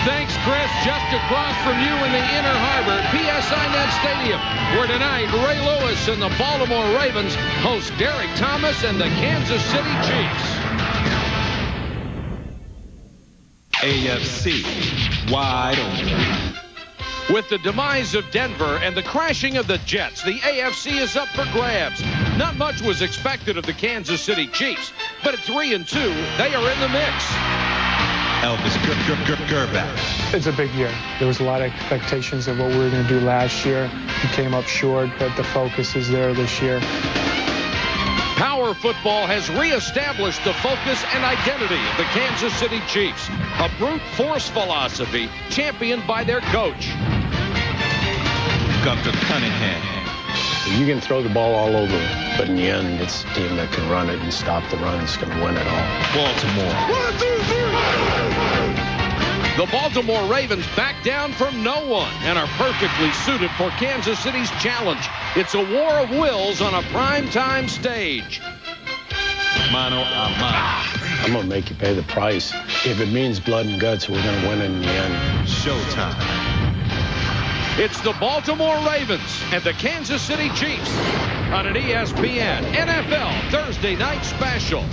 Thanks, Chris. Just across from you in the Inner Harbor, PSI Net Stadium, where tonight Ray Lewis and the Baltimore Ravens host Derek Thomas and the Kansas City Chiefs. AFC wide open. With the demise of Denver and the crashing of the Jets, the AFC is up for grabs. Not much was expected of the Kansas City Chiefs, but at 3-2, they are in the mix. Elvis Gerback. It's a big year. There was a lot of expectations of what we were going to do last year. We came up short, but the focus is there this year. Power football has reestablished the focus and identity of the Kansas City Chiefs. A brute force philosophy championed by their coach. Gunther Cunningham. You can throw the ball all over, but in the end, it's the team that can run it and stop the run is going to win it all. Baltimore. 1, 2, 3. The Baltimore Ravens back down from no one and are perfectly suited for Kansas City's challenge. It's a war of wills on a primetime stage. Mano a mano. I'm going to make you pay the price. If it means blood and guts, we're going to win it in the end. Showtime. It's the Baltimore Ravens and the Kansas City Chiefs on an ESPN NFL Thursday night special.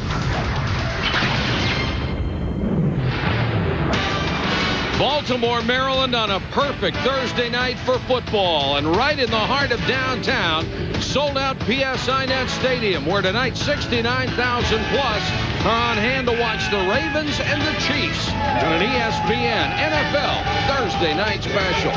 Baltimore, Maryland on a perfect Thursday night for football, and right in the heart of downtown, sold-out PSI Net Stadium, where tonight 69,000 plus are on hand to watch the Ravens and the Chiefs on an ESPN NFL Thursday night special.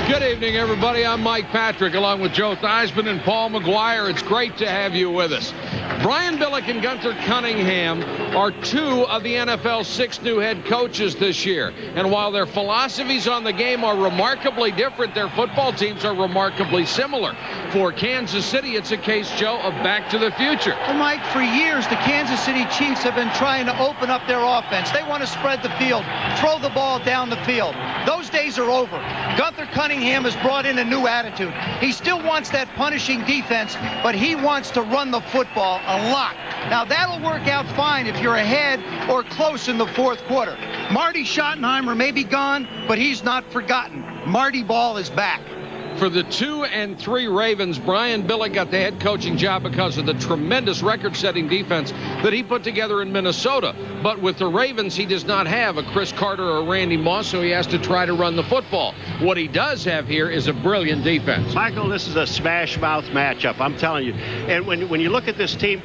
Good evening, everybody. I'm Mike Patrick, along with Joe Theismann and Paul McGuire. It's great to have you with us. Brian Billick and Gunther Cunningham are two of the NFL's 6 new head coaches this year. And while their philosophies on the game are remarkably different, their football teams are remarkably similar. For Kansas City, it's a case, Joe, of back to the future. Well, Mike, for years, the Kansas City Chiefs have been trying to open up their offense. They want to spread the field, throw the ball down the field. Those days are over. Gunther Cunningham has brought in a new attitude. He still wants that punishing defense, but he wants to run the football a lot. Now, that'll work out fine if you're ahead or close in the fourth quarter. Marty Schottenheimer may be gone, but he's not forgotten. Marty Ball is back. For the 2 and 3 Ravens, Brian Billick got the head coaching job because of the tremendous record-setting defense that he put together in Minnesota. But with the Ravens, he does not have a Chris Carter or Randy Moss, so he has to try to run the football. What he does have here is a brilliant defense. Michael, this is a smash-mouth matchup, I'm telling you. And when you look at this team,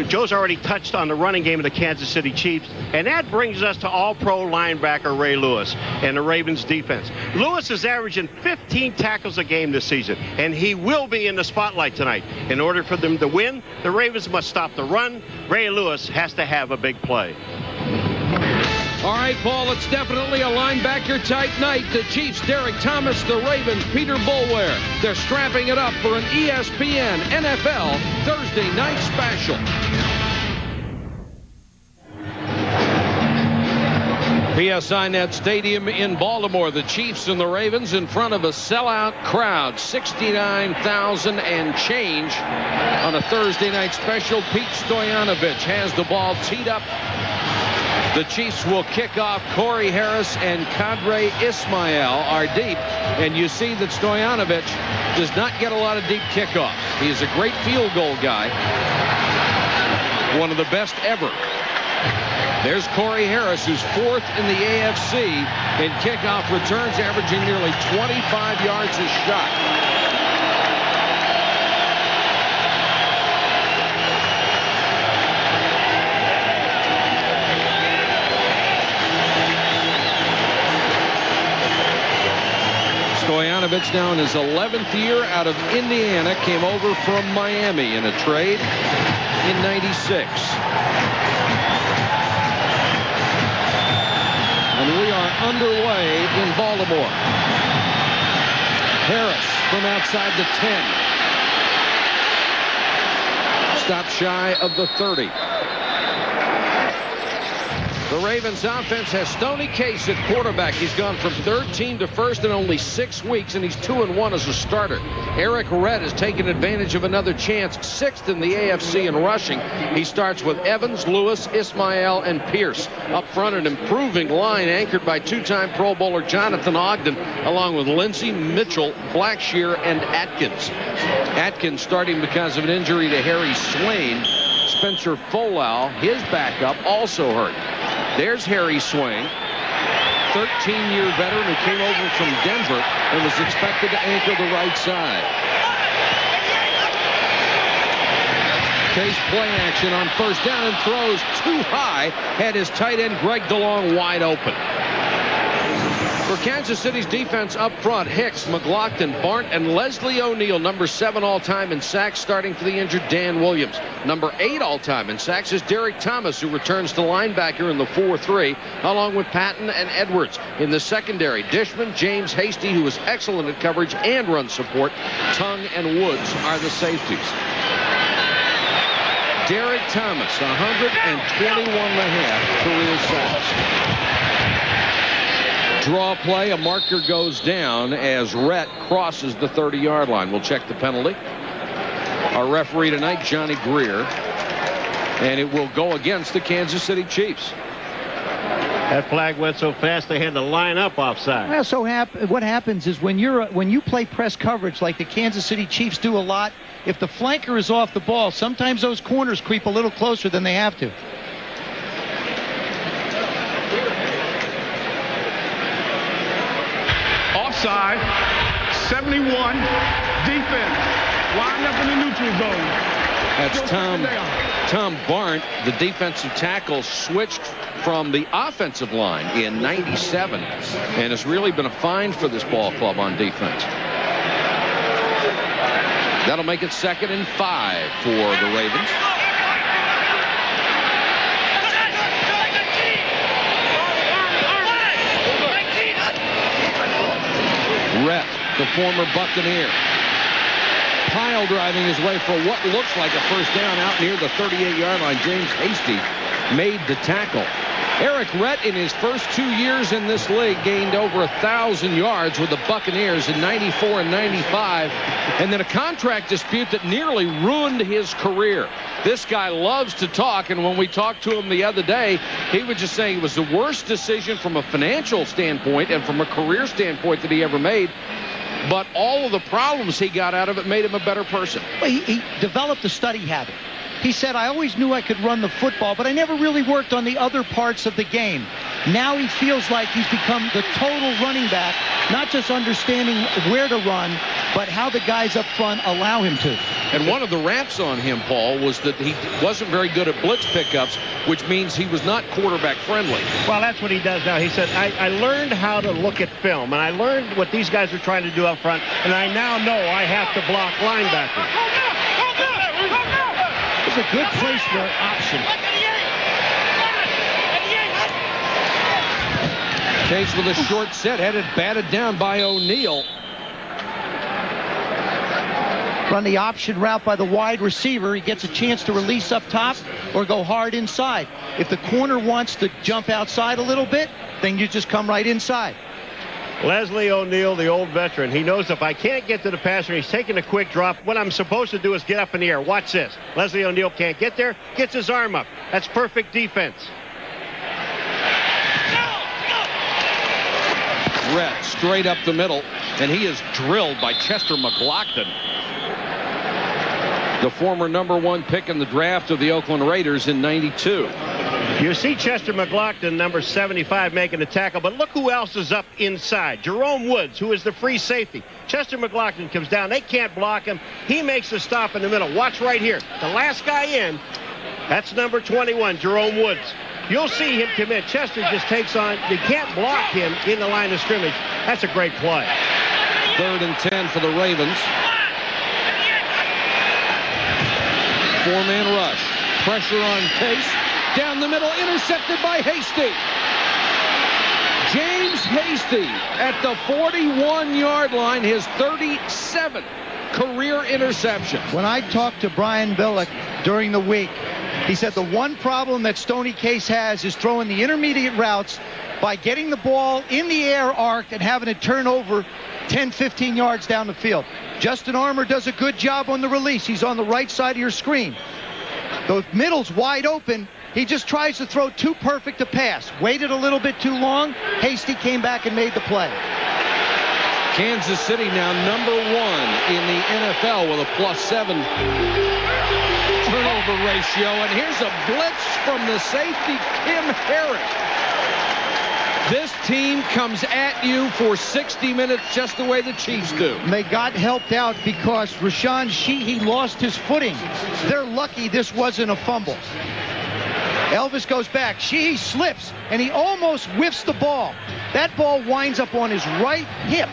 Joe's already touched on the running game of the Kansas City Chiefs, and that brings us to all-pro linebacker Ray Lewis and the Ravens defense. Lewis is averaging 15 tackles a game this season, and he will be in the spotlight tonight. In order for them to win, the Ravens must stop the run. Ray Lewis has to have a big play. All right, Paul, it's definitely a linebacker type night. The Chiefs, Derek Thomas, the Ravens, Peter Boulware. They're strapping it up for an ESPN NFL Thursday night special. PSI Net Stadium in Baltimore. The Chiefs and the Ravens in front of a sellout crowd. 69,000 and change on a Thursday night special. Pete Stoyanovich has the ball teed up. The Chiefs will kick off. Corey Harris and Kadre Ismail are deep. And you see that Stoyanovich does not get a lot of deep kickoffs. He is a great field goal guy. One of the best ever. There's Corey Harris, who's 4th in the AFC in kickoff returns, averaging nearly 25 yards a shot. Stoyanovich now in his 11th year out of Indiana, came over from Miami in a trade in '96. And we are underway in Baltimore. Harris from outside the 10. Stop shy of the 30. The Ravens offense has Stoney Case at quarterback. He's gone from third team to first in only 6 weeks, and he's 2-1 as a starter. Eric Redd has taken advantage of another chance, 6th in the AFC in rushing. He starts with Evans, Lewis, Ismail, and Pierce. Up front, an improving line anchored by 2-time Pro Bowler Jonathan Ogden, along with Lindsey, Mitchell, Blackshear, and Atkins. Atkins starting because of an injury to Harry Swain. Spencer Folau, his backup, also hurt. There's Harry Swain, 13-year veteran who came over from Denver and was expected to anchor the right side. Case play action on first down and throws too high. Had his tight end Greg DeLong wide open. For Kansas City's defense up front, Hicks, McLaughlin, Barnt, and Leslie O'Neal, number 7 all-time in sacks, starting for the injured Dan Williams. Number 8 all-time in sacks is Derek Thomas, who returns to linebacker in the 4-3, along with Patton and Edwards. In the secondary, Dishman, James Hasty, who is excellent at coverage and run support. Tongue and Woods are the safeties. Derek Thomas, 121.5 career sacks. Draw play, a marker goes down as Rhett crosses the 30-yard line. We'll check the penalty. Our referee tonight, Johnny Greer, and it will go against the Kansas City Chiefs. That flag went so fast they had to line up offside. Well, so what happens is when you play press coverage like the Kansas City Chiefs do a lot, if the flanker is off the ball, sometimes those corners creep a little closer than they have to. Offside, 71, defense, lined up in the neutral zone. That's Tom Barnt, the defensive tackle, switched from the offensive line in '97 and has really been a find for this ball club on defense. That'll make it 2nd and 5 for the Ravens. Rhett, the former Buccaneer, pile driving his way for what looks like a first down out near the 38-yard line. James Hasty made the tackle. Eric Rhett, in his first 2 years in this league, gained over 1,000 yards with the Buccaneers in '94 and '95, and then a contract dispute that nearly ruined his career. This guy loves to talk, and when we talked to him the other day, he was just saying it was the worst decision from a financial standpoint and from a career standpoint that he ever made. But all of the problems he got out of it made him a better person. Well, he developed a study habit. He said, I always knew I could run the football, but I never really worked on the other parts of the game. Now he feels like he's become the total running back, not just understanding where to run, but how the guys up front allow him to. And one of the raps on him, Paul, was that he wasn't very good at blitz pickups, which means he was not quarterback friendly. Well, that's what he does now. He said, I learned how to look at film, and I learned what these guys are trying to do up front, and I now know I have to block linebackers. It's a good place for an option. Case with a short set, had it batted down by O'Neal. Run the option route by the wide receiver. He gets a chance to release up top or go hard inside. If the corner wants to jump outside a little bit, then you just come right inside. Leslie O'Neal, the old veteran, he knows if I can't get to the passer, he's taking a quick drop. What I'm supposed to do is get up in the air. Watch this. Leslie O'Neal can't get there, gets his arm up. That's perfect defense. Rhett straight up the middle, and he is drilled by Chester McLaughlin, the former #1 pick in the draft of the Oakland Raiders in '92. You see Chester McLaughlin, number 75, making the tackle, but look who else is up inside. Jerome Woods, who is the free safety. Chester McLaughlin comes down. They can't block him. He makes the stop in the middle. Watch right here. The last guy in, that's number 21, Jerome Woods. You'll see him commit. Chester just takes on. They can't block him in the line of scrimmage. That's a great play. 3rd and 10 for the Ravens. 4-man rush. Pressure on Case. Down the middle, intercepted by Hasty. James Hasty at the 41-yard line, his 37th career interception. When I talked to Brian Billick during the week, He said the one problem that Stoney Case has is throwing the intermediate routes by getting the ball in the air arc and having it turn over 10, 15 yards down the field. Justin Armour does a good job on the release. He's on the right side of your screen. The middle's wide open. He just tries to throw too perfect a pass. Waited a little bit too long. Hasty came back and made the play. Kansas City now number 1 in the NFL with a +7 turnover ratio. And here's a blitz from the safety, Kim Harris. This team comes at you for 60 minutes just the way the Chiefs do. And they got helped out because Rashawn Sheehy lost his footing. They're lucky this wasn't a fumble. Elvis goes back. Sheehy slips, and he almost whiffs the ball. That ball winds up on his right hip.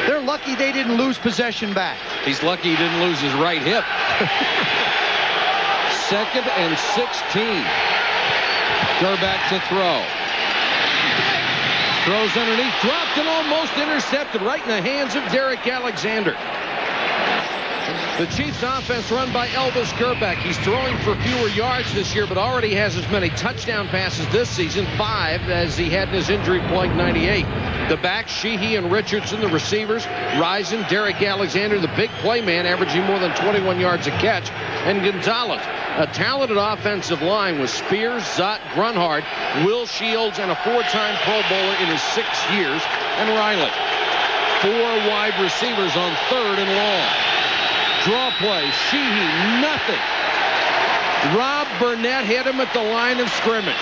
They're lucky they didn't lose possession back. He's lucky he didn't lose his right hip. 2nd and 16. Gerback to throw. Throws underneath, dropped and almost intercepted right in the hands of Derek Alexander. The Chiefs offense run by Elvis Gerback. He's throwing for fewer yards this year, but already has as many touchdown passes this season, 5, as he had in his injury-plagued 98. The backs, Sheehy and Richardson, the receivers, Rison, Derek Alexander, the big play man, averaging more than 21 yards a catch, and Gonzalez. A talented offensive line with Spears, Zott, Grunhard, Will Shields, and a 4-time Pro Bowler in his 6 years, and Riley. 4 wide receivers on 3rd and long. Draw play, Sheehy, nothing. Rob Burnett hit him at the line of scrimmage.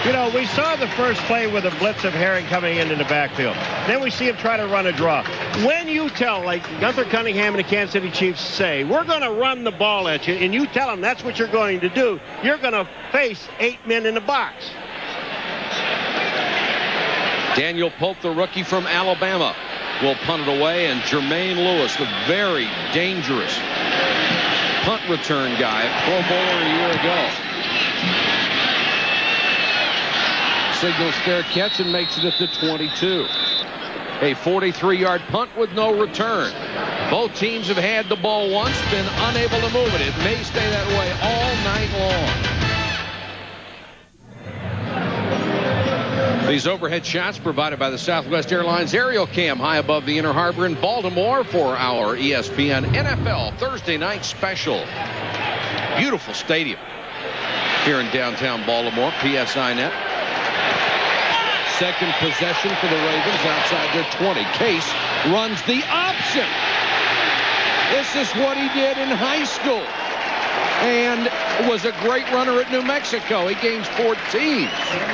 You know, we saw the first play with a blitz of Herring coming in the backfield. Then we see him try to run a draw. When you tell, like Gunther Cunningham and the Kansas City Chiefs say, we're going to run the ball at you, and you tell them that's what you're going to do, you're going to face 8 men in the box. Daniel Pope, the rookie from Alabama, will punt it away, and Jermaine Lewis, the very dangerous punt return guy, Pro Bowler a year ago. Signals fair catch and makes it at the 22. A 43-yard punt with no return. Both teams have had the ball once, been unable to move it. It may stay that way all night long. These overhead shots provided by the Southwest Airlines Aerial Cam high above the Inner Harbor in Baltimore for our ESPN NFL Thursday night special. Beautiful stadium here in downtown Baltimore, PSI Net. Second possession for the Ravens outside their 20. Case runs the option. This is what he did in high school and was a great runner at New Mexico. He gains 14.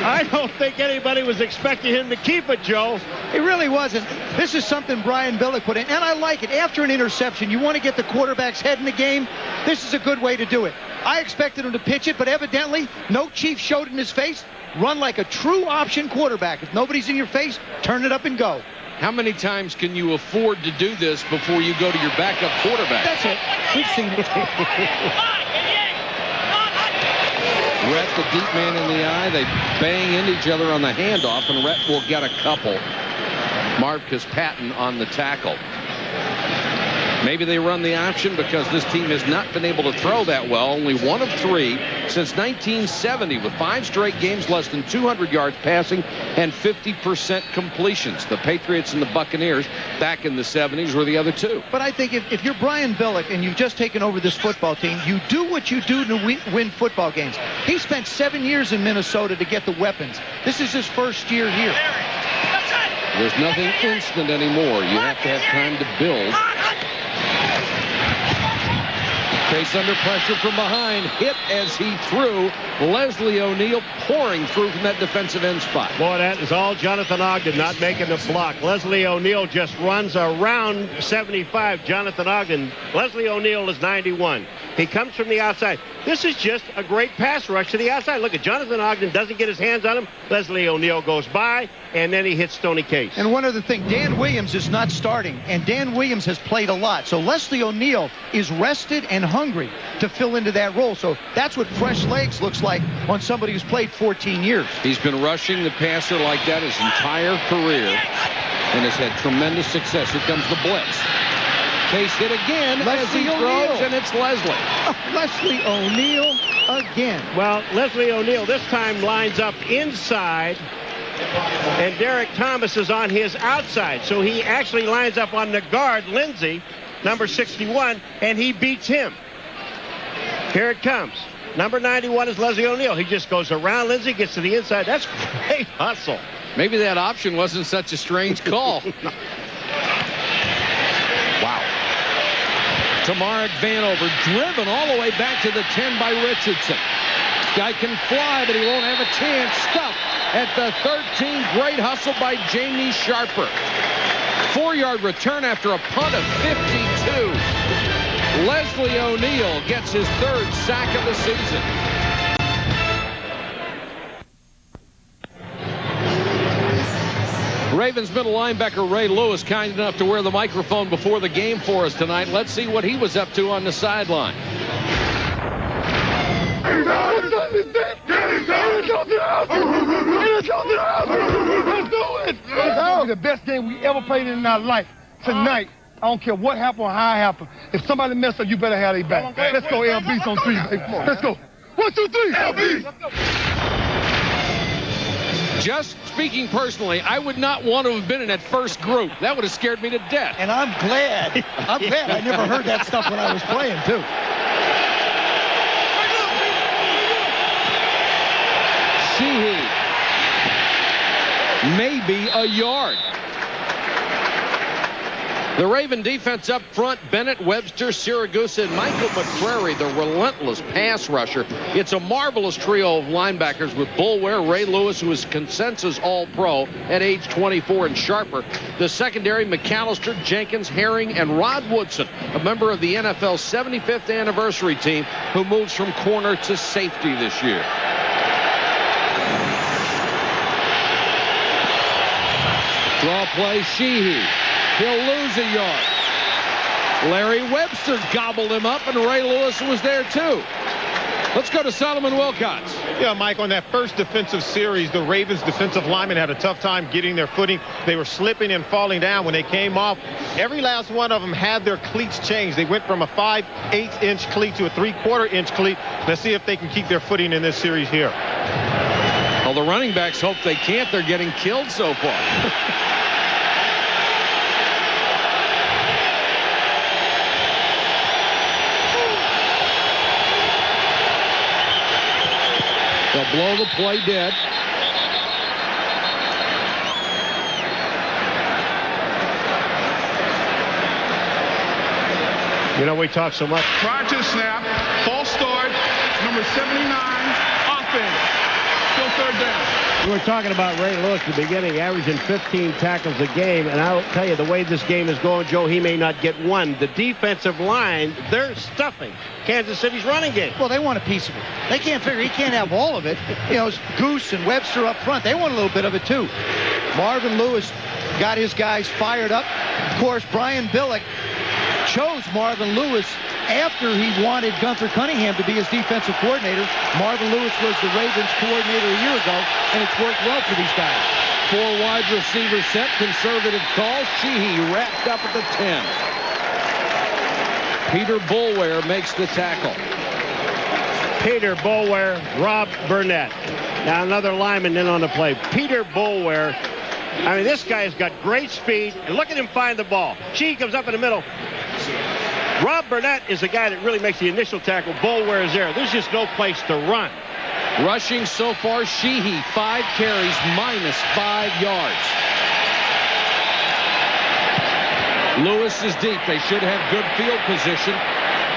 I don't think anybody was expecting him to keep it, Joe. He really wasn't. This is something Brian Billick put in, and I like it. After an interception, you want to get the quarterback's head in the game. This is a good way to do it. I expected him to pitch it, but evidently no Chief showed in his face. Run like a true option quarterback. If nobody's in your face, turn it up and go. How many times can you afford to do this before you go to your backup quarterback? That's it. We've seen it. Rhett, the deep man in the eye. They bang into each other on the handoff, and Rhett will get a couple. Marcus Patton on the tackle. Maybe they run the option because this team has not been able to throw that well. Only 1 of 3 since 1970 with 5 straight games less than 200 yards passing and 50% completions. The Patriots and the Buccaneers back in the 70s were the other 2. But I think if you're Brian Billick and you've just taken over this football team, you do what you do to win football games. He spent 7 years in Minnesota to get the weapons. This is his first year here. There's nothing instant anymore. You have to have time to build. Case under pressure from behind, hit as he threw. Leslie O'Neal pouring through from that defensive end spot. Boy, that is all Jonathan Ogden not making the block. Leslie O'Neal just runs around 75. Jonathan Ogden. Leslie O'Neal is 91. He comes from the outside. This is just a great pass rush to the outside. Look at Jonathan Ogden doesn't get his hands on him. Leslie O'Neal goes by, and then he hits Stoney Case. And one other thing, Dan Williams is not starting, and Dan Williams has played a lot. So Leslie O'Neal is rested and hungry to fill into that role. So that's what fresh legs looks like on somebody who's played 14 years. He's been rushing the passer like that his entire career and has had tremendous success. Here comes the blitz. Case hit again as he throws, and it's Leslie. Leslie O'Neal again. Well, Leslie O'Neal this time lines up inside, and Derek Thomas is on his outside. So he actually lines up on the guard, Lindsey, number 61, and he beats him. Here it comes. Number 91 is Leslie O'Neal. He just goes around Lindsey, gets to the inside. That's great hustle. Maybe that option wasn't such a strange call. Wow. To Marek Vanover, driven all the way back to the 10 by Richardson. Guy can fly, but he won't have a chance. Stuffed at the 13. Great hustle by Jamie Sharper. 4-yard return after a punt of 52. Leslie O'Neal gets his 3rd sack of the season. Ravens middle linebacker Ray Lewis kind enough to wear the microphone before the game for us tonight. Let's see what he was up to on the sideline. Let's do it! That was the best game we ever played in our life. Tonight, I don't care what happened or how it happened. If somebody messed up, you better have their back. Let's go LBs on 3, baby. Let's go. 1, 2, 3, LBs! Just speaking personally, I would not want to have been in that first group. That would have scared me to death. And I'm glad. I'm glad I never heard that stuff when I was playing, too. Sheehy. Maybe a yard. The Raven defense up front, Bennett, Webster, Siragusa, and Michael McCrary, the relentless pass rusher. It's a marvelous trio of linebackers with Bulware, Ray Lewis, who is consensus All-Pro at age 24, and Sharper. The secondary, McAllister, Jenkins, Herring, and Rod Woodson, a member of the NFL's 75th anniversary team, who moves from corner to safety this year. Draw play, Sheehy. He'll lose a yard. Larry Webster gobbled him up, and Ray Lewis was there too. Let's go to Solomon Wilcots. Yeah, Mike, on that first defensive series, the Ravens defensive linemen had a tough time getting their footing. They were slipping and falling down when they came off. Every last one of them had their cleats changed. They went from a 5/8 inch cleat to a 3/4 inch cleat. Let's see if they can keep their footing in this series here. Well, the running backs hope they can't. They're getting killed so far. They'll blow the play dead. You know, we talk so much. Prior to the snap, false start, number 79, offense. Still 3rd down. We were talking about Ray Lewis at the beginning, averaging 15 tackles a game, and I'll tell you, the way this game is going, Joe, he may not get one. The defensive line, they're stuffing Kansas City's running game. Well, they want a piece of it. They can't figure he can't have all of it. You know, it's Goose and Webster up front. They want a little bit of it, too. Marvin Lewis got his guys fired up. Of course, Brian Billick chose Marvin Lewis after he wanted Gunther Cunningham to be his defensive coordinator. Marvin Lewis was the Ravens coordinator a year ago, and it's worked well for these guys. 4 wide receiver set, conservative call. Sheehy wrapped up at the 10. Peter Bulware makes the tackle. Peter Bulware, Rob Burnett. Now another lineman in on the play. Peter Bulware. I mean, this guy has got great speed, and look at him find the ball. Sheehy comes up in the middle. Rob Burnett is the guy that really makes the initial tackle. Bulware is there. There's just no place to run. Rushing so far, Sheehy, 5 carries, -5 yards. Lewis is deep. They should have good field position.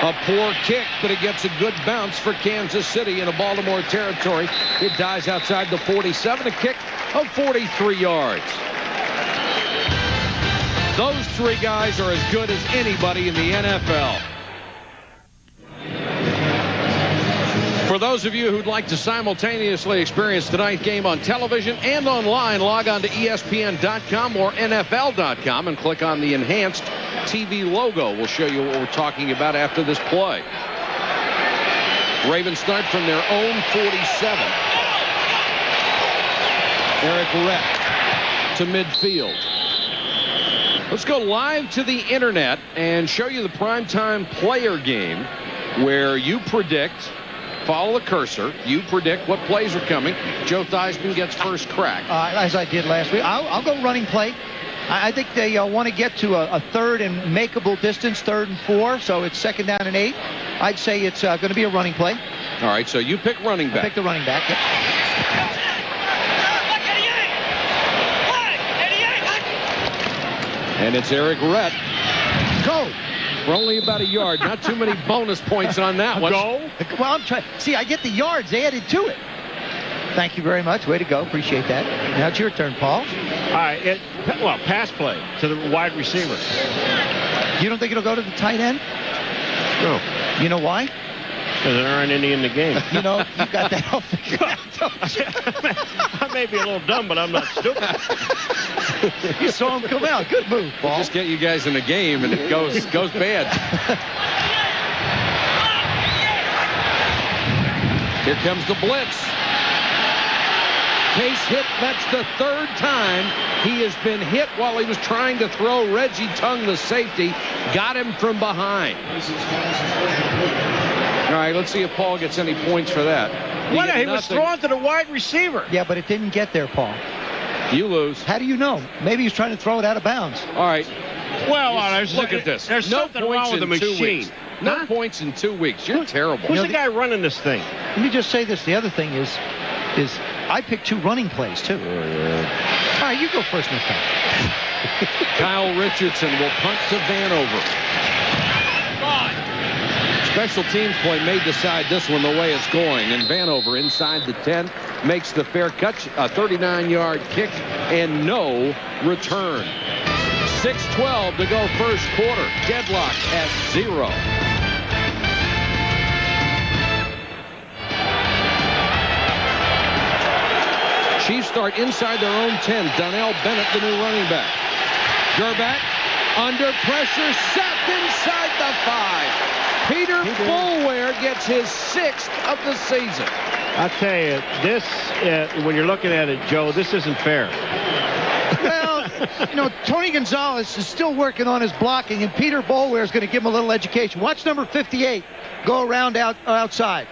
A poor kick, but it gets a good bounce for Kansas City in a Baltimore territory. It dies outside the 47, a kick of 43 yards. Those 3 guys are as good as anybody in the NFL. For those of you who'd like to simultaneously experience tonight's game on television and online, log on to ESPN.com or NFL.com and click on the enhanced TV logo. We'll show you what we're talking about after this play. Ravens start from their own 47. Eric Rett to midfield. Let's go live to the internet and show you the primetime player game where you predict, follow the cursor, you predict what plays are coming. Joe Theismann gets first crack. As I did last week. I'll go running play. I think they want to get to a third and makeable distance, 3rd and 4, so it's 2nd down and 8. I'd say it's going to be a running play. All right, so you pick running back. I pick the running back, yep. And it's Eric Rett. Go. For only about a yard. Not too many bonus points on that one. Go. Well, I'm trying. See, I get the yards added to it. Thank you very much. Way to go. Appreciate that. Now it's your turn, Paul. All right. Pass play to the wide receiver. You don't think it'll go to the tight end? No. You know why? Because there aren't any in the game. You know, you got that all figured out, don't you? I may be a little dumb, but I'm not stupid. You saw him come out. Good move, Paul. Just get you guys in the game, and it goes bad. Here comes the blitz. Case hit. That's the 3rd time he has been hit while he was trying to throw. Reggie Tung, the safety, got him from behind. All right, let's see if Paul gets any points for that. He was thrown to the wide receiver. Yeah, but it didn't get there, Paul. You lose. How do you know? Maybe he's trying to throw it out of bounds. All right. Well, look at this. There's something wrong with the machine. No points in 2 weeks. You're terrible. Who's the guy running this thing? Let me just say this. The other thing is I picked 2 running plays, too. All right, you go first next time. Kyle Richardson will punt to Vanover. Special teams play may decide this one the way it's going. And Vanover inside the 10 makes the fair catch, a 39-yard kick, and no return. 6:12 to go first quarter. Deadlock at 0. Chiefs start inside their own 10. Donnell Bennett, the new running back. Gerback under pressure, sacked inside the 5. Peter Boulware gets his 6th of the season. I'll tell you, this, when you're looking at it, Joe, this isn't fair. Well, you know, Tony Gonzalez is still working on his blocking, and Peter Boulware is going to give him a little education. Watch number 58 go around outside.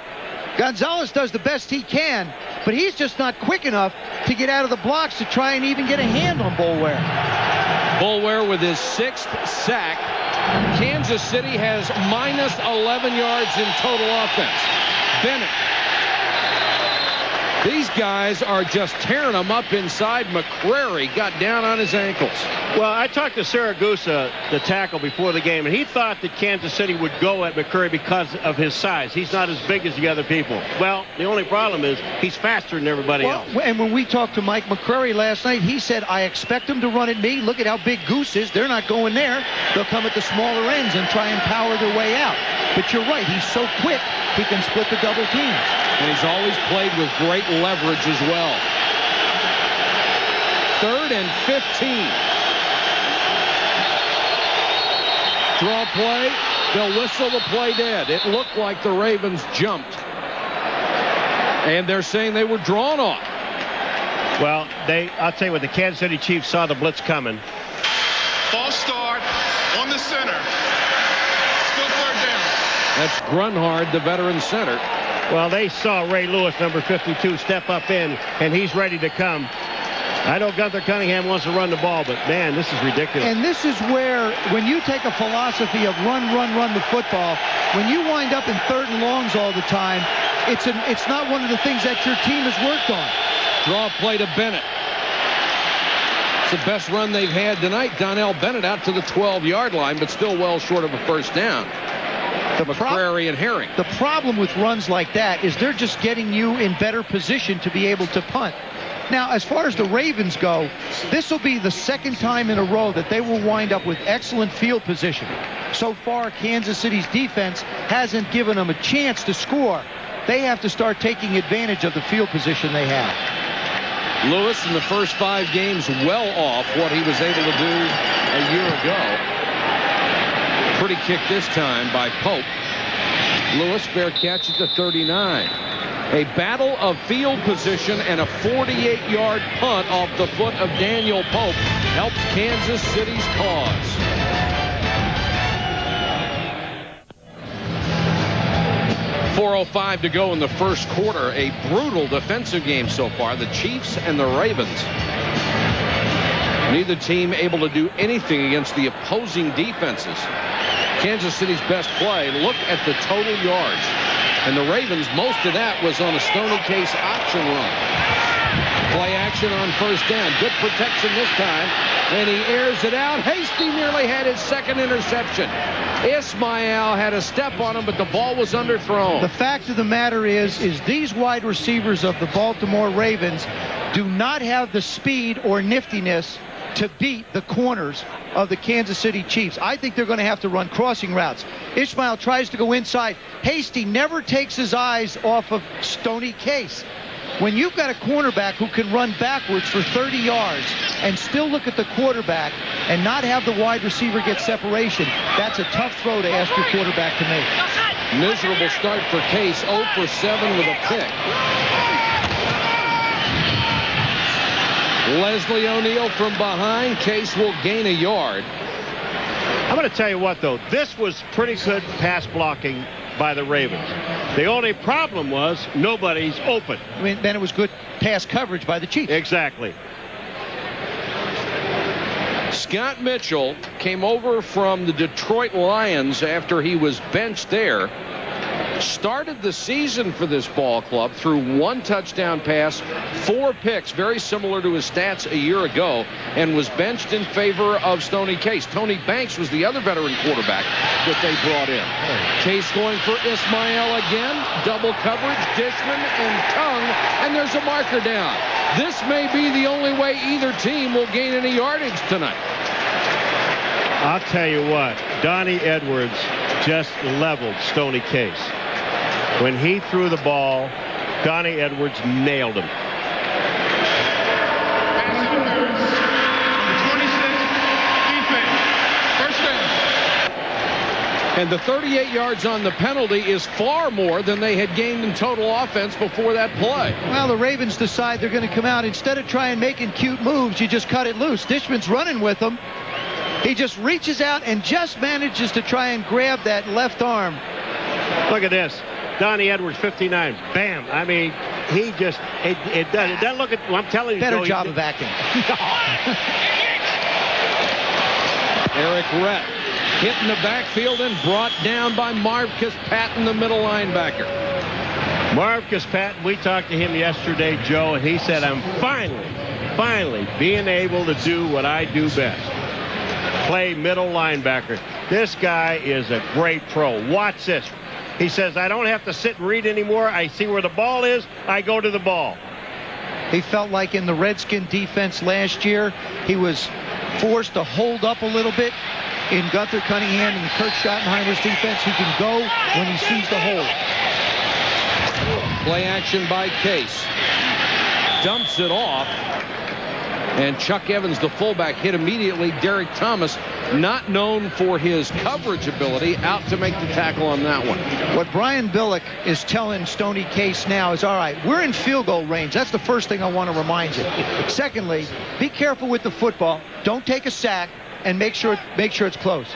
Gonzalez does the best he can, but he's just not quick enough to get out of the blocks to try and even get a hand on Boulware. Boulware with his 6th sack. Kansas City has minus 11 yards in total offense. Bennett. These guys are just tearing them up inside. McCrary got down on his ankles. Well, I talked to Saragusa, the tackle, before the game, and he thought that Kansas City would go at McCrary because of his size. He's not as big as the other people. Well, the only problem is he's faster than everybody else. And when we talked to Mike McCrary last night, he said, I expect them to run at me. Look at how big Goose is. They're not going there. They'll come at the smaller ends and try and power their way out. But you're right. He's so quick, he can split the double teams. And he's always played with great leverage as well. 3rd and 15. Draw play. They'll whistle the play dead. It looked like the Ravens jumped. And they're saying they were drawn off. Well, I'll tell you what, the Kansas City Chiefs saw the blitz coming. False start on the center. Still 3rd down. That's Grunhard, the veteran center. Well, they saw Ray Lewis, number 52, step up in, and he's ready to come. I know Gunther Cunningham wants to run the ball, but, man, this is ridiculous. And this is where, when you take a philosophy of run the football, when you wind up in 3rd and longs all the time, it's not one of the things that your team has worked on. Draw play to Bennett. It's the best run they've had tonight. Donnell Bennett out to the 12-yard line, but still well short of a first down. McCrary and Herring. The problem with runs like that is they're just getting you in better position to be able to punt. Now, as far as the Ravens go, this will be the 2nd time in a row that they will wind up with excellent field position. So far, Kansas City's defense hasn't given them a chance to score. They have to start taking advantage of the field position they have. Lewis in the first 5 games well off what he was able to do a year ago. Pretty kick this time by Pope. Lewis, fair catch at the 39. A battle of field position and a 48-yard punt off the foot of Daniel Pope helps Kansas City's cause. .405 to go in the first quarter. A brutal defensive game so far. The Chiefs and the Ravens. Neither team able to do anything against the opposing defenses. Kansas City's best play, look at the total yards. And the Ravens, most of that was on a Stoney Case option run. Play action on first down. Good protection this time. And he airs it out. Hasty nearly had his second interception. Ismail had a step on him, but the ball was underthrown. The fact of the matter is these wide receivers of the Baltimore Ravens do not have the speed or niftiness to beat the corners of the Kansas City Chiefs. I think they're going to have to run crossing routes. Ismail tries to go inside. Hasty never takes his eyes off of Stoney Case. When you've got a cornerback who can run backwards for 30 yards and still look at the quarterback and not have the wide receiver get separation, that's a tough throw to ask your quarterback to make. Miserable start for Case, 0 for 7 with a pick. Leslie O'Neal from behind. Case will gain a yard. I'm going to tell you what, though. This was pretty good pass blocking by the Ravens. The only problem was nobody's open. I mean, then it was good pass coverage by the Chiefs. Exactly. Scott Mitchell came over from the Detroit Lions after he was benched there. Started the season for this ball club through 1 touchdown pass, 4 picks, very similar to his stats a year ago, and was benched in favor of Stoney Case. Tony Banks was the other veteran quarterback that they brought in. Case going for Ismail again. Double coverage, Dishman and Tongue, and there's a marker down. This may be the only way either team will gain any yardage tonight. I'll tell you what, Donnie Edwards just leveled Stoney Case. When he threw the ball, Donnie Edwards nailed him. And the 38 yards on the penalty is far more than they had gained in total offense before that play. Well, the Ravens decide they're going to come out. Instead of trying making cute moves, you just cut it loose. Dishman's running with them. He just reaches out and just manages to try and grab that left arm. Look at this. Donnie Edwards, 59. Bam. I mean, he just, it doesn't look at, well, I'm telling you. Better job of acting. Eric Rett hit in the backfield and brought down by Marvcus Patton, the middle linebacker. Marvcus Patton, we talked to him yesterday, Joe, and he said, I'm finally being able to do what I do best. Play middle linebacker. This guy is a great pro. Watch this. He says, I don't have to sit and read anymore. I see where the ball is. I go to the ball. He felt like in the Redskin defense last year, he was forced to hold up a little bit. In Gunther Cunningham and Kurt Schottenheimer's defense, he can go when he sees the hole. Play action by Case. Dumps it off. And Chuck Evans, the fullback, hit immediately. Derek Thomas, not known for his coverage ability, out to make the tackle on that one. What Brian Billick is telling Stoney Case now is, all right, we're in field goal range. That's the first thing I want to remind you. Secondly, be careful with the football. Don't take a sack, and make sure it's close.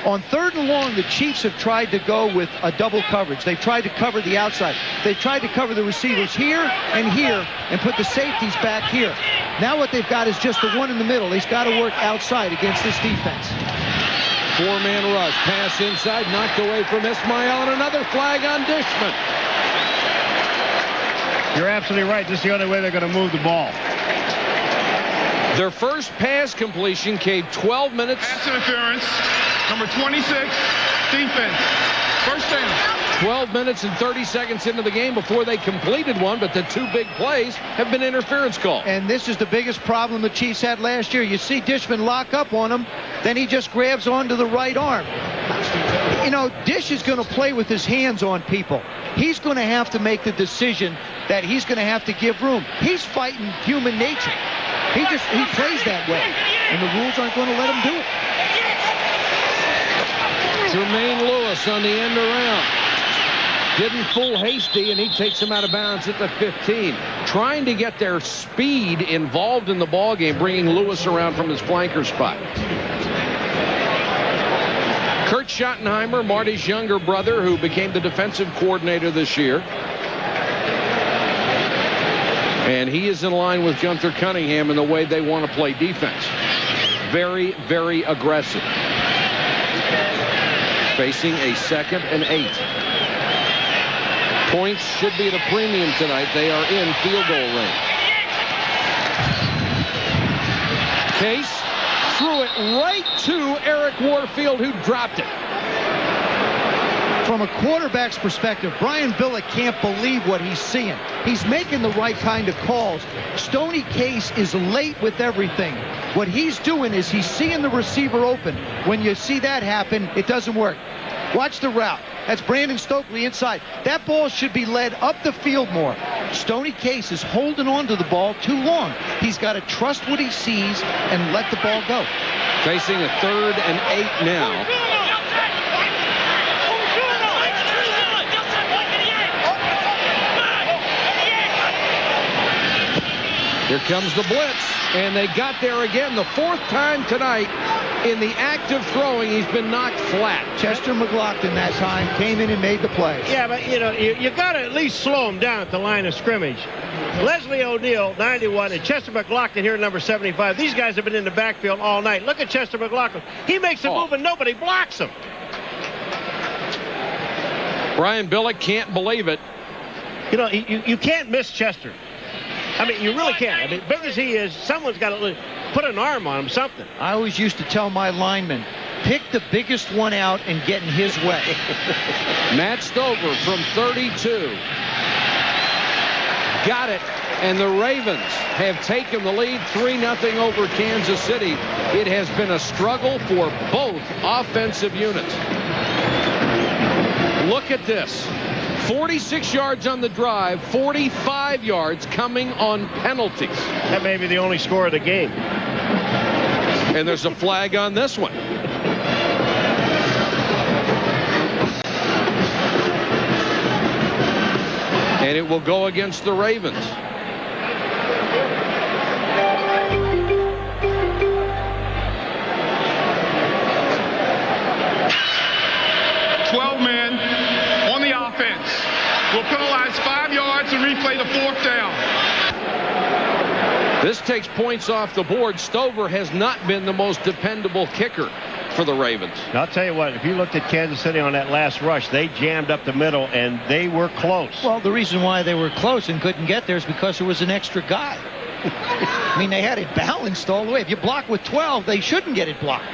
On 3rd and long, the Chiefs have tried to go with a double coverage. They've tried to cover the outside. They've tried to cover the receivers here and put the safeties back here. Now what they've got is just the one in the middle. He's got to work outside against this defense. 4-man rush. Pass inside, knocked away from Ismail, and another flag on Dishman. You're absolutely right. This is the only way they're going to move the ball. Their first pass completion came 12 minutes. Pass interference. Number 26, defense. First down. 12 minutes and 30 seconds into the game before they completed one, but the 2 big plays have been interference calls. And this is the biggest problem the Chiefs had last year. You see Dishman lock up on him, then he just grabs onto the right arm. You know, Dish is going to play with his hands on people. He's going to have to make the decision that he's going to have to give room. He's fighting human nature. He plays that way, and the rules aren't going to let him do it. Jermaine Lewis on the end around. Didn't fool Hasty, and he takes him out of bounds at the 15. Trying to get their speed involved in the ball game, bringing Lewis around from his flanker spot. Kurt Schottenheimer, Marty's younger brother, who became the defensive coordinator this year. And he is in line with Gunther Cunningham in the way they want to play defense. Very, very aggressive. Facing a 2nd and 8. Points should be at a premium tonight. They are in field goal range. Case threw it right to Eric Warfield, who dropped it. From a quarterback's perspective, Brian Billick can't believe what he's seeing. He's making the right kind of calls. Stoney Case is late with everything. What he's doing is he's seeing the receiver open. When you see that happen, it doesn't work. Watch the route. That's Brandon Stokely inside. That ball should be led up the field more. Stoney Case is holding on to the ball too long. He's got to trust what he sees and let the ball go. Facing a 3rd and 8 now. Here comes the blitz, and they got there again. The 4th time tonight in the act of throwing, he's been knocked flat. Chester McLaughlin that time came in and made the play. Yeah, but you got to at least slow him down at the line of scrimmage. Leslie O'Neal, 91, and Chester McLaughlin here, number 75. These guys have been in the backfield all night. Look at Chester McLaughlin. He makes a move and nobody blocks him. Brian Billick can't believe it. You can't miss Chester. I mean, you really can't. I mean, big as he is, someone's got to put an arm on him, something. I always used to tell my linemen, pick the biggest one out and get in his way. Matt Stover from 32. Got it. And the Ravens have taken the lead 3-0 over Kansas City. It has been a struggle for both offensive units. Look at this. 46 yards on the drive, 45 yards coming on penalties. That may be the only score of the game. And there's a flag on this one. And it will go against the Ravens. Will penalize 5 yards and replay the 4th down. This takes points off the board. Stover has not been the most dependable kicker for the Ravens. I'll tell you what, if you looked at Kansas City on that last rush, they jammed up the middle, and they were close. Well, the reason why they were close and couldn't get there is because there was an extra guy. I mean, they had it balanced all the way. If you block with 12, they shouldn't get it blocked.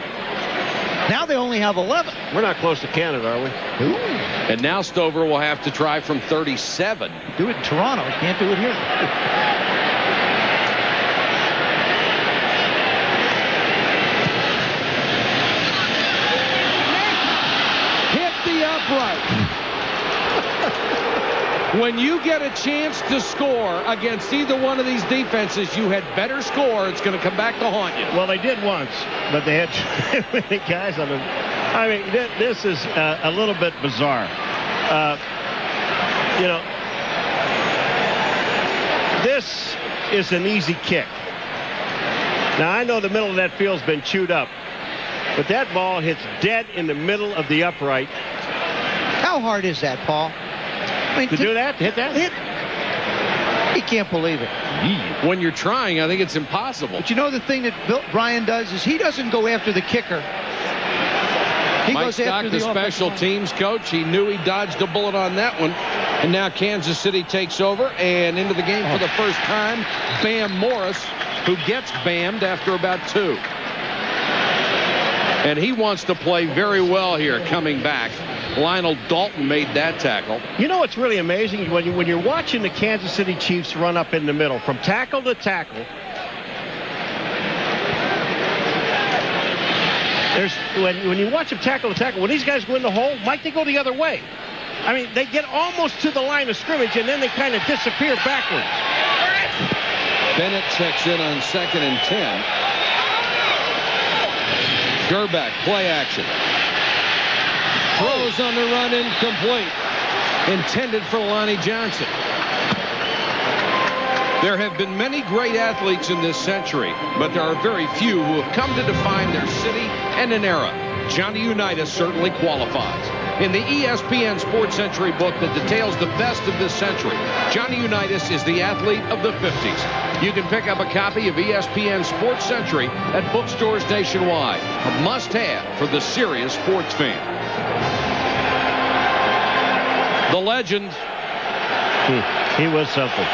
Now they only have 11. We're not close to Canada, are we? Ooh. And now Stover will have to try from 37. Do it in Toronto. He can't do it here. Hit the upright. When you get a chance to score against either one of these defenses, you had better score. It's going to come back to haunt you. Well, they did once, but they had too many guys on them. I mean, this is a little bit bizarre. This is an easy kick. Now, I know the middle of that field's been chewed up, but that ball hits dead in the middle of the upright. How hard is that, Paul? I mean, to do that? Hit that? He can't believe it. When you're trying, I think it's impossible. But you know the thing that Brian does is he doesn't go after the kicker. He Mike goes Stock, after the special teams coach, he knew he dodged a bullet on that one. And now Kansas City takes over, and into the game for the first time, Bam Morris, who gets bammed after about 2. And he wants to play very well here coming back. Lionel Dalton made that tackle. You know what's really amazing? When you're watching the Kansas City Chiefs run up in the middle, from tackle to tackle, when you watch them tackle to tackle, when these guys go in the hole, Mike, they go the other way. I mean, they get almost to the line of scrimmage, and then they kind of disappear backwards. Bennett checks in on 2nd and 10. Gerback, play action. Throws on the run, incomplete. intended for Lonnie Johnson. There have been many great athletes in this century, but there are very few who have come to define their city and an era. Johnny Unitas certainly qualifies. In the ESPN Sports Century book that details the best of this century, Johnny Unitas is the athlete of the 50s. You can pick up a copy of ESPN Sports Century at bookstores nationwide. A must-have for the serious sports fan. The legend. He was something.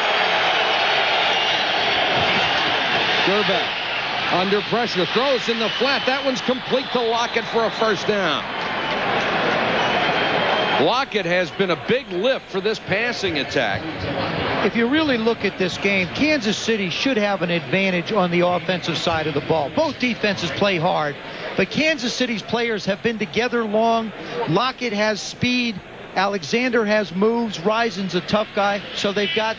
Gerbeck under pressure, throws in the flat. That one's complete to Lockett for a first down. Lockett has been a big lift for this passing attack. If you really look at this game, Kansas City should have an advantage on the offensive side of the ball. Both defenses play hard, but Kansas City's players have been together long. Lockett has speed. Alexander has moves. Rison's a tough guy, so they've got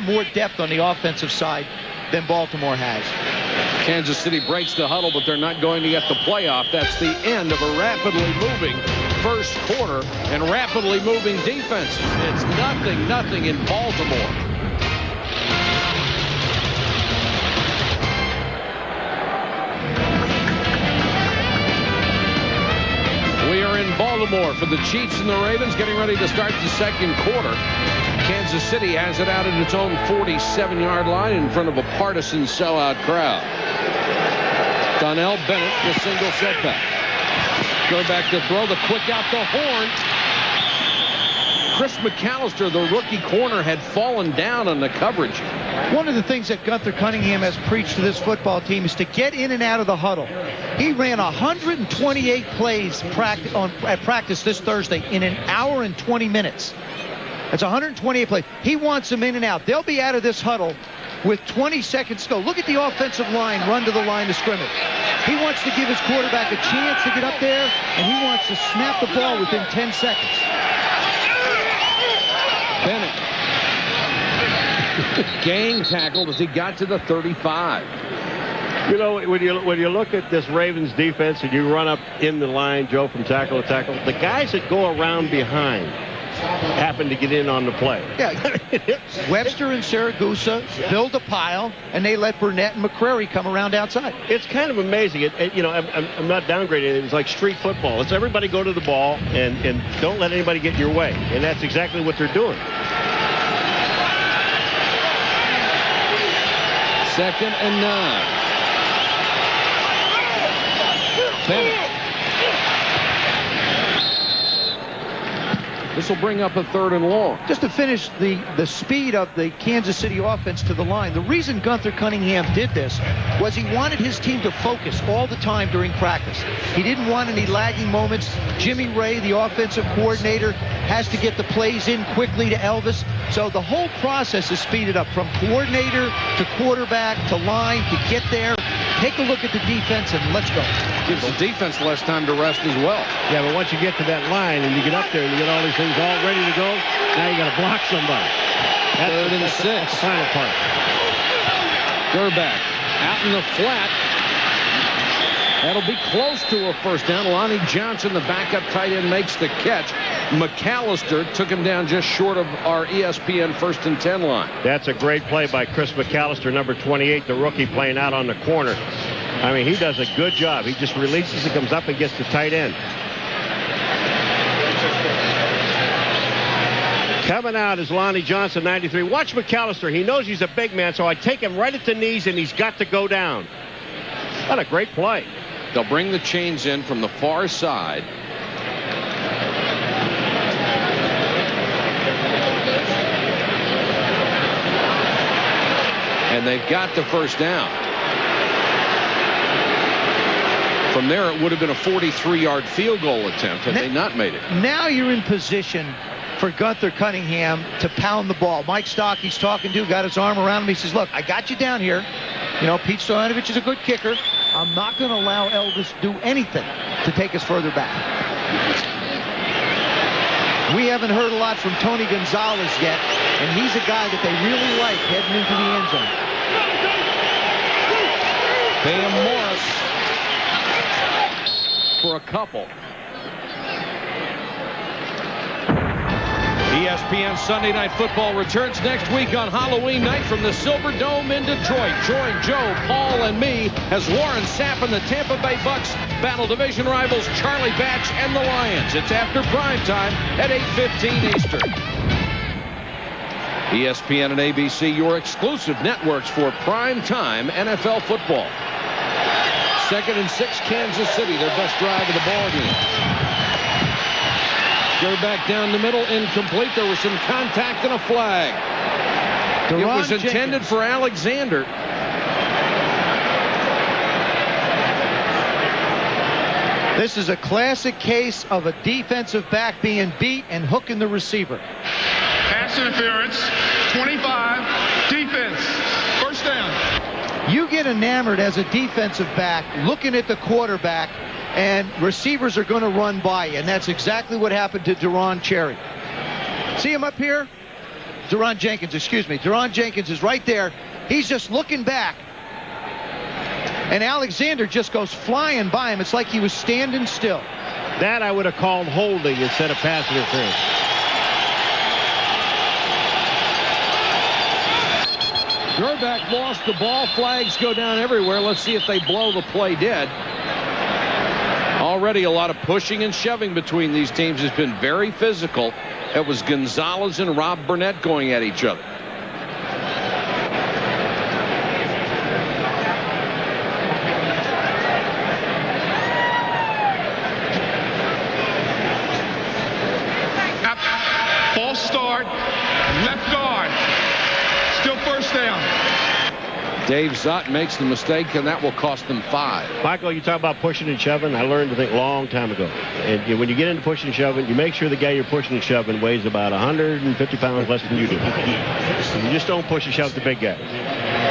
more depth on the offensive side than Baltimore has. Kansas City breaks the huddle, but they're not going to get the playoff. That's the end of a rapidly moving first quarter and rapidly moving defenses. It's 0-0 in Baltimore. We are in Baltimore for the Chiefs and the Ravens, getting ready to start the second quarter. Kansas City has it out at its own 47-yard line in front of a partisan sellout crowd. Donnell Bennett, the single setback. Go back to throw, the quick out the horn. Chris McAllister, the rookie corner, had fallen down on the coverage. One of the things that Gunther Cunningham has preached to this football team is to get in and out of the huddle. He ran 128 plays at practice this Thursday in an hour and 20 minutes. That's 128 plays. He wants them in and out. They'll be out of this huddle with 20 seconds to go. Look at the offensive line run to the line of scrimmage. He wants to give his quarterback a chance to get up there, and he wants to snap the ball within 10 seconds. Bennett. Gang tackled as he got to the 35. You know, when you look at this Ravens defense and you run up in the line, Joe, from tackle to tackle, the guys that go around behind happen to get in on the play. Yeah, Webster and Saragusa build a pile, and they let Burnett and McCrary come around outside. It's kind of amazing. You know, I'm not downgrading it. It's like street football. It's everybody go to the ball and don't let anybody get in your way. And that's exactly what they're doing. Second and 9. Bennett. This will bring up a 3rd and long. Just to finish the speed of the Kansas City offense to the line, the reason Gunther Cunningham did this was he wanted his team to focus all the time during practice. He didn't want any lagging moments. Jimmy Ray, the offensive coordinator, has to get the plays in quickly to Elvis. So the whole process is speeded up from coordinator to quarterback to line to get there. Take a look at the defense and let's go. Gives the defense less time to rest as well. Yeah, but once you get to that line and you get up there and you get all these things all ready to go, now you got to block somebody. That's 3rd and 6. That's the final part. Gerbeck out in the flat. That'll be close to a first down. Lonnie Johnson, the backup tight end, makes the catch. McAllister took him down just short of our ESPN 1st and 10 line. That's a great play by Chris McAllister, number 28, the rookie playing out on the corner. I mean, he does a good job. He just releases it, comes up and gets the tight end. Coming out is Lonnie Johnson, 93. Watch McAllister. He knows he's a big man, so I take him right at the knees, and he's got to go down. What a great play. They'll bring the chains in from the far side. And they've got the first down. From there, it would have been a 43-yard field goal attempt had they not made it. Now you're in position for Gunther Cunningham to pound the ball. Mike Stockey's talking to, got his arm around him. He says, look, I got you down here. You know, Pete Stoyanovich is a good kicker. I'm not going to allow Elvis to do anything to take us further back. We haven't heard a lot from Tony Gonzalez yet, and he's a guy that they really like heading into the end zone. Bam Morris for a couple. ESPN Sunday Night Football returns next week on Halloween night from the Silver Dome in Detroit. Join Joe, Paul, and me as Warren Sapp and the Tampa Bay Bucks battle division rivals Charlie Batch and the Lions. It's after prime time at 8:15 Eastern. ESPN and ABC, your exclusive networks for prime time NFL football. 2nd and 6, Kansas City, their best drive of the ball game. Back down the middle, incomplete. There was some contact and a flag. It was intended for Alexander. This is a classic case of a defensive back being beat and hooking the receiver. Pass interference, 25, defense, first down. You get enamored as a defensive back looking at the quarterback, and receivers are going to run by you, and that's exactly what happened to Deron Cherry. See him up here? Deron Jenkins, excuse me. Deron Jenkins is right there. He's just looking back, and Alexander just goes flying by him. It's like he was standing still. That I would have called holding instead of pass interference. Gerback lost the ball. Flags go down everywhere. Let's see if they blow the play dead. Already a lot of pushing and shoving between these teams. Has been very physical. It was Gonzalez and Rob Burnett going at each other. False start, left guard, still first down. Dave Zott makes the mistake, and that will cost them 5. Michael, you talk about pushing and shoving. I learned to think a long time ago. And when you get into pushing and shoving, you make sure the guy you're pushing and shoving weighs about 150 pounds less than you do. You just don't push and shove the big guy.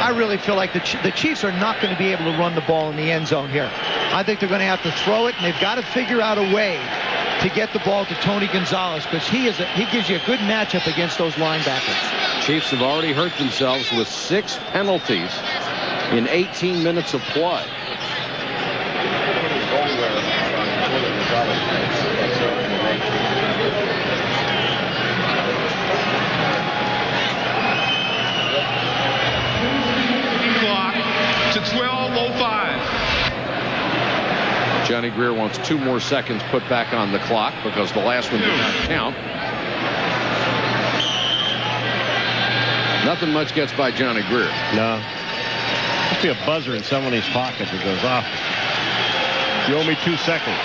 I really feel like the Chiefs are not going to be able to run the ball in the end zone here. I think they're going to have to throw it, and they've got to figure out a way to get the ball to Tony Gonzalez, because he gives you a good matchup against those linebackers. Chiefs have already hurt themselves with 6 penalties in 18 minutes of play. Clock to 12:05. Johnny Greer wants 2 more seconds put back on the clock because the last one did not count. Nothing much gets by Johnny Greer. No. Must be a buzzer in somebody's pocket that goes off. You owe me 2 seconds.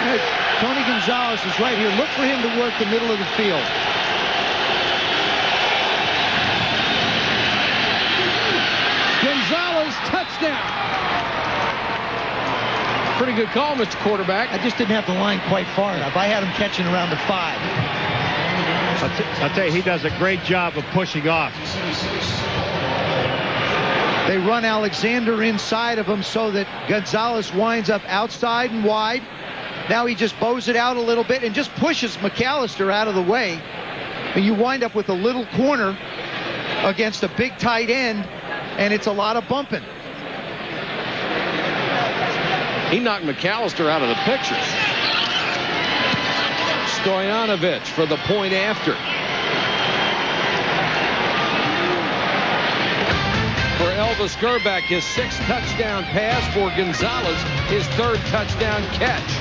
Hey, Tony Gonzalez is right here. Look for him to work the middle of the field. Gonzalez, touchdown. Pretty good call, Mr. Quarterback. I just didn't have the line quite far enough. I had him catching around the 5. I'll tell you, he does a great job of pushing off. They run Alexander inside of him so that Gonzalez winds up outside and wide. Now he just bows it out a little bit and just pushes McAllister out of the way. And you wind up with a little corner against a big tight end, and it's a lot of bumping. He knocked McAllister out of the picture. Stoyanovich for the point after. For Elvis Gerback, his 6th touchdown pass. For Gonzalez, his 3rd touchdown catch.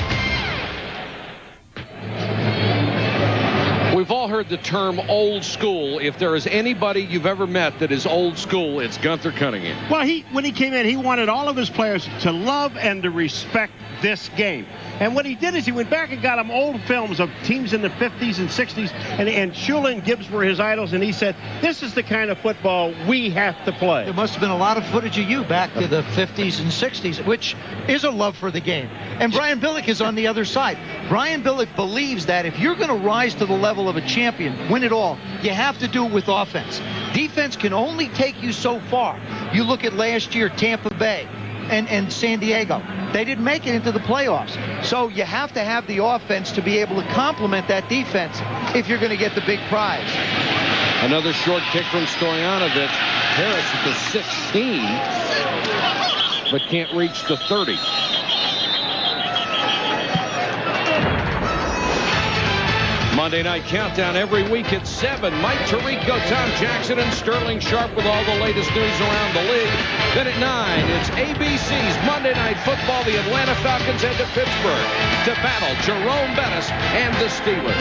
We've all heard the term old school. If there is anybody you've ever met that is old school, it's Gunther Cunningham. Well, when he came in, he wanted all of his players to love and to respect this game. And what he did is he went back and got them old films of teams in the 50s and 60s, and Shula and Gibbs were his idols, and he said, this is the kind of football we have to play. There must have been a lot of footage of you back to the 50s and 60s, which is a love for the game. And Brian Billick is on the other side. Brian Billick believes that if you're going to rise to the level of a champion, win it all, you have to do it with offense. Defense can only take you so far. You look at last year, Tampa Bay and San Diego. They didn't make it into the playoffs. So you have to have the offense to be able to complement that defense if you're going to get the big prize. Another short kick from Stoyanovich. Harris at the 16, but can't reach the 30. Monday Night Countdown every week at 7. Mike Tirico, Tom Jackson, and Sterling Sharp with all the latest news around the league. Then at 9, it's ABC's Monday Night Football. The Atlanta Falcons head to Pittsburgh to battle Jerome Bettis and the Steelers.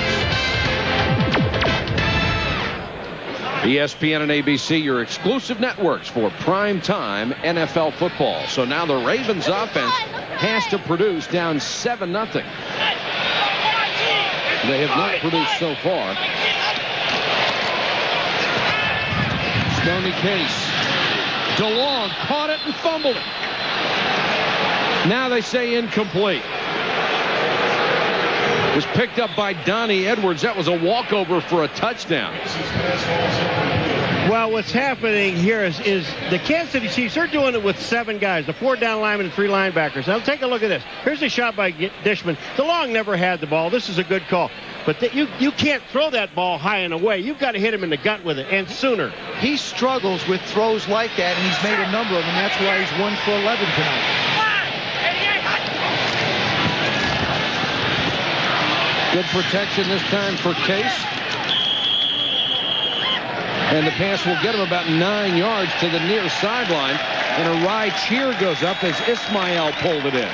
ESPN and ABC, your exclusive networks for prime-time NFL football. So now the Ravens offense has to produce down 7-0. They have not produced so far. Stoney Case. DeLong caught it and fumbled it. Now they say incomplete. It was picked up by Donnie Edwards. That was a walkover for a touchdown. Well, what's happening here is the Kansas City Chiefs, they're doing it with 7 guys, the 4 down linemen and 3 linebackers. Now, take a look at this. Here's a shot by Dishman. DeLong never had the ball. This is a good call. But you can't throw that ball high and away. You've got to hit him in the gut with it, and sooner. He struggles with throws like that, and he's made a number of them. That's why he's 1 for 11 tonight. Good protection this time for Case. And the pass will get him about 9 yards to the near sideline. And a Rye cheer goes up as Ismail pulled it in.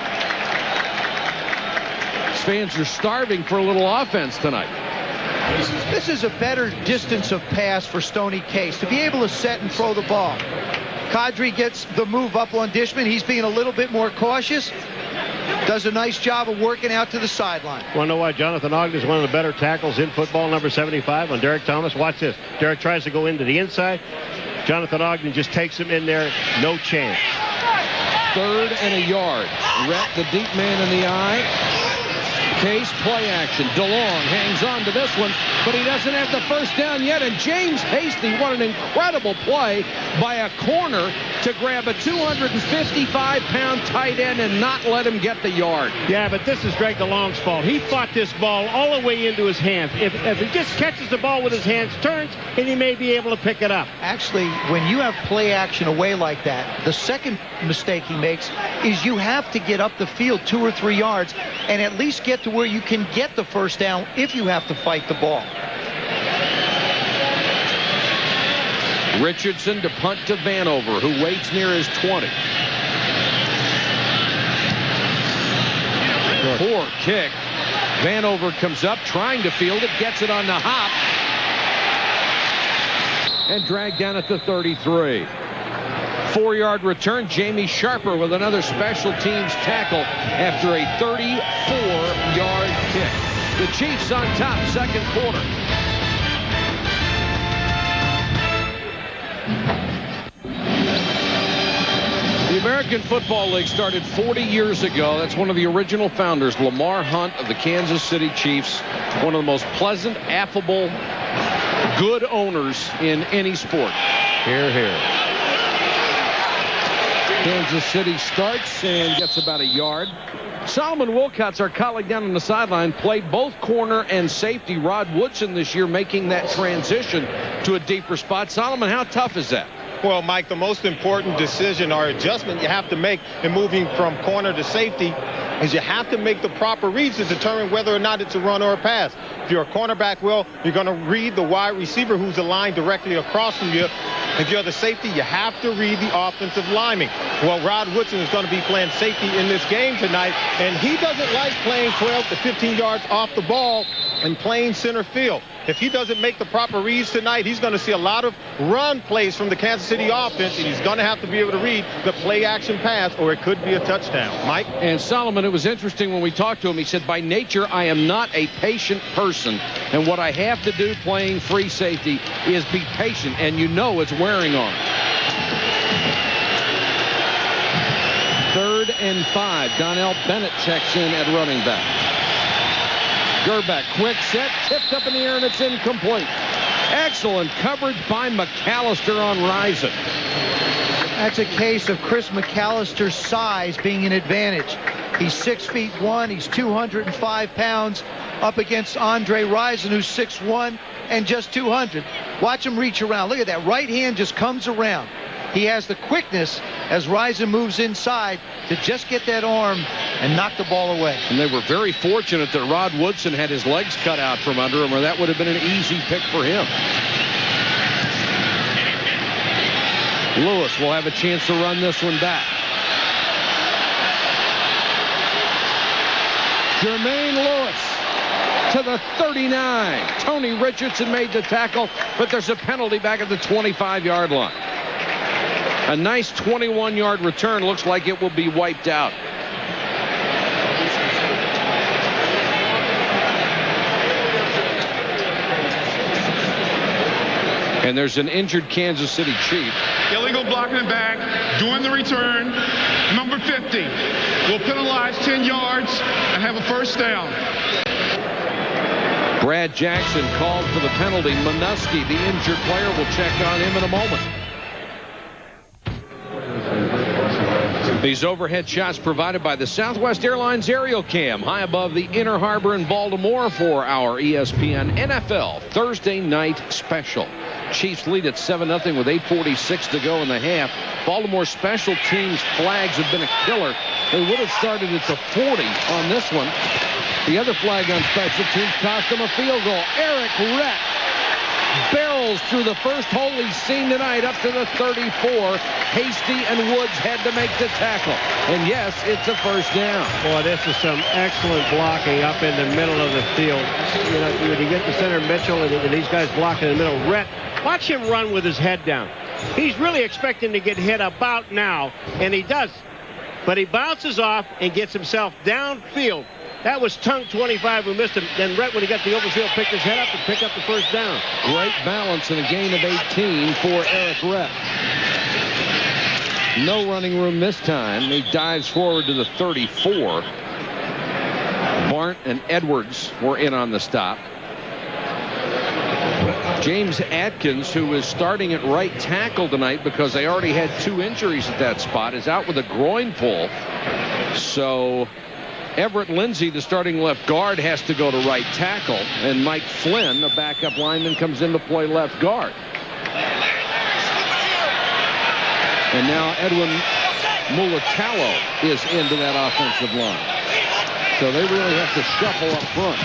His fans are starving for a little offense tonight. This is a better distance of pass for Stoney Case to be able to set and throw the ball. Kadri gets the move up on Dishman. He's being a little bit more cautious. Does a nice job of working out to the sideline. Want to know why Jonathan Ogden is one of the better tackles in football, number 75 on Derek Thomas? Watch this. Derek tries to go into the inside. Jonathan Ogden just takes him in there. No chance. 3rd and a yard. Rhett, the deep man in the eye. Case, play action. DeLong hangs on to this one, but he doesn't have the first down yet. And James Hasty, what an incredible play by a corner to grab a 255-pound tight end and not let him get the yard. Yeah, but this is Greg DeLong's fault. He fought this ball all the way into his hands. If he just catches the ball with his hands, turns, and he may be able to pick it up. Actually, when you have play action away like that, the second mistake he makes is you have to get up the field 2 or 3 yards and at least get to where you can get the first down if you have to fight the ball. Richardson to punt to Vanover, who waits near his 20. Poor kick. Vanover comes up trying to field it, gets it on the hop, and dragged down at the 33. 4-yard return. Jamie Sharper with another special teams tackle after a 34-yard kick. The Chiefs on top, second quarter. The American Football League started 40 years ago. That's one of the original founders, Lamar Hunt of the Kansas City Chiefs. One of the most pleasant, affable, good owners in any sport. Hear, hear. Kansas City starts and gets about a yard. Solomon Wilcots, our colleague down on the sideline, played both corner and safety. Rod Woodson this year making that transition to a deeper spot. Solomon, how tough is that? Well, Mike, the most important decision or adjustment you have to make in moving from corner to safety is you have to make the proper reads to determine whether or not it's a run or a pass. If you're a cornerback, well, you're going to read the wide receiver who's aligned directly across from you. If you're the safety, you have to read the offensive lineman. Well, Rod Woodson is going to be playing safety in this game tonight, and he doesn't like playing 12 to 15 yards off the ball and playing center field. If he doesn't make the proper reads tonight, he's going to see a lot of run plays from the Kansas City offense, and he's going to have to be able to read the play-action pass, or it could be a touchdown. Mike? And Solomon, it was interesting when we talked to him. He said, by nature, I am not a patient person, and what I have to do playing free safety is be patient, and you know it's wearing on. 3rd and 5. Donnell Bennett checks in at running back. Gerback, quick set, tipped up in the air, and it's incomplete. Excellent coverage by McAllister on Rison. That's a case of Chris McAllister's size being an advantage. He's 6'1", he's 205 pounds, up against Andre Rison, who's 6'1" and just 200. Watch him reach around. Look at that. Right hand just comes around. He has the quickness as Rison moves inside to just get that arm and knock the ball away. And they were very fortunate that Rod Woodson had his legs cut out from under him, or that would have been an easy pick for him. Lewis will have a chance to run this one back. Jermaine Lewis to the 39. Tony Richardson made the tackle, but there's a penalty back at the 25-yard line. A nice 21-yard return. Looks like it will be wiped out. And there's an injured Kansas City Chief. Illegal blocking it back during the return. Number 50 will penalize 10 yards and have a first down. Brad Jackson called for the penalty. Minuski, the injured player, will check on him in a moment. These overhead shots provided by the Southwest Airlines Aerial Cam, high above the Inner Harbor in Baltimore for our ESPN NFL Thursday night special. Chiefs lead at 7-0 with 8:46 to go in the half. Baltimore special teams flags have been a killer. They would have started at the 40 on this one. The other flag on special teams cost them a field goal. Eric Rett barrels through the first hole he's seen tonight up to the 34. Hasty and Woods had to make the tackle. And yes, it's a first down. Boy, this is some excellent blocking up in the middle of the field. You know, when you get the center Mitchell and these guys blocking in the middle. Rett, watch him run with his head down. He's really expecting to get hit about now, and he does. But he bounces off and gets himself downfield. That was Tunk 25 who missed him. Then Rett, when he got the open field, picked his head up and picked up the first down. Great balance and a gain of 18 for Eric Rett. No running room this time. He dives forward to the 34. Barnt and Edwards were in on the stop. James Atkins, who is starting at right tackle tonight because they already had 2 injuries at that spot, is out with a groin pull. So Everett Lindsey, the starting left guard, has to go to right tackle, and Mike Flynn, the backup lineman, comes in to play left guard. And now Edwin Mulatalo is into that offensive line. So they really have to shuffle up front.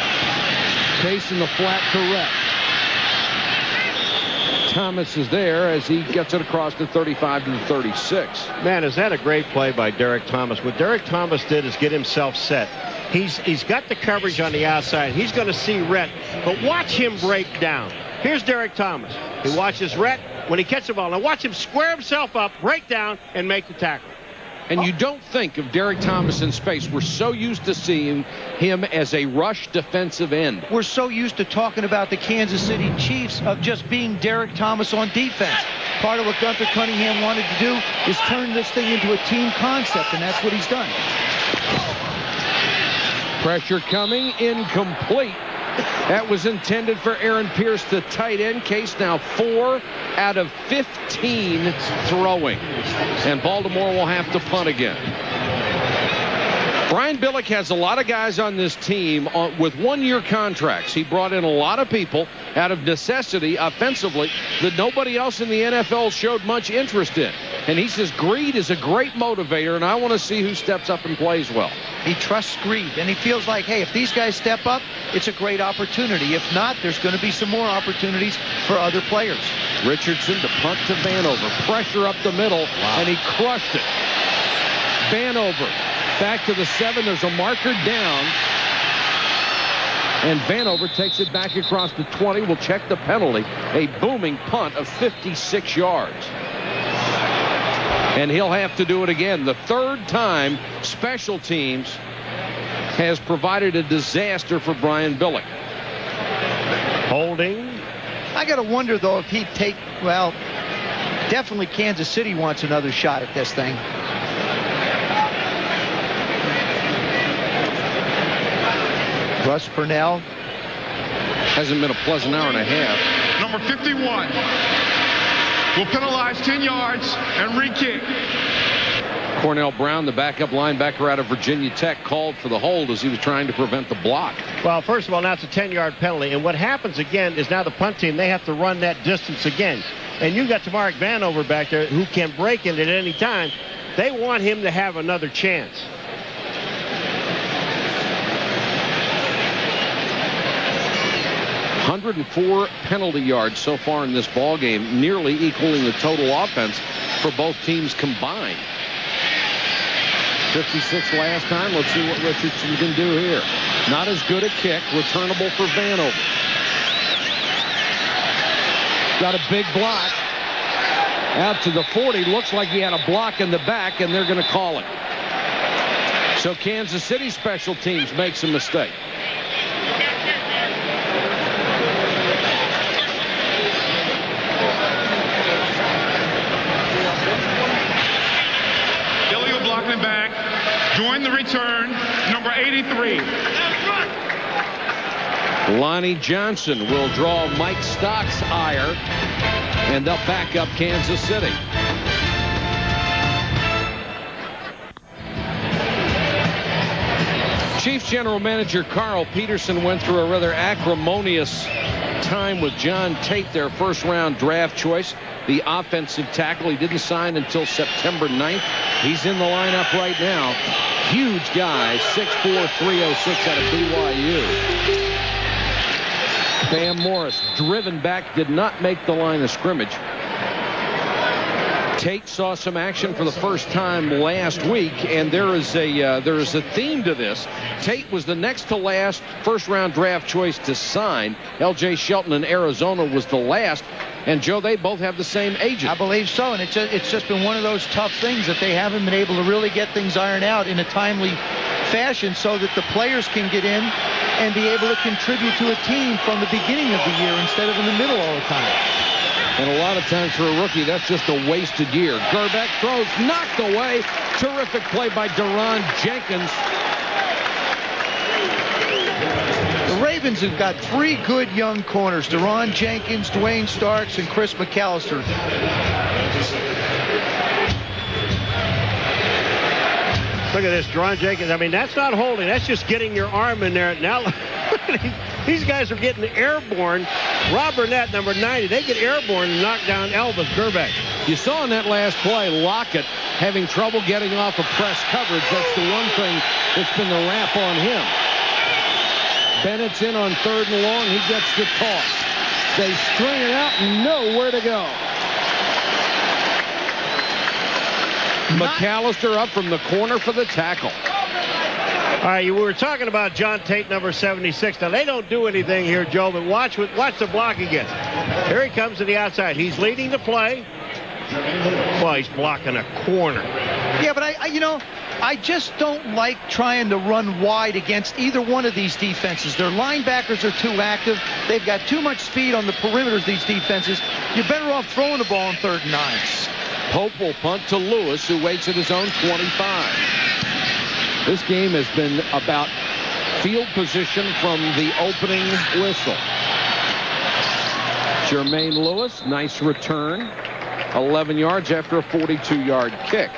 Case in the flat to Rett. Thomas is there as he gets it across the 35 to the 36. Man, is that a great play by Derek Thomas. What Derek Thomas did is get himself set. He's got the coverage on the outside. He's going to see Rett, but watch him break down. Here's Derek Thomas. He watches Rett when he catches the ball. Now watch him square himself up, break down, and make the tackle. And you don't think of Derek Thomas in space. We're so used to seeing him as a rush defensive end. We're so used to talking about the Kansas City Chiefs of just being Derek Thomas on defense. Part of what Gunther Cunningham wanted to do is turn this thing into a team concept, and that's what he's done. Pressure coming, incomplete. That was intended for Aaron Pierce, the tight end. Case now 4 out of 15 throwing. And Baltimore will have to punt again. Brian Billick has a lot of guys on this team with 1-year contracts. He brought in a lot of people out of necessity offensively that nobody else in the NFL showed much interest in. And he says greed is a great motivator, and I want to see who steps up and plays well. He trusts greed, and he feels like, hey, if these guys step up, it's a great opportunity. If not, there's going to be some more opportunities for other players. Richardson to punt to Vanover. Pressure up the middle, and he crushed it. Vanover back to the 7. There's a marker down. And Vanover takes it back across the 20. We'll check the penalty. A booming punt of 56 yards. And he'll have to do it again. The 3rd time special teams has provided a disaster for Brian Billick. Holding. I got to wonder, though, if he'd take, well, definitely Kansas City wants another shot at this thing. Russ Purnell. Hasn't been a pleasant hour and a half. Number 51 will penalize 10 yards and re-kick. Cornell Brown, the backup linebacker out of Virginia Tech, called for the hold as he was trying to prevent the block. Well, first of all, now it's a 10-yard penalty. And what happens again is now the punt team, they have to run that distance again. And you got Tamarick Vanover back there who can break it at any time. They want him to have another chance. 104 penalty yards so far in this ball game, nearly equaling the total offense for both teams combined. 56 last time. Let's see what Richardson can do here. Not as good a kick. Returnable for Vanover. Got a big block. Out to the 40. Looks like he had a block in the back, and they're going to call it. So Kansas City special teams makes a mistake. Billy will block in the back. Join the return, number 83. Lonnie Johnson will draw Mike Stock's ire, and they'll back up Kansas City. Chiefs general manager Carl Peterson went through a rather acrimonious time with John Tate, their first-round draft choice, the offensive tackle. He didn't sign until September 9th. He's in the lineup right now. Huge guy, 6'4", 306 out of BYU. Bam Morris, driven back, did not make the line of scrimmage. Tate saw some action for the first time last week, and there is a theme to this. Tate was the next to last first-round draft choice to sign. L.J. Shelton in Arizona was the last. And, Joe, they both have the same agent. I believe so, and it's just been one of those tough things that they haven't been able to really get things ironed out in a timely fashion so that the players can get in and be able to contribute to a team from the beginning of the year instead of in the middle all the time. And a lot of times for a rookie, that's just a wasted year. Gerbeck throws, knocked away. Terrific play by Deron Jenkins. The Ravens have got three good young corners: Deron Jenkins, Dwayne Starks, and Chris McAllister. Look at this, Deron Jenkins. I mean, that's not holding. That's just getting your arm in there. Now, these guys are getting airborne. Rob Burnett, number 90, they get airborne and knock down Elvis Gerbeck. You saw in that last play, Lockett having trouble getting off of press coverage. That's the one thing that's been the rap on him. Bennett's in on 3rd and long. He gets the toss. They string it out and nowhere to go. McAllister up from the corner for the tackle. All right, we were talking about John Tate, number 76. Now, they don't do anything here, Joe, but watch the block he gets. Here he comes to the outside. He's leading the play. Well, he's blocking a corner. Yeah, but I just don't like trying to run wide against either one of these defenses. Their linebackers are too active. They've got too much speed on the perimeters, these defenses. You're better off throwing the ball on 3rd and 9. Pope will punt to Lewis, who waits at his own 25. This game has been about field position from the opening whistle. Jermaine Lewis, nice return. 11 yards after a 42-yard kick.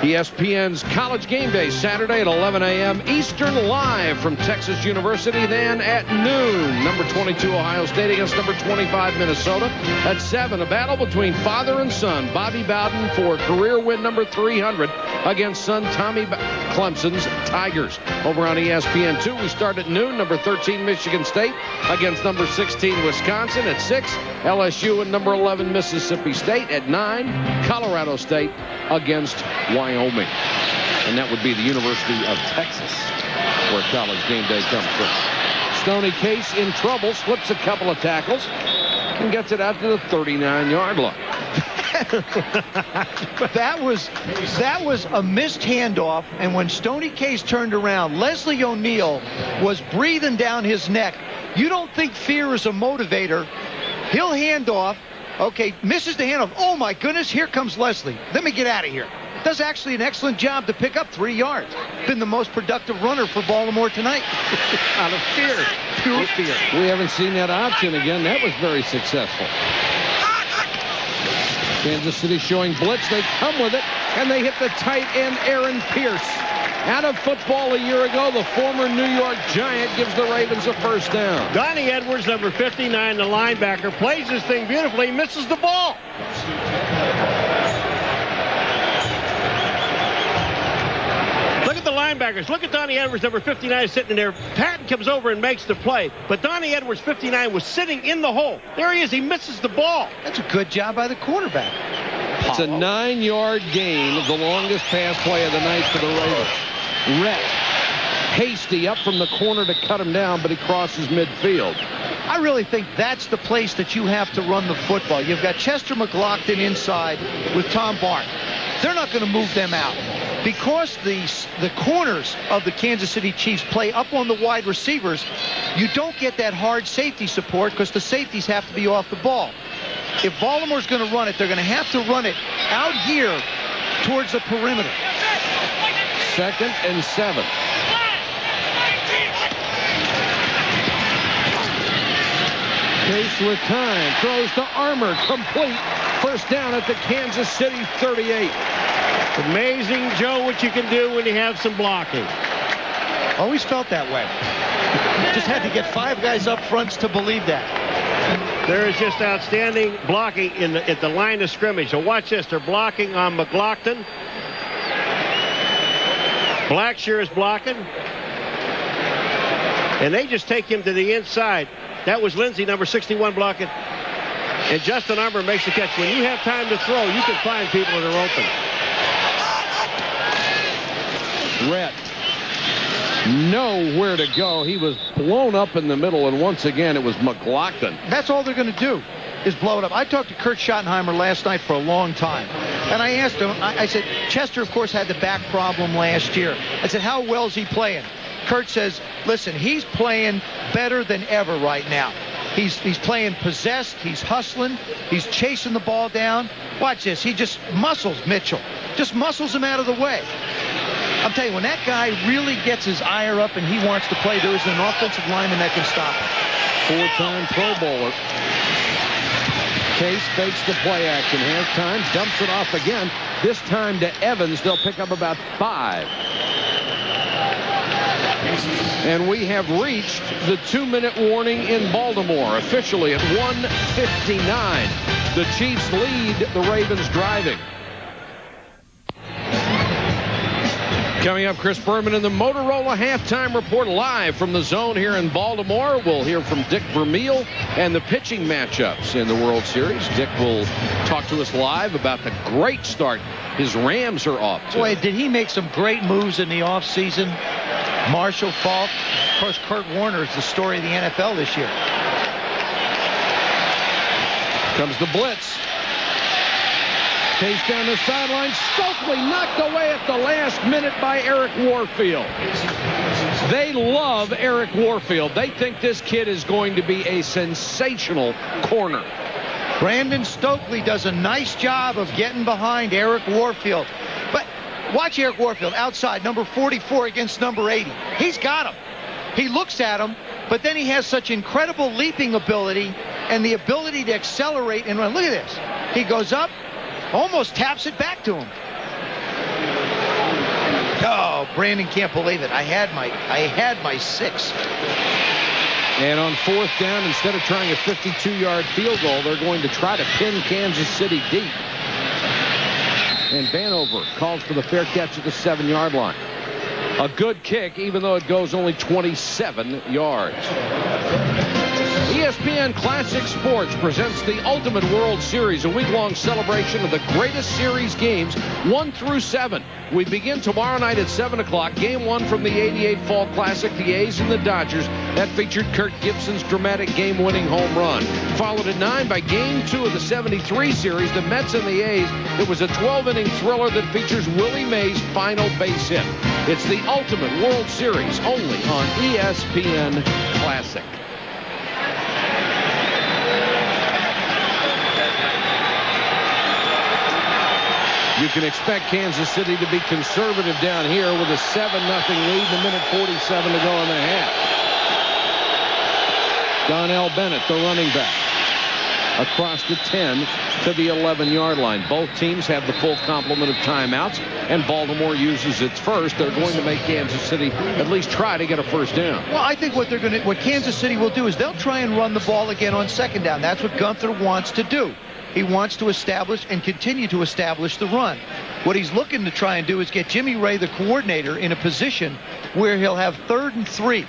ESPN's College Game Day, Saturday at 11 a.m. Eastern, live from Texas University. Then at noon, number 22 Ohio State against number 25 Minnesota. At 7, a battle between father and son. Bobby Bowden for career win number 300 against son Tommy Clemson's Tigers. Over on ESPN2, we start at noon, number 13 Michigan State against number 16 Wisconsin. At 6, LSU and number 11 Mississippi State. At 9, Colorado State against Wyoming. And that would be the University of Texas, where College Game Day comes from. Stoney Case in trouble, slips a couple of tackles, and gets it out to the 39-yard line. That was a missed handoff, and when Stoney Case turned around, Leslie O'Neal was breathing down his neck. You don't think fear is a motivator. He'll hand off. Okay, misses the handoff. Oh, my goodness, here comes Leslie. Let me get out of here. Does actually an excellent job to pick up 3 yards. Been the most productive runner for Baltimore tonight. Out of fear. Pure fear. We haven't seen that option again. That was very successful. Kansas City showing blitz. They come with it, and they hit the tight end Aaron Pierce. Out of football a year ago, the former New York Giant gives the Ravens a first down. Donnie Edwards, number 59, the linebacker, plays this thing beautifully, misses the ball. Look at the linebacker. linebackers. Look at Donnie Edwards, number 59, sitting there. Patton comes over and makes the play. But Donnie Edwards, 59, was sitting in the hole. There he is. He misses the ball. That's a good job by the quarterback. It's a 9-yard gain, the longest pass play of the night for the Ravens. Rhett, hasty up from the corner to cut him down, but he crosses midfield. I really think that's the place that you have to run the football. You've got Chester McLaughlin inside with Tom Barn. They're not going to move them out. Because the corners of the Kansas City Chiefs play up on the wide receivers, you don't get that hard safety support because the safeties have to be off the ball. If Baltimore's going to run it, they're going to have to run it out here towards the perimeter. 2nd and 7. Case with time, throws to Armour, complete. First down at the Kansas City 38. It's amazing, Joe, what you can do when you have some blocking. Always felt that way. Just had to get 5 guys up front to believe that. There is just outstanding blocking at the line of scrimmage. So watch this. They're blocking on McLaughlin. Blackshear is blocking. And they just take him to the inside. That was Lindsey, number 61, blocking. And Justin Armour makes the catch. When you have time to throw, you can find people that are open. Rhett, nowhere to go. He was blown up in the middle, and once again, it was McLaughlin. That's all they're going to do is blow it up. I talked to Kurt Schottenheimer last night for a long time, and I asked him, I said, Chester, of course, had the back problem last year. I said, how well is he playing? Kurt says, listen, he's playing better than ever right now. He's playing possessed. He's hustling. He's chasing the ball down. Watch this. He just muscles Mitchell. Just muscles him out of the way. I'm telling you, when that guy really gets his ire up and he wants to play, there is an offensive lineman that can stop him. 4-time Pro Bowler. Case fakes the play action. Has time. Dumps it off again. This time to Evans. They'll pick up about 5. And we have reached the 2-minute warning in Baltimore. Officially at 1:59. The Chiefs lead, the Ravens driving. Coming up, Chris Berman in the Motorola Halftime Report live from the Zone here in Baltimore. We'll hear from Dick Vermeil and the pitching matchups in the World Series. Dick will talk to us live about the great start his Rams are off to. Boy, did he make some great moves in the offseason. Marshall, Falk. Of course, Kurt Warner is the story of the NFL this year. Comes the blitz. Case down the sideline. Stokely knocked away at the last minute by Eric Warfield. They love Eric Warfield. They think this kid is going to be a sensational corner. Brandon Stokely does a nice job of getting behind Eric Warfield. But watch Eric Warfield outside, number 44 against number 80. He's got him. He looks at him, but then he has such incredible leaping ability and the ability to accelerate and run. Look at this. He goes up, almost taps it back to him. Oh, Brandon can't believe it. I had my 6. And on 4th down, instead of trying a 52-yard field goal, they're going to try to pin Kansas City deep. And Vanover calls for the fair catch at the 7-yard line. A good kick, even though it goes only 27 yards. ESPN Classic Sports presents the Ultimate World Series, a week-long celebration of the greatest series games 1 through 7. We begin tomorrow night at 7 o'clock. Game 1 from the '88 Fall Classic, the A's and the Dodgers. That featured Kirk Gibson's dramatic game-winning home run. Followed at 9 by Game 2 of the '73 series, the Mets and the A's. It was a 12-inning thriller that features Willie Mays' final base hit. It's the Ultimate World Series, only on ESPN Classic. You can expect Kansas City to be conservative down here with a 7-0 lead, a minute 47 to go in the half. Donnell Bennett, the running back, across the 10 to the 11-yard line. Both teams have the full complement of timeouts, and Baltimore uses its first. They're going to make Kansas City at least try to get a first down. Well, I think what Kansas City will do is they'll try and run the ball again on 2nd down. That's what Gunther wants to do. he wants to establish and continue to establish the run. What he's looking to try and do is get Jimmy Ray, the coordinator, in a position where he'll have 3rd and 3.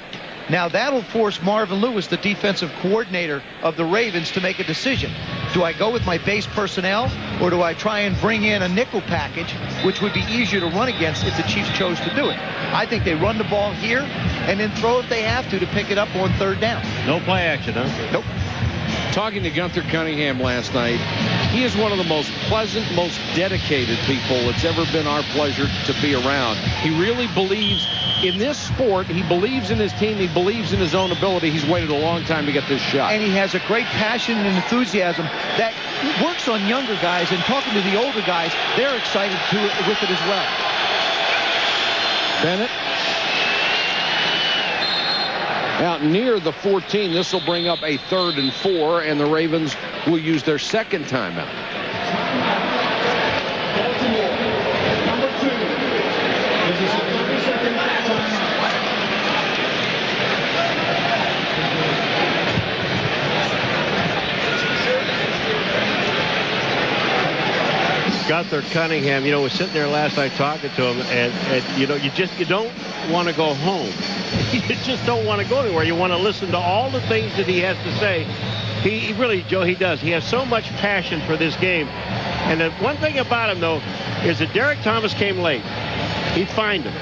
Now that'll force Marvin Lewis, the defensive coordinator of the Ravens, to make a decision. Do I go with my base personnel, or do I try and bring in a nickel package, which would be easier to run against if the Chiefs chose to do it? I think they run the ball here and then throw if they have to pick it up on 3rd down. No play action, huh? Nope. Talking to Gunther Cunningham last night, he is one of the most pleasant, most dedicated people it's ever been our pleasure to be around. He really believes in this sport. He believes in his team. He believes in his own ability. He's waited a long time to get this shot. And he has a great passion and enthusiasm that works on younger guys, and talking to the older guys, they're excited with it as well. Bennett out near the 14. This will bring up a 3rd and 4, and the Ravens will use their 2nd timeout. Baltimore, number 2. This is the 32nd timeout. Gunther Cunningham, was sitting there last night talking to him, and you don't want to go home. You just don't want to go anywhere. You want to listen to all the things that he has to say. He really, Joe, he does. He has so much passion for this game. And the one thing about him, though, is that Derek Thomas came late. He'd find him,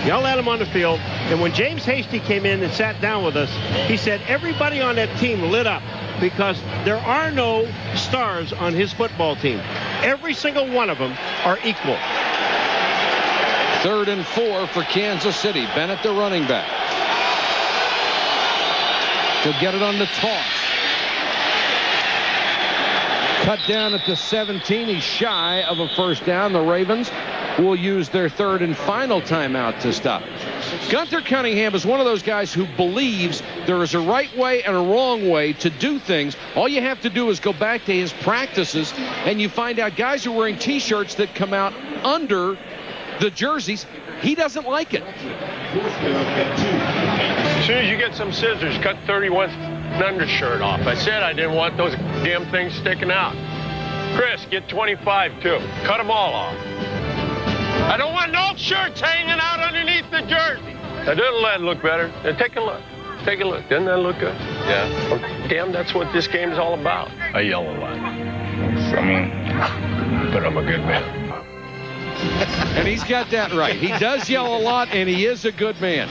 yell at him on the field. And when James Hasty came in and sat down with us, he said everybody on that team lit up because there are no stars on his football team. Every single one of them are equal. 3rd and 4 for Kansas City. Bennett, the running back. He'll get it on the toss. Cut down at the 17. He's shy of a 1st down. The Ravens will use their 3rd and final timeout to stop. Gunther Cunningham is one of those guys who believes there is a right way and a wrong way to do things. All you have to do is go back to his practices, and you find out guys are wearing T-shirts that come out under the jerseys. He doesn't like it. As soon as you get some scissors, cut 31's undershirt off. I said I didn't want those damn things sticking out. Chris, get 25 too. Cut them all off. I don't want no shirts hanging out underneath the jersey. Now, doesn't that look better? Now, take a look. Take a look. Doesn't that look good? Yeah. Well, damn, that's what this game is all about. I yell a lot. But I'm a good man. And he's got that right. He does yell a lot, and he is a good man.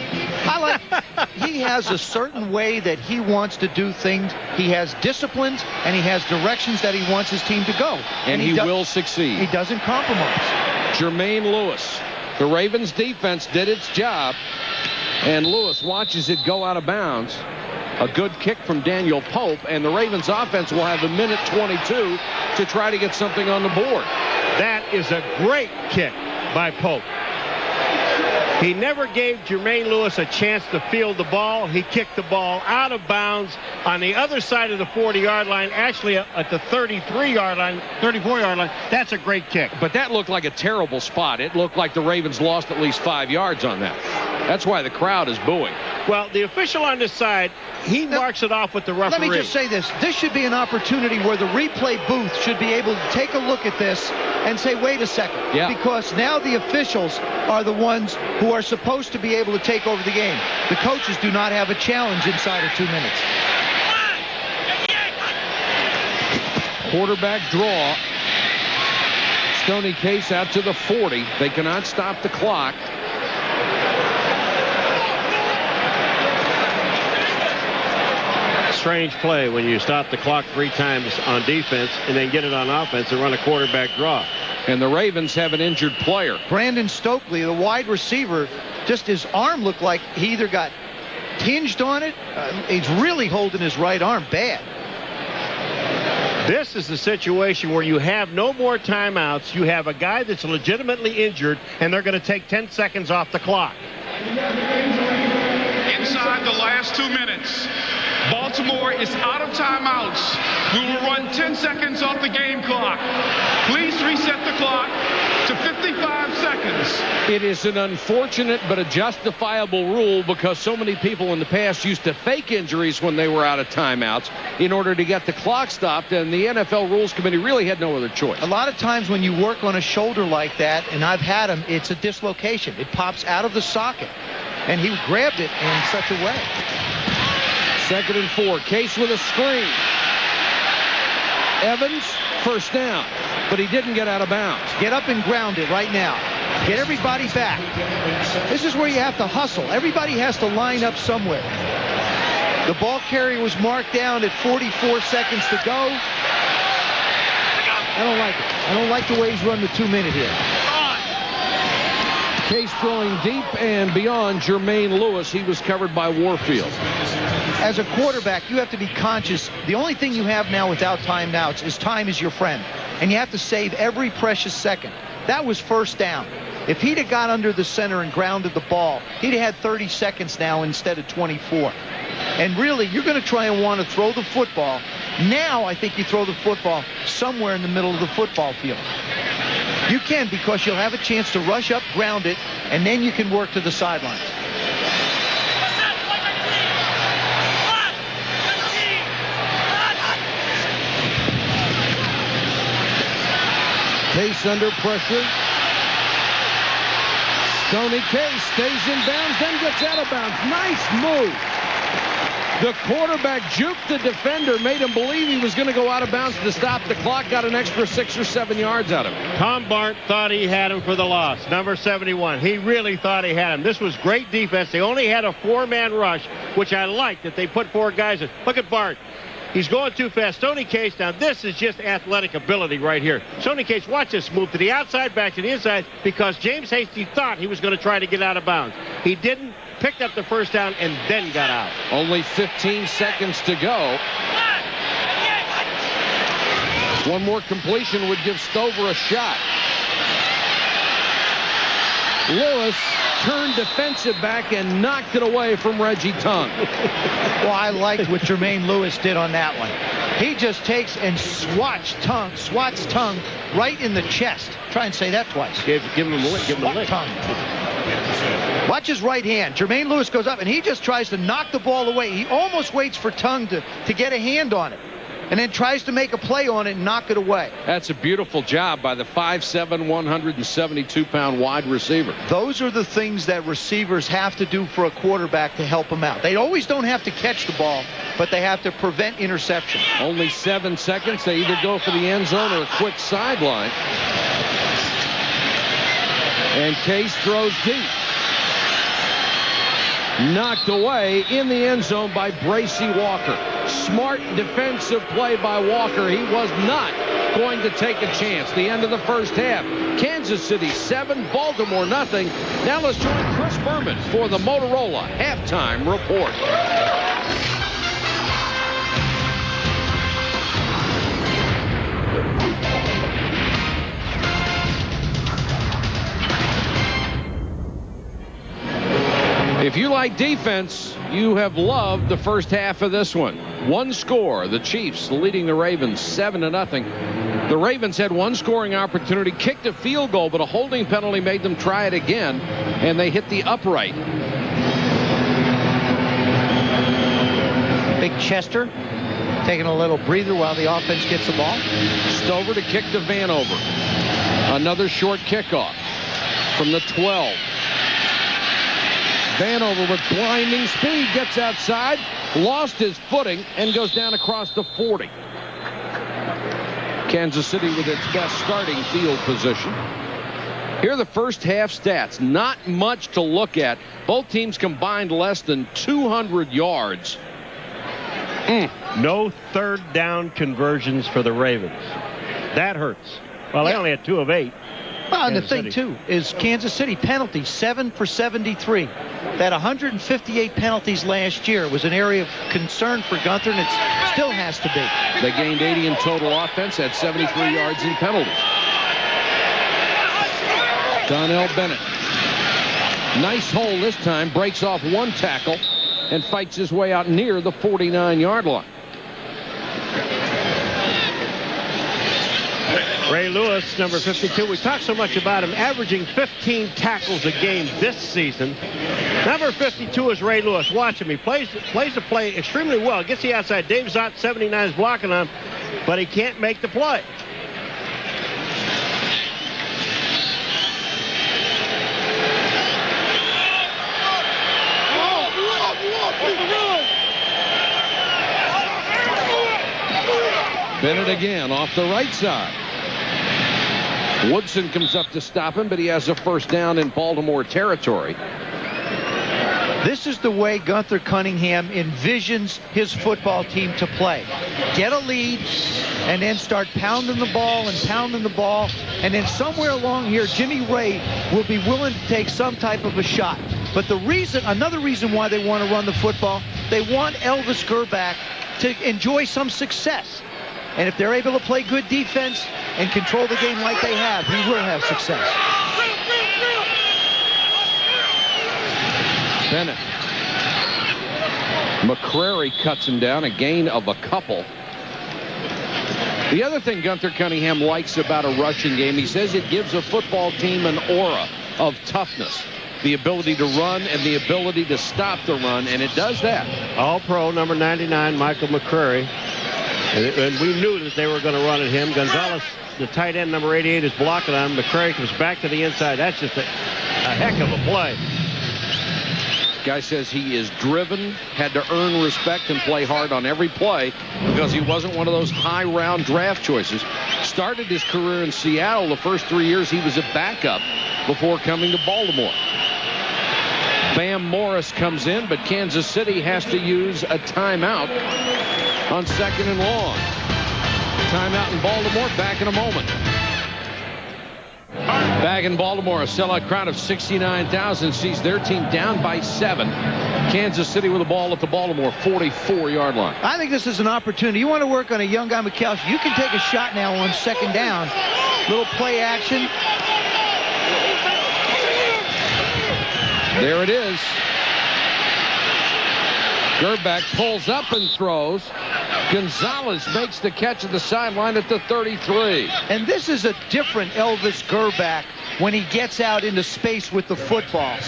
He has a certain way that he wants to do things. He has disciplines, and he has directions that he wants his team to go. And he will succeed. He doesn't compromise. Jermaine Lewis. The Ravens defense did its job, and Lewis watches it go out of bounds. A good kick from Daniel Pope, and the Ravens offense will have a minute 22 to try to get something on the board. That is a great kick by Pope. He never gave Jermaine Lewis a chance to field the ball. He kicked the ball out of bounds on the other side of the 40-yard line, actually at the 33-yard line, 34-yard line. That's a great kick. But that looked like a terrible spot. It looked like the Ravens lost at least 5 yards on that. That's why the crowd is booing. Well, the official on this side, he marks it off with the referee. Let me just say this. This should be an opportunity where the replay booth should be able to take a look at this and say, wait a second. Yeah. Because now the officials are the ones who are supposed to be able to take over the game. The coaches do not have a challenge inside of 2 minutes. Quarterback draw. Stoney Case out to the 40. They cannot stop the clock. Strange play when you stop the clock 3 times on defense and then get it on offense and run a quarterback draw. And the Ravens have an injured player. Brandon Stokely, the wide receiver, just his arm looked like he either got hinged on it. He's really holding his right arm bad. This is the situation where you have no more timeouts. You have a guy that's legitimately injured, and they're going to take 10 seconds off the clock. Inside the last 2 minutes, Baltimore is out of timeouts. We will run 10 seconds off the game clock. Please reset the clock. to 55 seconds. It is an unfortunate but a justifiable rule because so many people in the past used to fake injuries when they were out of timeouts in order to get the clock stopped, and the NFL Rules Committee really had no other choice. A lot of times when you work on a shoulder like that, and I've had them, it's a dislocation. It pops out of the socket, and he grabbed it in such a way. 2nd and 4. Case with a screen. Evans, first down, but he didn't get out of bounds. Get up and ground it right now. Get everybody back. This is where you have to hustle. Everybody has to line up somewhere. The ball carrier was marked down at 44 seconds to go. I don't like it. I don't like the way he's run the 2-minute here. Case throwing deep and beyond Jermaine Lewis. He was covered by Warfield. As a quarterback, you have to be conscious. The only thing you have now without timeouts is time is your friend. And you have to save every precious second. That was first down. If he'd have got under the center and grounded the ball, he'd have had 30 seconds now instead of 24. And really, you're going to try and want to throw the football. Now I think you throw the football somewhere in the middle of the football field. You can, because you'll have a chance to rush up, ground it, and then you can work to the sidelines. Case under pressure. Stoney Case stays in bounds, then gets out of bounds. Nice move. The quarterback juked the defender, made him believe he was going to go out of bounds to stop the clock, got an extra 6 or 7 yards out of him. Tom Bart thought he had him for the loss. Number 71. He really thought he had him. This was great defense. They only had a 4-man rush, which I liked that they put 4 guys in. Look at Bart. He's going too fast. Stoney Case, now this is just athletic ability right here. Stoney Case, watch this move to the outside, back to the inside, because James Hasty thought he was going to try to get out of bounds. He didn't, picked up the first down, and then got out. Only 15 seconds to go. One more completion would give Stover a shot. Lewis turned defensive back and knocked it away from Reggie Tongue. Well, I liked what Jermaine Lewis did on that one. He just takes and swats Tongue right in the chest. Try and say that twice. Give him a lick. Give him a lick. Tongue. Watch his right hand. Jermaine Lewis goes up, and he just tries to knock the ball away. He almost waits for Tongue to get a hand on it, and then tries to make a play on it and knock it away. That's a beautiful job by the 5'7", 172-pound wide receiver. Those are the things that receivers have to do for a quarterback to help them out. They always don't have to catch the ball, but they have to prevent interception. Only 7 seconds. They either go for the end zone or a quick sideline. And Case throws deep. Knocked away in the end zone by Bracy Walker. Smart defensive play by Walker. He was not going to take a chance. The end of the first half. Kansas City 7, Baltimore nothing. Now let's join Chris Berman for the Motorola halftime report. If you like defense, you have loved the first half of this one. One score, the Chiefs leading the Ravens 7-0. The Ravens had one scoring opportunity, kicked a field goal, but a holding penalty made them try it again, and they hit the upright. Big Chester taking a little breather while the offense gets the ball. Stover to kick to Vanover. Another short kickoff from the 12. Vanover with blinding speed gets outside, lost his footing, and goes down across the 40. Kansas City with its best starting field position. Here are the first half stats. Not much to look at. Both teams combined less than 200 yards. No third down conversions for the Ravens. That hurts. Well, they only had 2 of 8. Well, and the thing, too, is Kansas City penalties, 7 for 73. That 158 penalties last year was an area of concern for Gunther, and it still has to be. They gained 80 in total offense, had 73 yards in penalties. Donnell Bennett. Nice hole this time, breaks off one tackle and fights his way out near the 49-yard line. Ray Lewis, number 52. We talked so much about him averaging 15 tackles a game this season. Number 52 is Ray Lewis. Watch him. He plays the play extremely well. Gets the outside. Dave Zott, 79, is blocking on him, but he can't make the play. Bennett again off the right side. Woodson comes up to stop him, but he has a first down in Baltimore territory. This is the way Gunther Cunningham envisions his football team to play. Get a lead and then start pounding the ball and pounding the ball. And then somewhere along here, Jimmy Ray will be willing to take some type of a shot. But another reason why they want to run the football, they want Elvis Grbac to enjoy some success. And if they're able to play good defense and control the game like they have, he will have success. Bennett. McCrary cuts him down, a gain of a couple. The other thing Gunther Cunningham likes about a rushing game, he says it gives a football team an aura of toughness. The ability to run and the ability to stop the run, and it does that. All-Pro, number 99, Michael McCrary. And we knew that they were going to run at him. Gonzalez, the tight end, number 88, is blocking on him. McCrary comes back to the inside. That's just a heck of a play. Guy says he is driven, had to earn respect and play hard on every play because he wasn't one of those high-round draft choices. Started his career in Seattle. The first 3 years he was a backup before coming to Baltimore. Bam Morris comes in, but Kansas City has to use a timeout on 2nd and long. Timeout in Baltimore. Back in a moment. Back in Baltimore, a sellout crowd of 69,000 sees their team down by 7. Kansas City with the ball at the Baltimore 44-yard line. I think this is an opportunity. You want to work on a young guy, McAllister. You can take a shot now on 2nd down. Little play action. There it is. Grbac pulls up and throws. Gonzalez makes the catch at the sideline at the 33. And this is a different Elvis Grbac when he gets out into space with the football.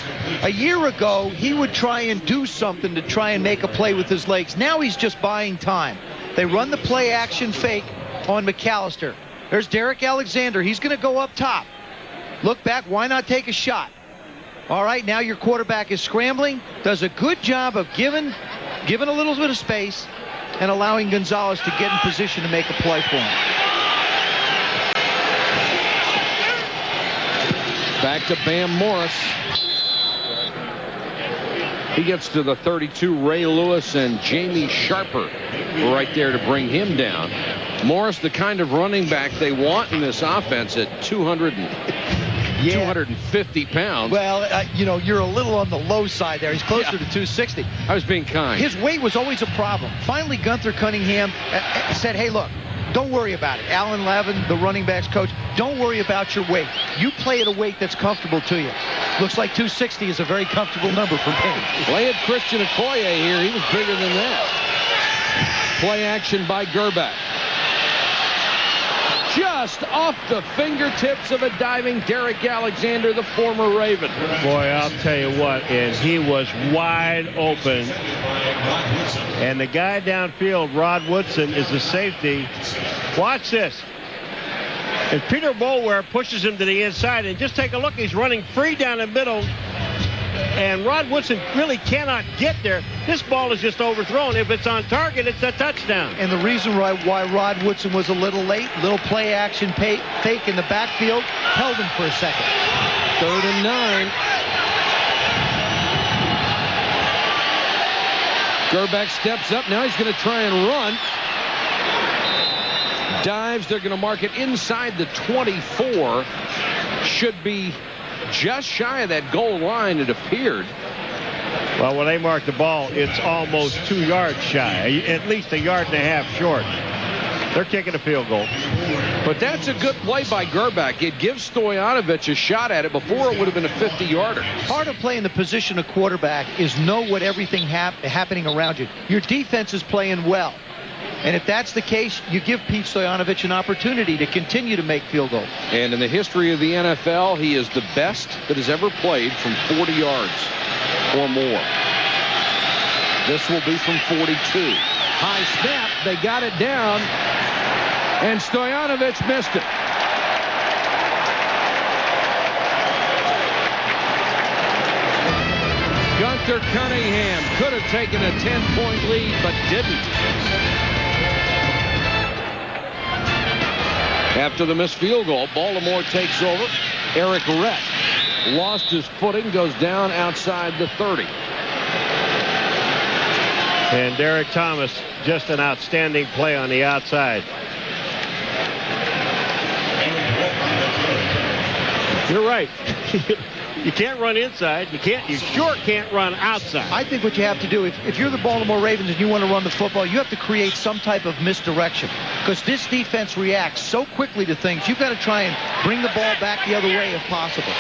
A year ago, he would try and do something to try and make a play with his legs. Now he's just buying time. They run the play action fake on McAllister. There's Derek Alexander. He's going to go up top. Look back. Why not take a shot? All right, now your quarterback is scrambling. Does a good job of giving a little bit of space and allowing Gonzalez to get in position to make a play for him. Back to Bam Morris. He gets to the 32. Ray Lewis and Jamie Sharper right there to bring him down. Morris, the kind of running back they want in this offense at 250 pounds. Well, you're a little on the low side there. He's closer to 260. I was being kind. His weight was always a problem. Finally, Gunther Cunningham said, hey, look, don't worry about it. Alan Lavin, the running backs coach, don't worry about your weight. You play at a weight that's comfortable to you. Looks like 260 is a very comfortable number for him. Play at Christian Okoye here. He was bigger than that. Play action by Grbac. Just off the fingertips of a diving Derek Alexander, the former Raven. Boy, I'll tell you what, and he was wide open. And the guy downfield, Rod Woodson, is the safety. Watch this. And Peter Boulware pushes him to the inside, and just take a look. He's running free down the middle. And Rod Woodson really cannot get there. This ball is just overthrown. If it's on target, it's a touchdown. And the reason why Rod Woodson was a little late, little play action fake in the backfield, held him for a second. 3rd and 9. Grbac steps up. Now he's going to try and run. Dives. They're going to mark it inside the 24. Should be just shy of that goal line, it appeared. Well, when they mark the ball, it's almost 2 yards shy, at least 1.5 yards short. They're kicking a field goal. But that's a good play by Grbac. It gives Stojanovic a shot at it. Before, it would have been a 50-yarder. Part of playing the position of quarterback is know what everything happening around you. Your defense is playing well. And if that's the case, you give Pete Stoyanovich an opportunity to continue to make field goals. And in the history of the NFL, he is the best that has ever played from 40 yards or more. This will be from 42. High snap. They got it down. And Stoyanovich missed it. Gunther Cunningham could have taken a 10-point lead, but didn't. After the missed field goal, Baltimore takes over. Eric Rett lost his footing, goes down outside the 30. And Derek Thomas, just an outstanding play on the outside. You're right. You can't run inside. You sure can't run outside. I think what you have to do, if you're the Baltimore Ravens and you want to run the football, you have to create some type of misdirection, because this defense reacts so quickly to things. You've got to try and bring the ball back the other way if possible.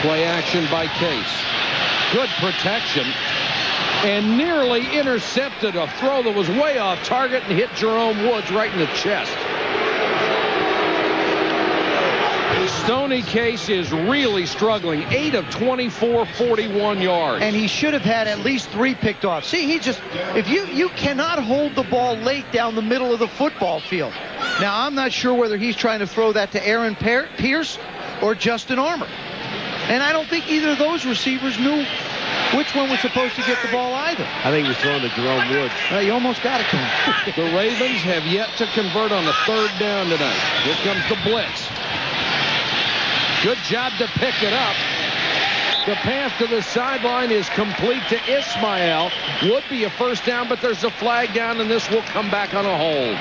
Play action by Case. Good protection. And nearly intercepted a throw that was way off target and hit Jerome Woods right in the chest. Stoney Case is really struggling. 8 of 24, 41 yards. And he should have had at least 3 picked off. See, if you cannot hold the ball late down the middle of the football field. Now, I'm not sure whether he's trying to throw that to Aaron Pierce or Justin Armour. And I don't think either of those receivers knew which one was supposed to get the ball either. I think he was throwing to Jerome Woods. You almost got it to him. The Ravens have yet to convert on a 3rd down tonight. Here comes the blitz. Good job to pick it up. The pass to the sideline is complete to Ismail. Would be a 1st down, but there's a flag down, and this will come back on a hold.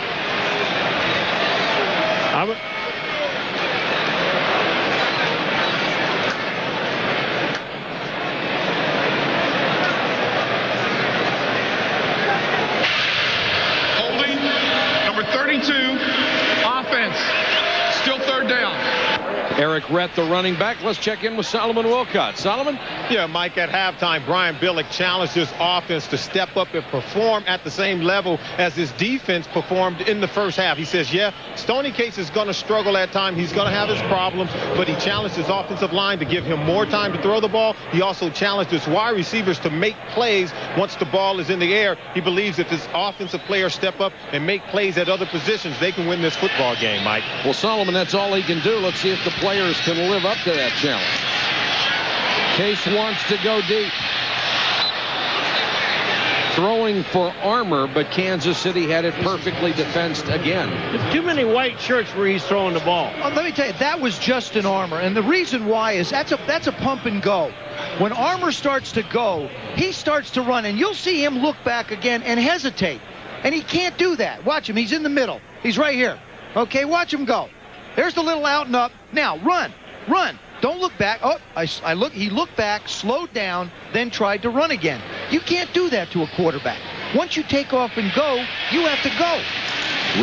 Holding, number 32, offense. Still 3rd down. Eric Rett, the running back. Let's check in with Solomon Wilcott. Solomon? Yeah, Mike, at halftime, Brian Billick challenged his offense to step up and perform at the same level as his defense performed in the first half. He says, yeah, Stoney Case is going to struggle at times. He's going to have his problems, but he challenged his offensive line to give him more time to throw the ball. He also challenged his wide receivers to make plays once the ball is in the air. He believes if his offensive players step up and make plays at other positions, they can win this football game, Mike. Well, Solomon, that's all he can do. Let's see if the players can live up to that challenge. Case wants to go deep. Throwing for Armour, but Kansas City had it perfectly defensed again. There's too many white shirts where he's throwing the ball. Let me tell you, that was Justin Armour, and the reason why is that's a pump and go. When Armour starts to go, he starts to run, and you'll see him look back again and hesitate. And he can't do that. Watch him. He's in the middle. He's right here. Okay, watch him go. There's the little out and up. Now, run. Don't look back. Oh, he looked back, slowed down, then tried to run again. You can't do that to a quarterback. Once you take off and go, you have to go.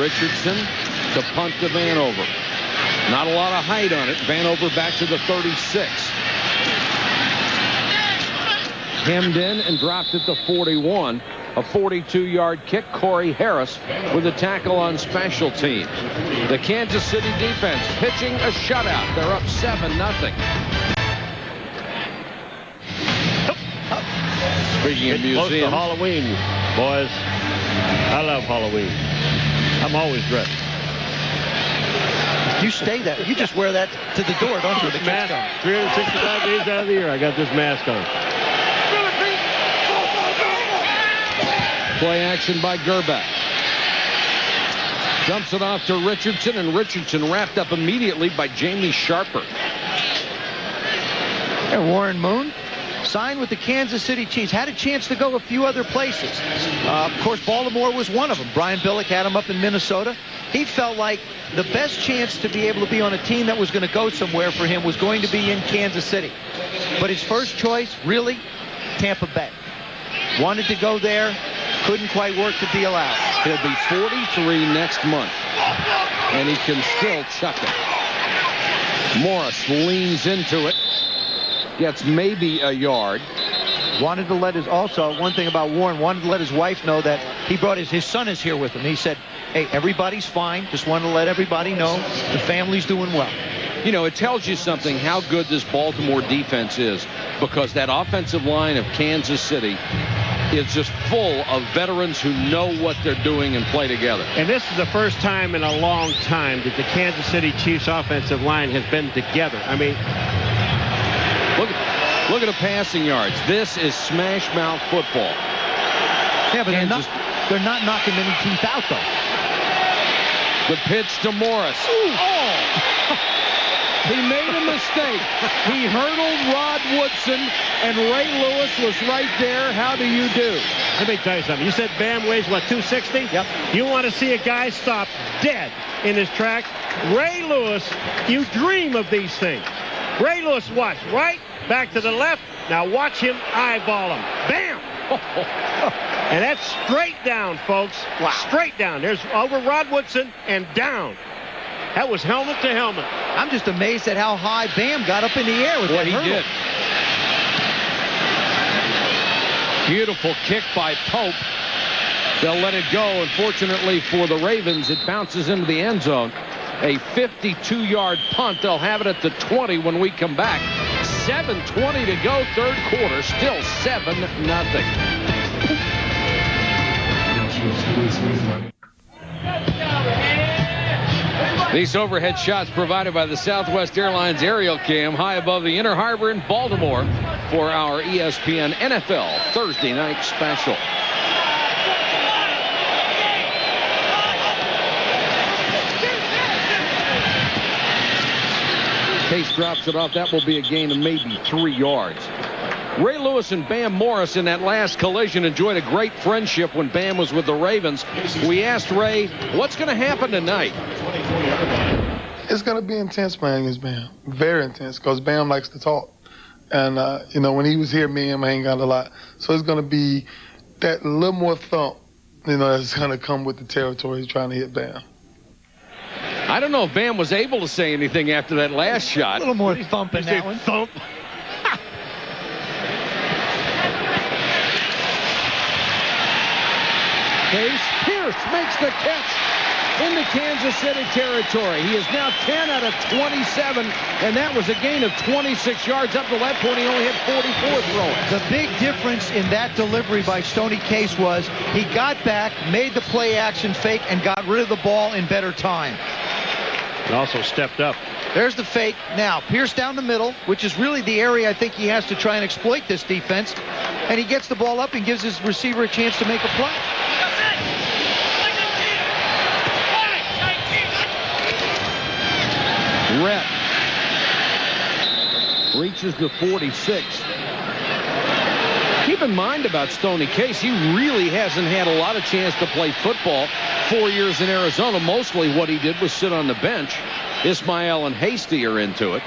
Richardson to punt to Vanover. Not a lot of height on it. Vanover back to the 36. Hemmed in and dropped at the 41. A 42-yard kick. Corey Harris with a tackle on special teams. The Kansas City defense pitching a shutout. They're up 7-0. Speaking of museums, close to Halloween, boys. I love Halloween. I'm always dressed. You stay that. You just wear that to the door, don't you? The mask on. 365 days out of the year, I got this mask on. Play action by Gerbeck. Dumps it off to Richardson, and Richardson wrapped up immediately by Jamie Sharper. And Warren Moon signed with the Kansas City Chiefs. Had a chance to go a few other places. Of course, Baltimore was one of them. Brian Billick had him up in Minnesota. He felt like the best chance to be able to be on a team that was going to go somewhere for him was going to be in Kansas City. But his first choice, really, Tampa Bay. Wanted to go there. Couldn't quite work the deal out. He'll be 43 next month, and he can still chuck it. Morris leans into it, gets maybe a yard. Wanted to let one thing about Warren, wanted to let his wife know that he brought his son is here with him. He said, hey, everybody's fine. Just wanted to let everybody know the family's doing well. You know, it tells you something how good this Baltimore defense is, because that offensive line of Kansas City is just full of veterans who know what they're doing and play together. And this is the first time in a long time that the Kansas City Chiefs offensive line has been together. I mean, look at the passing yards. This is smash mouth football. Yeah, but they're not knocking many teeth out, though. The pitch to Morris. Oh! He made a mistake. He hurdled Rod Woodson, and Ray Lewis was right there. How do you do? Let me tell you something. You said Bam weighs, what, 260? Yep. You want to see a guy stop dead in his tracks? Ray Lewis, you dream of these things. Ray Lewis, watch. Right, back to the left. Now watch him eyeball him. Bam! And that's straight down, folks. Wow. Straight down. There's over Rod Woodson and down. That was helmet to helmet. I'm just amazed at how high Bam got up in the air with what that hurdle. He did. Beautiful kick by Pope. They'll let it go. Unfortunately for the Ravens, it bounces into the end zone. A 52-yard punt. They'll have it at the 20 when we come back. 7:20 to go, third quarter. Still 7-0. These overhead shots provided by the Southwest Airlines aerial cam high above the Inner Harbor in Baltimore for our ESPN NFL Thursday night special. Case drops it off. That will be a gain of maybe 3 yards. Ray Lewis and Bam Morris in that last collision enjoyed a great friendship when Bam was with the Ravens. We asked Ray, what's going to happen tonight? It's going to be intense playing against Bam. Very intense, because Bam likes to talk. And, you know, when he was here, me and him hang out a lot. So it's going to be that little more thump, you know, that's going to come with the territory trying to hit Bam. I don't know if Bam was able to say anything after that last shot. A little more thump in that one. Thump. Pierce makes the catch into Kansas City territory. He is now 10 out of 27, and that was a gain of 26 yards. Up to that point, he only had 44 throwing. The big difference in that delivery by Stoney Case was he got back, made the play action fake, and got rid of the ball in better time. And also stepped up. There's the fake. Now, Pierce down the middle, which is really the area I think he has to try and exploit this defense. And he gets the ball up and gives his receiver a chance to make a play. Rhett reaches the 46. Keep in mind about Stoney Case, he really hasn't had a lot of chance to play football. 4 years in Arizona, mostly what he did was sit on the bench. Ismail and Hasty are into it.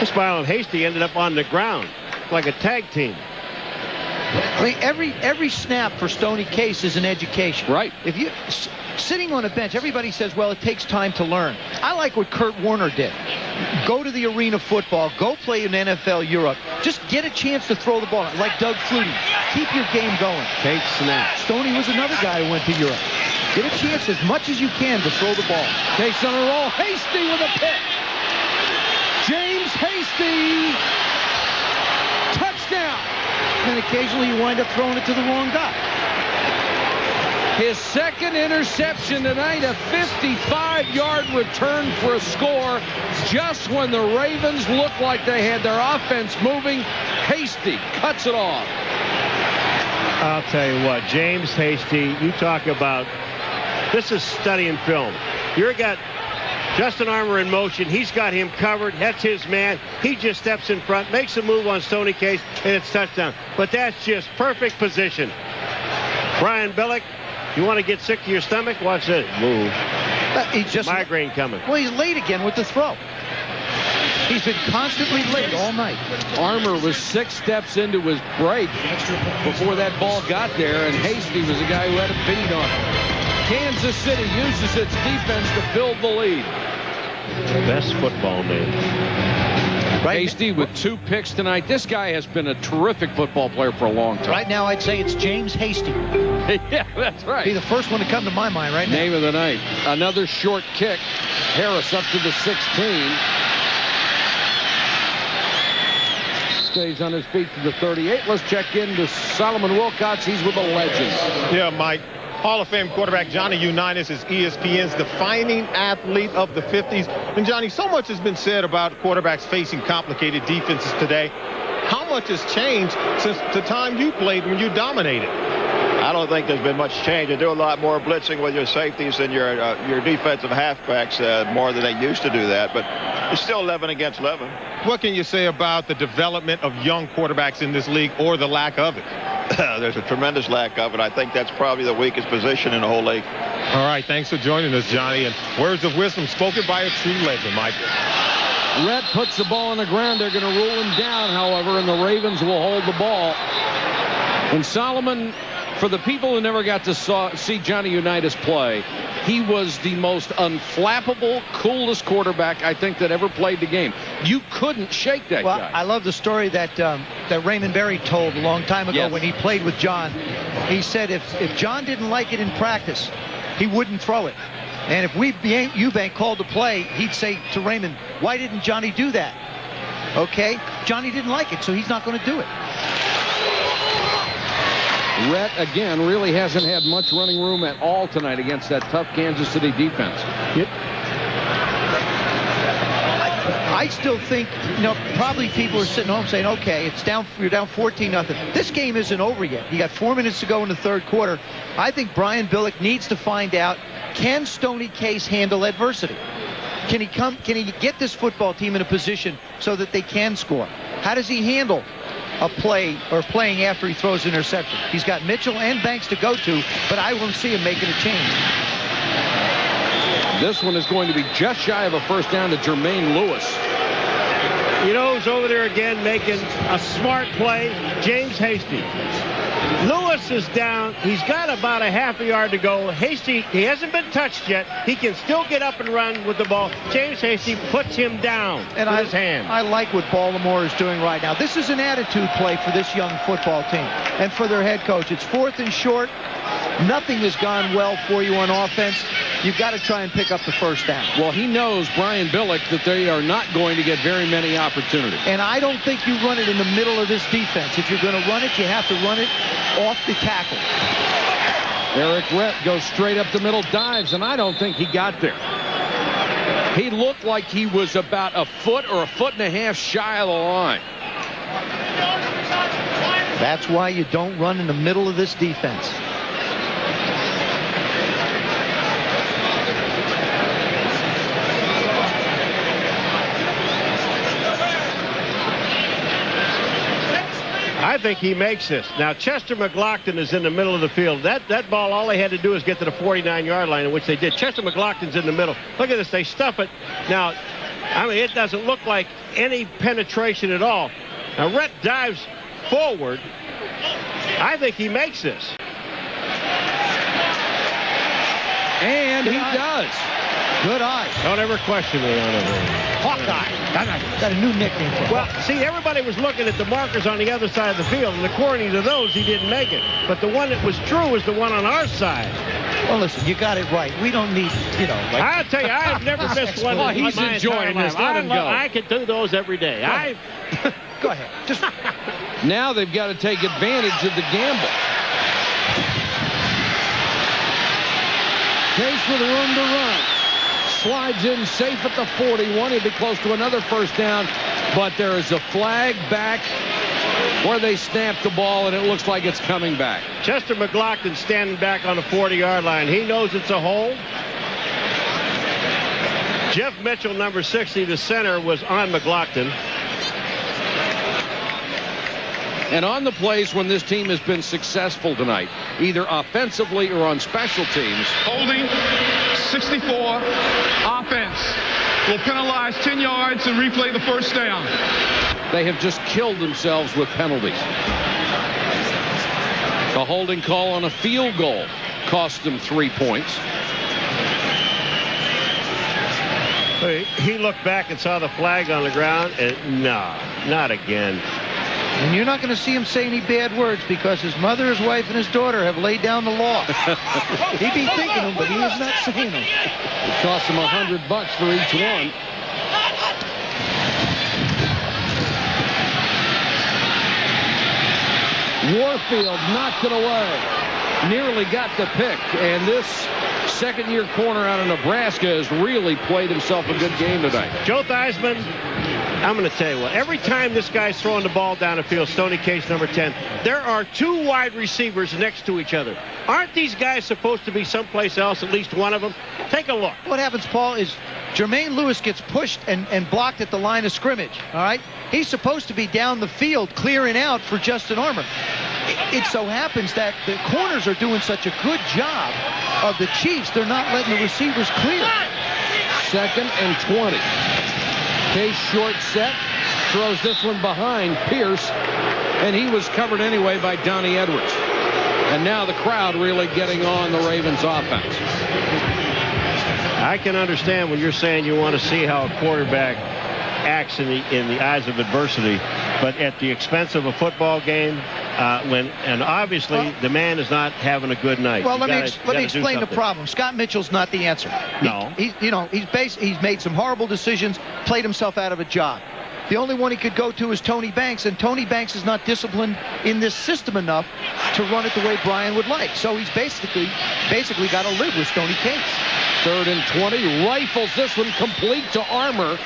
Ismail and Hasty ended up on the ground like a tag team. I mean, every snap for Stoney Case is an education. Right. If you sitting on a bench, everybody says, well, it takes time to learn. I like what Kurt Warner did. Go to the arena football. Go play in NFL Europe. Just get a chance to throw the ball. Like Doug Flutie. Keep your game going. Take snaps. Stoney was another guy who went to Europe. Get a chance as much as you can to throw the ball. Case on a roll. Hasty with a pick. James Hasty. Touchdown. And occasionally you wind up throwing it to the wrong guy. His second interception tonight, a 55-yard return for a score. Just when the Ravens looked like they had their offense moving, Hasty cuts it off. I'll tell you what, James Hasty, you talk about, this is studying film. You've got Justin Armour in motion. He's got him covered. That's his man. He just steps in front, makes a move on Stoney Case, and it's touchdown. But that's just perfect position. Brian Billick, you want to get sick to your stomach? Watch this. Move. He's just migraine coming. Well, he's late again with the throw. He's been constantly late all night. Armour was 6 steps into his break before that ball got there, and Hasty was the guy who had a beat on it. Kansas City uses its defense to build the lead. Best football man. Hasty with 2 picks tonight. This guy has been a terrific football player for a long time. Right now, I'd say it's James Hasty. Yeah, that's right. Be the first one to come to my mind right now. Name of the night. Another short kick. Harris up to the 16. Stays on his feet to the 38. Let's check in to Solomon Wilcots. He's with the Legends. Yeah, Mike. Hall of Fame quarterback Johnny Unitas is ESPN's defining athlete of the 50s. And Johnny, so much has been said about quarterbacks facing complicated defenses today. How much has changed since the time you played when you dominated? I don't think there's been much change. They do a lot more blitzing with your safeties than your defensive halfbacks more than they used to do that. But it's still 11 against 11. What can you say about the development of young quarterbacks in this league, or the lack of it? There's a tremendous lack of it. I think that's probably the weakest position in the whole league. All right, thanks for joining us, Johnny. And words of wisdom spoken by a true legend, Mike. Rhett puts the ball on the ground. They're going to rule him down, however, and the Ravens will hold the ball. And Solomon, for the people who never got to see Johnny Unitas play, he was the most unflappable, coolest quarterback I think that ever played the game. You couldn't shake that guy. I love the story that Raymond Berry told a long time ago when he played with John. He said if John didn't like it in practice, he wouldn't throw it. And if Eubank called to play, he'd say to Raymond, why didn't Johnny do that? Okay? Johnny didn't like it, so he's not going to do it. Rhett, again, really hasn't had much running room at all tonight against that tough Kansas City defense. Yep. I still think, probably people are sitting home saying, okay, you're down 14-0. This game isn't over yet. You got 4 minutes to go in the third quarter. I think Brian Billick needs to find out, can Stoney Case handle adversity? Can he get this football team in a position so that they can score? How does he handle a play or playing after he throws an interception? He's got Mitchell and Banks to go to, but I won't see him making a change. This one is going to be just shy of a first down to Jermaine Lewis. You know who's over there again making a smart play? James Hasty. Lewis is down. He's got about a half a yard to go. Hasty, he hasn't been touched yet. He can still get up and run with the ball. James Hasty puts him down with his hand. I like what Baltimore is doing right now. This is an attitude play for this young football team and for their head coach. It's 4th and short. Nothing has gone well for you on offense. You've got to try and pick up the first down. Well, he knows, Brian Billick, that they are not going to get very many opportunities. And I don't think you run it in the middle of this defense. If you're going to run it, you have to run it off the tackle. Eric Rhett goes straight up the middle, dives, and I don't think he got there. He looked like he was about a foot or a foot and a half shy of the line. That's why you don't run in the middle of this defense. I think he makes this. Now, Chester McLaughlin is in the middle of the field. That ball, all they had to do is get to the 49-yard line, which they did. Chester McLaughlin's in the middle. Look at this. They stuff it. Now, I mean, it doesn't look like any penetration at all. Now, Rhett dives forward. I think he makes this. And he does. Good eye. Don't ever question me on it. Hawkeye. Got a new nickname for him. Well, see, everybody was looking at the markers on the other side of the field, and according to those, he didn't make it. But the one that was true was the one on our side. Well, listen, you got it right. We don't need, I'll tell you, I've never missed one. Well, he's enjoying this. Let him go. I could do those every day. Go ahead. Just now they've got to take advantage of the gamble. Case with room to run. Slides in safe at the 41. He'll be close to another first down, but there is a flag back where they snap the ball, and it looks like it's coming back. Chester McLaughlin standing back on the 40-yard line. He knows it's a hole. Jeff Mitchell, number 60, the center, was on McLaughlin. And on the plays when this team has been successful tonight, either offensively or on special teams. Holding, 64, offense. Will penalize 10 yards and replay the first down. They have just killed themselves with penalties. The holding call on a field goal cost them 3 points. He looked back and saw the flag on the ground, and no, not again. And you're not going to see him say any bad words because his mother, his wife, and his daughter have laid down the law. He'd be thinking them, but he is not saying them. It costs him $100 for each one. Warfield knocked it away. Nearly got the pick, and this second-year corner out of Nebraska has really played himself a good game tonight. Joe Theismann, I'm going to tell you what, every time this guy's throwing the ball down the field, Stoney Case, number 10, there are two wide receivers next to each other. Aren't these guys supposed to be someplace else, at least one of them? Take a look. What happens, Paul, is Jermaine Lewis gets pushed and blocked at the line of scrimmage, all right? He's supposed to be down the field clearing out for Justin Armour. It so happens that the corners are doing such a good job of the Chiefs, they're not letting the receivers clear. 2nd and 20. Case short set, throws this one behind Pierce, and he was covered anyway by Donnie Edwards. And now the crowd really getting on the Ravens offense. I can understand when you're saying you want to see how a quarterback acts in the eyes of adversity, but at the expense of a football game, and obviously the man is not having a good night. Well, let me explain the problem. Scott Mitchell's not the answer. No. He's made some horrible decisions, played himself out of a job. The only one he could go to is Tony Banks, and Tony Banks is not disciplined in this system enough to run it the way Brian would like. So he's basically got to live with Stoney Case. 3rd and 20, rifles this one complete to Armour.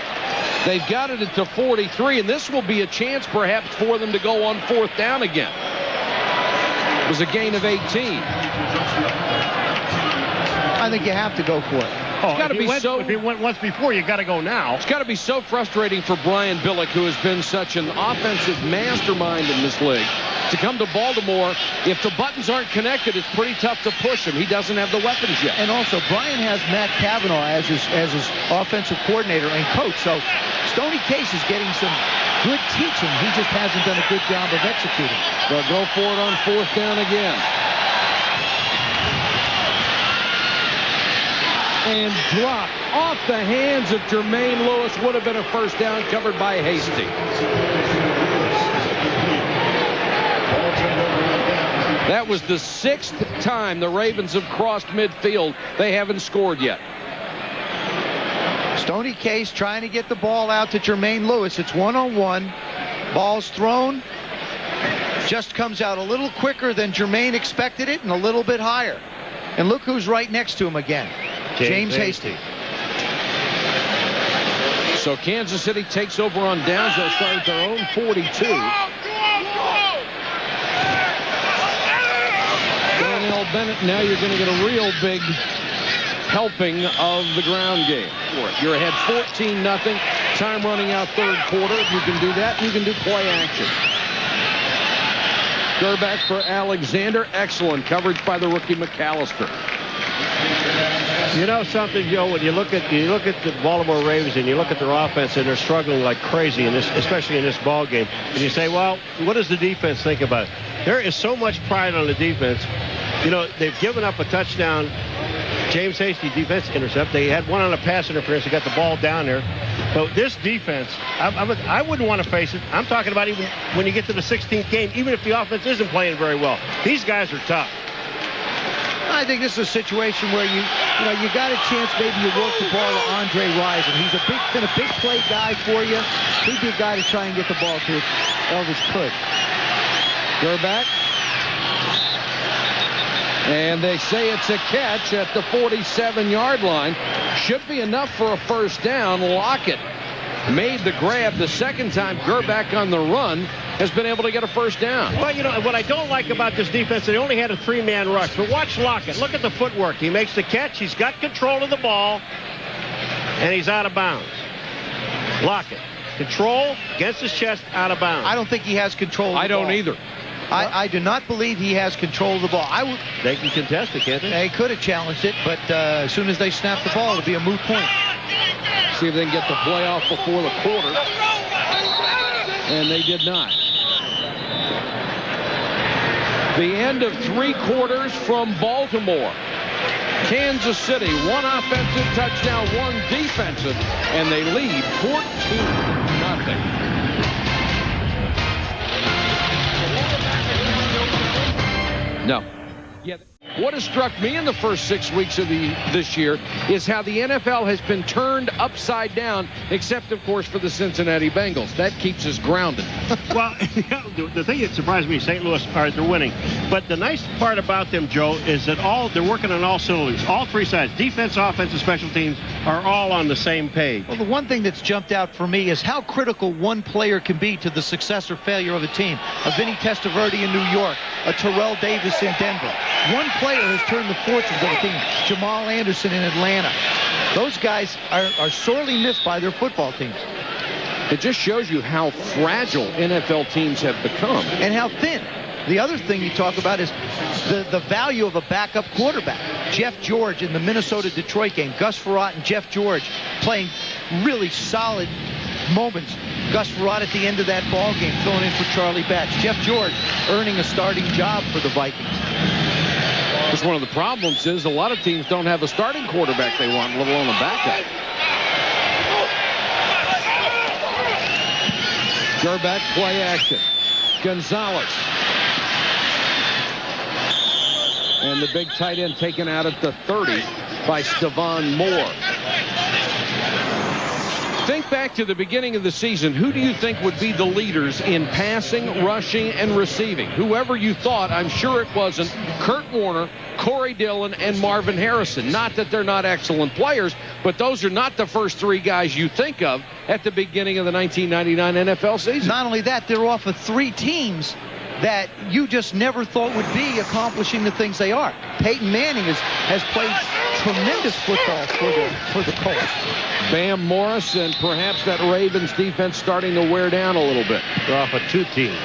They've got it at the 43, and this will be a chance perhaps for them to go on 4th down again. It was a gain of 18. I think you have to go for it. Oh, if he went once before, you got to go now. It's got to be so frustrating for Brian Billick, who has been such an offensive mastermind in this league, to come to Baltimore. If the buttons aren't connected, it's pretty tough to push him. He doesn't have the weapons yet. And also, Brian has Matt Cavanaugh as his offensive coordinator and coach. So Stoney Case is getting some good teaching. He just hasn't done a good job of executing. They'll go for it on 4th down again. And dropped off the hands of Jermaine Lewis. Would have been a 1st down, covered by Hasty. That was the 6th time the Ravens have crossed midfield. They haven't scored yet. Stoney Case trying to get the ball out to Jermaine Lewis. It's 1-on-1. Ball's thrown. Just comes out a little quicker than Jermaine expected it and a little bit higher. And look who's right next to him again. James Hasty. So Kansas City takes over on downs. They'll start at their own 42. Donnell Bennett, now you're going to get a real big helping of the ground game. You're ahead 14-0. Time running out 3rd quarter. You can do that. You can do play action. Gerback for Alexander. Excellent coverage by the rookie McAllister. You know something, Joe, when you look at the Baltimore Ravens and you look at their offense and they're struggling like crazy in this, especially in this ball game, and you say, well, what does the defense think about it? There is so much pride on the defense. You know, they've given up a touchdown. James Hasty defense intercept. They had one on a pass interference. They got the ball down there. But this defense, I wouldn't want to face it. I'm talking about even when you get to the 16th game, even if the offense isn't playing very well. These guys are tough. I think this is a situation where you got a chance. Maybe you work the ball to Andre Rison. He's been a big play guy for you. He'd be a guy to try and get the ball to if Elvis could. Gerback. And they say it's a catch at the 47-yard line. Should be enough for a 1st down. Lockett made the grab the 2nd time. Gerback on the run has been able to get a 1st down. Well, you know, what I don't like about this defense, they only had a 3-man rush. But watch Lockett. Look at the footwork. He makes the catch. He's got control of the ball. And he's out of bounds. Lockett. Control against his chest, out of bounds. I don't think he has control of the ball. I don't either. I do not believe he has control of the ball. They can contest it, can't they? They could have challenged it, but as soon as they snap the ball, it'll be a moot point. See if they can get the play off before the quarter. And they did not. The end of 3 quarters from Baltimore. Kansas City, 1 offensive touchdown, 1 defensive, and they lead 14-0. No. Yeah. What has struck me in the first 6 weeks of this year is how the NFL has been turned upside down, except, of course, for the Cincinnati Bengals. That keeps us grounded. Well, the thing that surprised me, St. Louis, they're winning. But the nice part about them, Joe, is that they're working on all cylinders. All three sides, defense, offense, and special teams, are all on the same page. Well, the one thing that's jumped out for me is how critical one player can be to the success or failure of a team. A Vinny Testaverde in New York, a Terrell Davis in Denver. One player has turned the fortunes of a team. Jamal Anderson in Atlanta. Those guys are sorely missed by their football teams. It just shows you how fragile NFL teams have become. And how thin. The other thing you talk about is the value of a backup quarterback. Jeff George in the Minnesota-Detroit game. Gus Frerotte and Jeff George playing really solid moments. Gus Frerotte at the end of that ball game filling in for Charlie Batch. Jeff George earning a starting job for the Vikings. Because one of the problems is a lot of teams don't have a starting quarterback they want, let alone a backup. Gerback play action. Gonzalez. And the big tight end taken out at the 30 by Stevan Moore. Think back to the beginning of the season. Who do you think would be the leaders in passing, rushing, and receiving? Whoever you thought, I'm sure it wasn't Kurt Warner, Corey Dillon, and Marvin Harrison. Not that they're not excellent players, but those are not the first 3 guys you think of at the beginning of the 1999 NFL season. Not only that, they're off of 3 teams that you just never thought would be accomplishing the things they are. Peyton Manning has played tremendous football for the Colts. Bam Morris and perhaps that Ravens defense starting to wear down a little bit. They're off of 2 teams.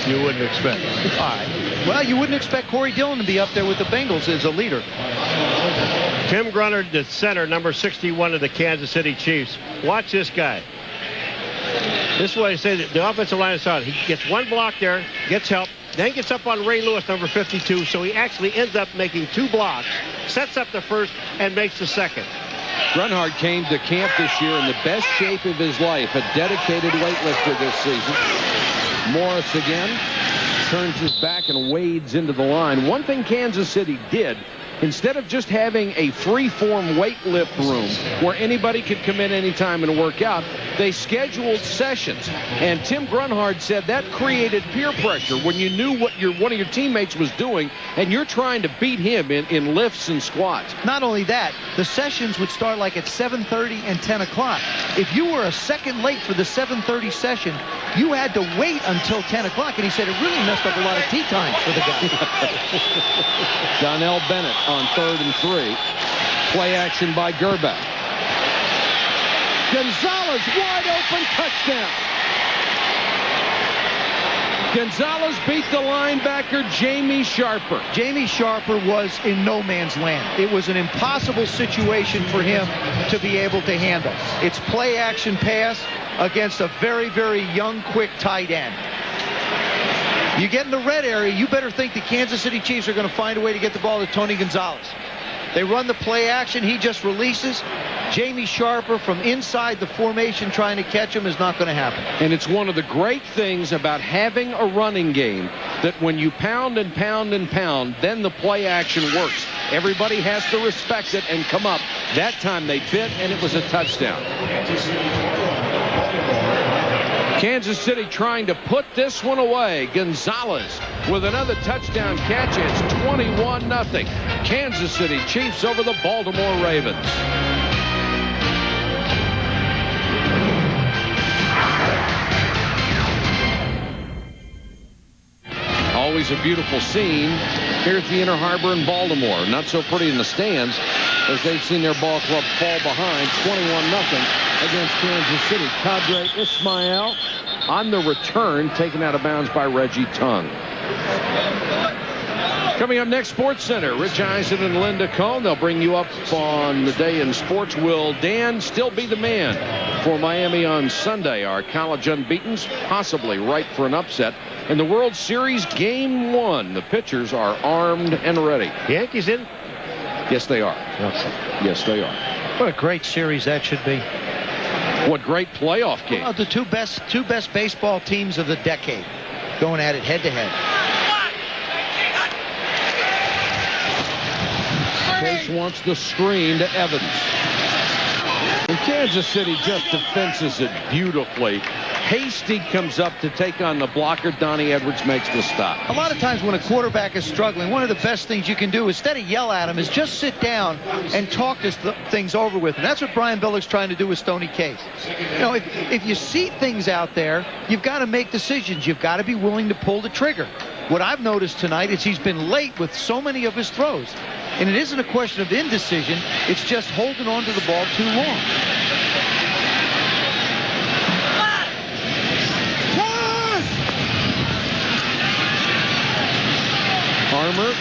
You wouldn't expect. All right. Well, you wouldn't expect Corey Dillon to be up there with the Bengals as a leader. Tim Grunner, the center, number 61 of the Kansas City Chiefs. Watch this guy. This is what I say, the offensive line is out. He gets 1 block there, gets help, then gets up on Ray Lewis, number 52, so he actually ends up making 2 blocks, sets up the first, and makes the second. Grunhard came to camp this year in the best shape of his life, a dedicated weightlifter this season. Morris again turns his back and wades into the line. One thing Kansas City did, instead of just having a free-form weight lift room where anybody could come in anytime and work out, they scheduled sessions. And Tim Grunhard said that created peer pressure when you knew what one of your teammates was doing and you're trying to beat him in lifts and squats. Not only that, the sessions would start like at 7:30 and 10 o'clock. If you were a second late for the 7:30 session, you had to wait until 10 o'clock. And he said it really messed up a lot of tee times for the guy. Donnell Bennett on 3rd and 3. Play action by Gerback. Gonzalez wide open, touchdown. Gonzalez beat the linebacker Jamie Sharper. Jamie Sharper was in no man's land. It was an impossible situation for him to be able to handle. It's play action pass against a very, very young, quick tight end. You get in the red area, you better think the Kansas City Chiefs are going to find a way to get the ball to Tony Gonzalez. They run the play action. He just releases. Jamie Sharper from inside the formation trying to catch him is not going to happen. And it's one of the great things about having a running game that when you pound and pound and pound, then the play action works. Everybody has to respect it and come up. That time they bit, and it was a touchdown. Kansas City trying to put this one away. Gonzalez with another touchdown catch. It's 21-0. Kansas City Chiefs over the Baltimore Ravens. Always a beautiful scene here at the Inner Harbor in Baltimore. Not so pretty in the stands as they've seen their ball club fall behind 21-0 against Kansas City. Kadre Ismail on the return, taken out of bounds by Reggie Tung. Coming up next, Sports Center. Rich Eisen and Linda Cohn. They'll bring you up on the day in sports. Will Dan still be the man for Miami on Sunday? Our college unbeatens possibly ripe for an upset. In the World Series Game 1, the pitchers are armed and ready. Yankees in Yes, they are. Yes, they are. What a great series that should be. What great playoff game. Well, the two best baseball teams of the decade going at it head to head. Case wants the screen to Evans. And Kansas City just defenses it beautifully. Hasty comes up to take on the blocker. Donnie Edwards makes the stop. A lot of times when a quarterback is struggling, one of the best things you can do instead of yell at him is just sit down and talk things over with him. That's what Brian Billick's trying to do with Stoney Case. You know, if you see things out there, you've got to make decisions. You've got to be willing to pull the trigger. What I've noticed tonight is he's been late with so many of his throws. And it isn't a question of indecision. It's just holding on to the ball too long. Armour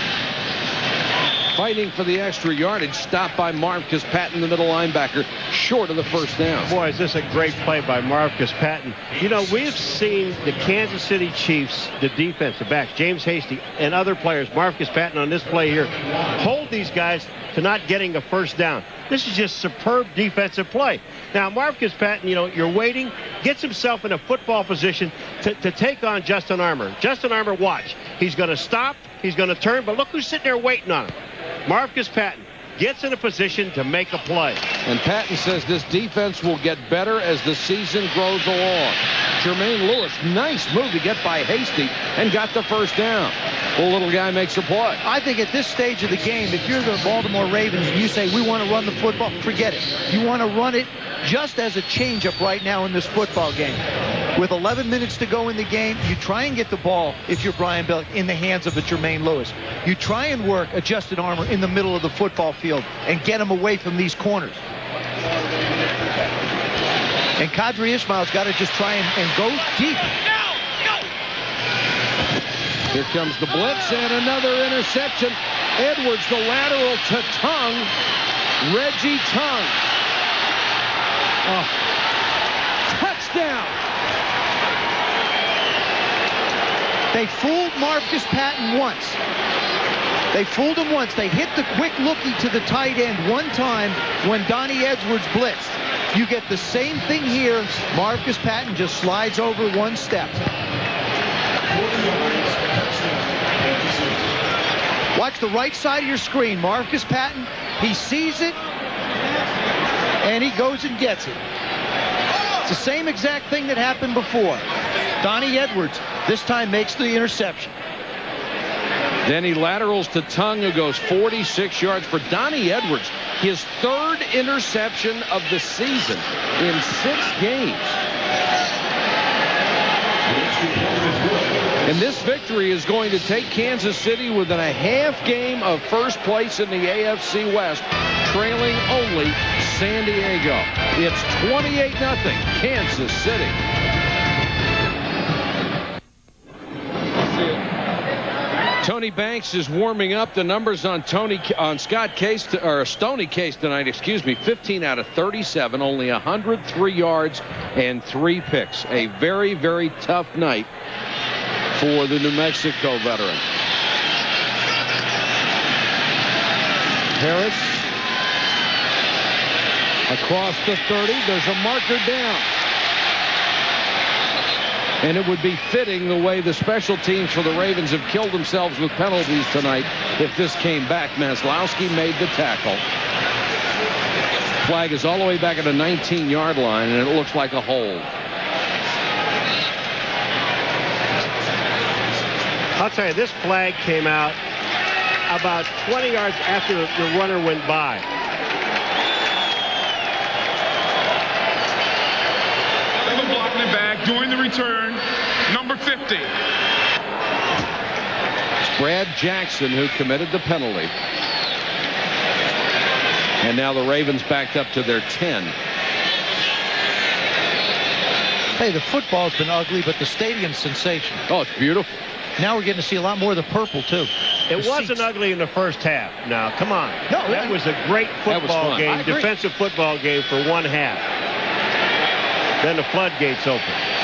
fighting for the extra yardage. Stopped by Marcus Patton, the middle linebacker, short of the first down. Boy, is this a great play by Marcus Patton. You know, we've seen the Kansas City Chiefs, the defense, the backs, James Hasty, and other players, Marcus Patton on this play here, hold these guys to not getting a first down. This is just superb defensive play. Now, Marcus Patton, you know, you're waiting, gets himself in a football position to take on Justin Armour. Justin Armour, watch. He's going to stop. He's going to turn. But look who's sitting there waiting on him. Marcus Patton gets in a position to make a play. And Patton says this defense will get better as the season grows along. Jermaine Lewis, nice move to get by Hasty and got the first down. The little guy makes a play. I think at this stage of the game, if you're the Baltimore Ravens and you say we want to run the football, forget it. You want to run it just as a changeup right now in this football game. With 11 minutes to go in the game, you try and get the ball, if you're Brian Billick, in the hands of a Jermaine Lewis. You try and work a Justin Armour in the middle of the football field and get him away from these corners. And Qadri Ismail's got to just try and go deep. Here comes the blitz and another interception. Edwards, the lateral to Tongue. Reggie Tongue. Oh. Touchdown. They fooled Marcus Patton once. They fooled him once. They hit the quick lookie to the tight end one time when Donnie Edwards blitzed. You get the same thing here. Marcus Patton just slides over one step. Watch the right side of your screen. Marcus Patton, he sees it, and he goes and gets it. It's the same exact thing that happened before. Donnie Edwards this time makes the interception. Then he laterals to Tongue, who goes 46 yards for Donnie Edwards. His third interception of the season in 6 games. And this victory is going to take Kansas City within a half game of first place in the AFC West, trailing only San Diego. It's 28-0 Kansas City. Tony Banks is warming up. The numbers on Stoney Case tonight, 15 out of 37, only 103 yards and 3 picks. A very, very tough night for the New Mexico veteran. Harris across the 30. There's a marker down. And it would be fitting the way the special teams for the Ravens have killed themselves with penalties tonight if this came back. Maslowski made the tackle. Flag is all the way back at the 19-yard line, and it looks like a hold. I'll tell you, this flag came out about 20 yards after the runner went by. Blocking it back, doing the return, number 50. It's Brad Jackson who committed the penalty. And now the Ravens backed up to their 10. Hey, the football's been ugly, but the stadium's sensational. Oh, it's beautiful. Now we're getting to see a lot more of the purple, too. It wasn't ugly in the first half. Now, come on. No, that was a great football game, defensive football game for one half. Then the floodgates open.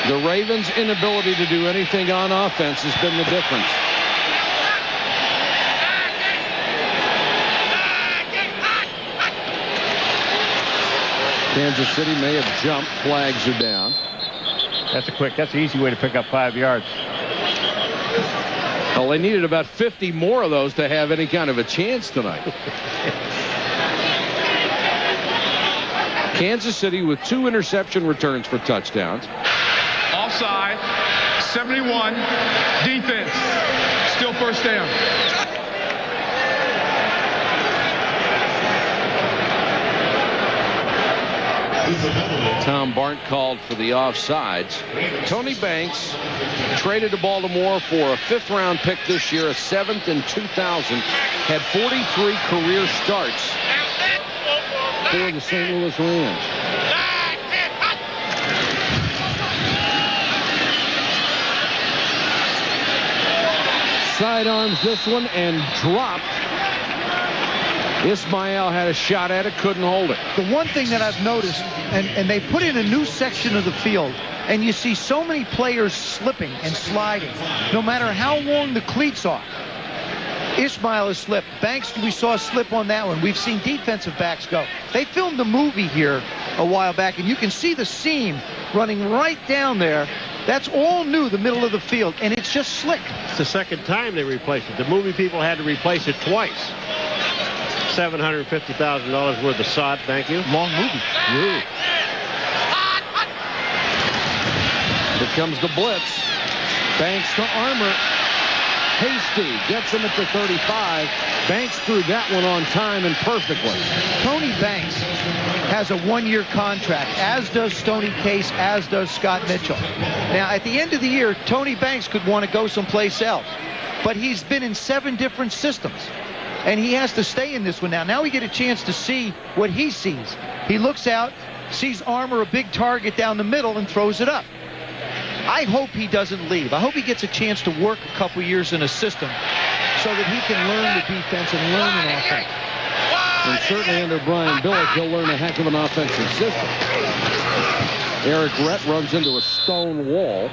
The Ravens' inability to do anything on offense has been the difference. Kansas City may have jumped. Flags are down. That's an easy way to pick up 5 yards. Well, they needed about 50 more of those to have any kind of a chance tonight. Kansas City with 2 interception returns for touchdowns. Offside, 71, defense, still first down. Tom Barnt called for the offsides. Tony Banks traded to Baltimore for a 5th-round pick this year, a 7th in 2000, had 43 career starts for the St. Louis Rams. Sidearms this one and dropped. Ismail had a shot at it, couldn't hold it. The one thing that I've noticed, and they put in a new section of the field, and you see so many players slipping and sliding, no matter how long the cleats are. Ismail has slipped. Banks, we saw slip on that one. We've seen defensive backs go. They filmed a movie here a while back, and you can see the seam running right down there. That's all new, the middle of the field, and it's just slick. It's the second time they replaced it. The movie people had to replace it twice. $750,000 worth of sod, thank you. Long movie. Woo. Here comes the blitz. Banks to Armour. Hasty gets him at the 35. Banks threw that one on time and perfectly. Tony Banks has a 1-year contract, as does Stoney Case, as does Scott Mitchell. Now, at the end of the year, Tony Banks could want to go someplace else, but he's been in 7 different systems, and he has to stay in this one now. Now we get a chance to see what he sees. He looks out, sees Armour a big target down the middle, and throws it up. I hope he doesn't leave. I hope he gets a chance to work a couple years in a system so that he can learn the defense and learn an offense. And certainly under Brian Billick, he'll learn a heck of an offensive system. Eric Rett runs into a stone wall.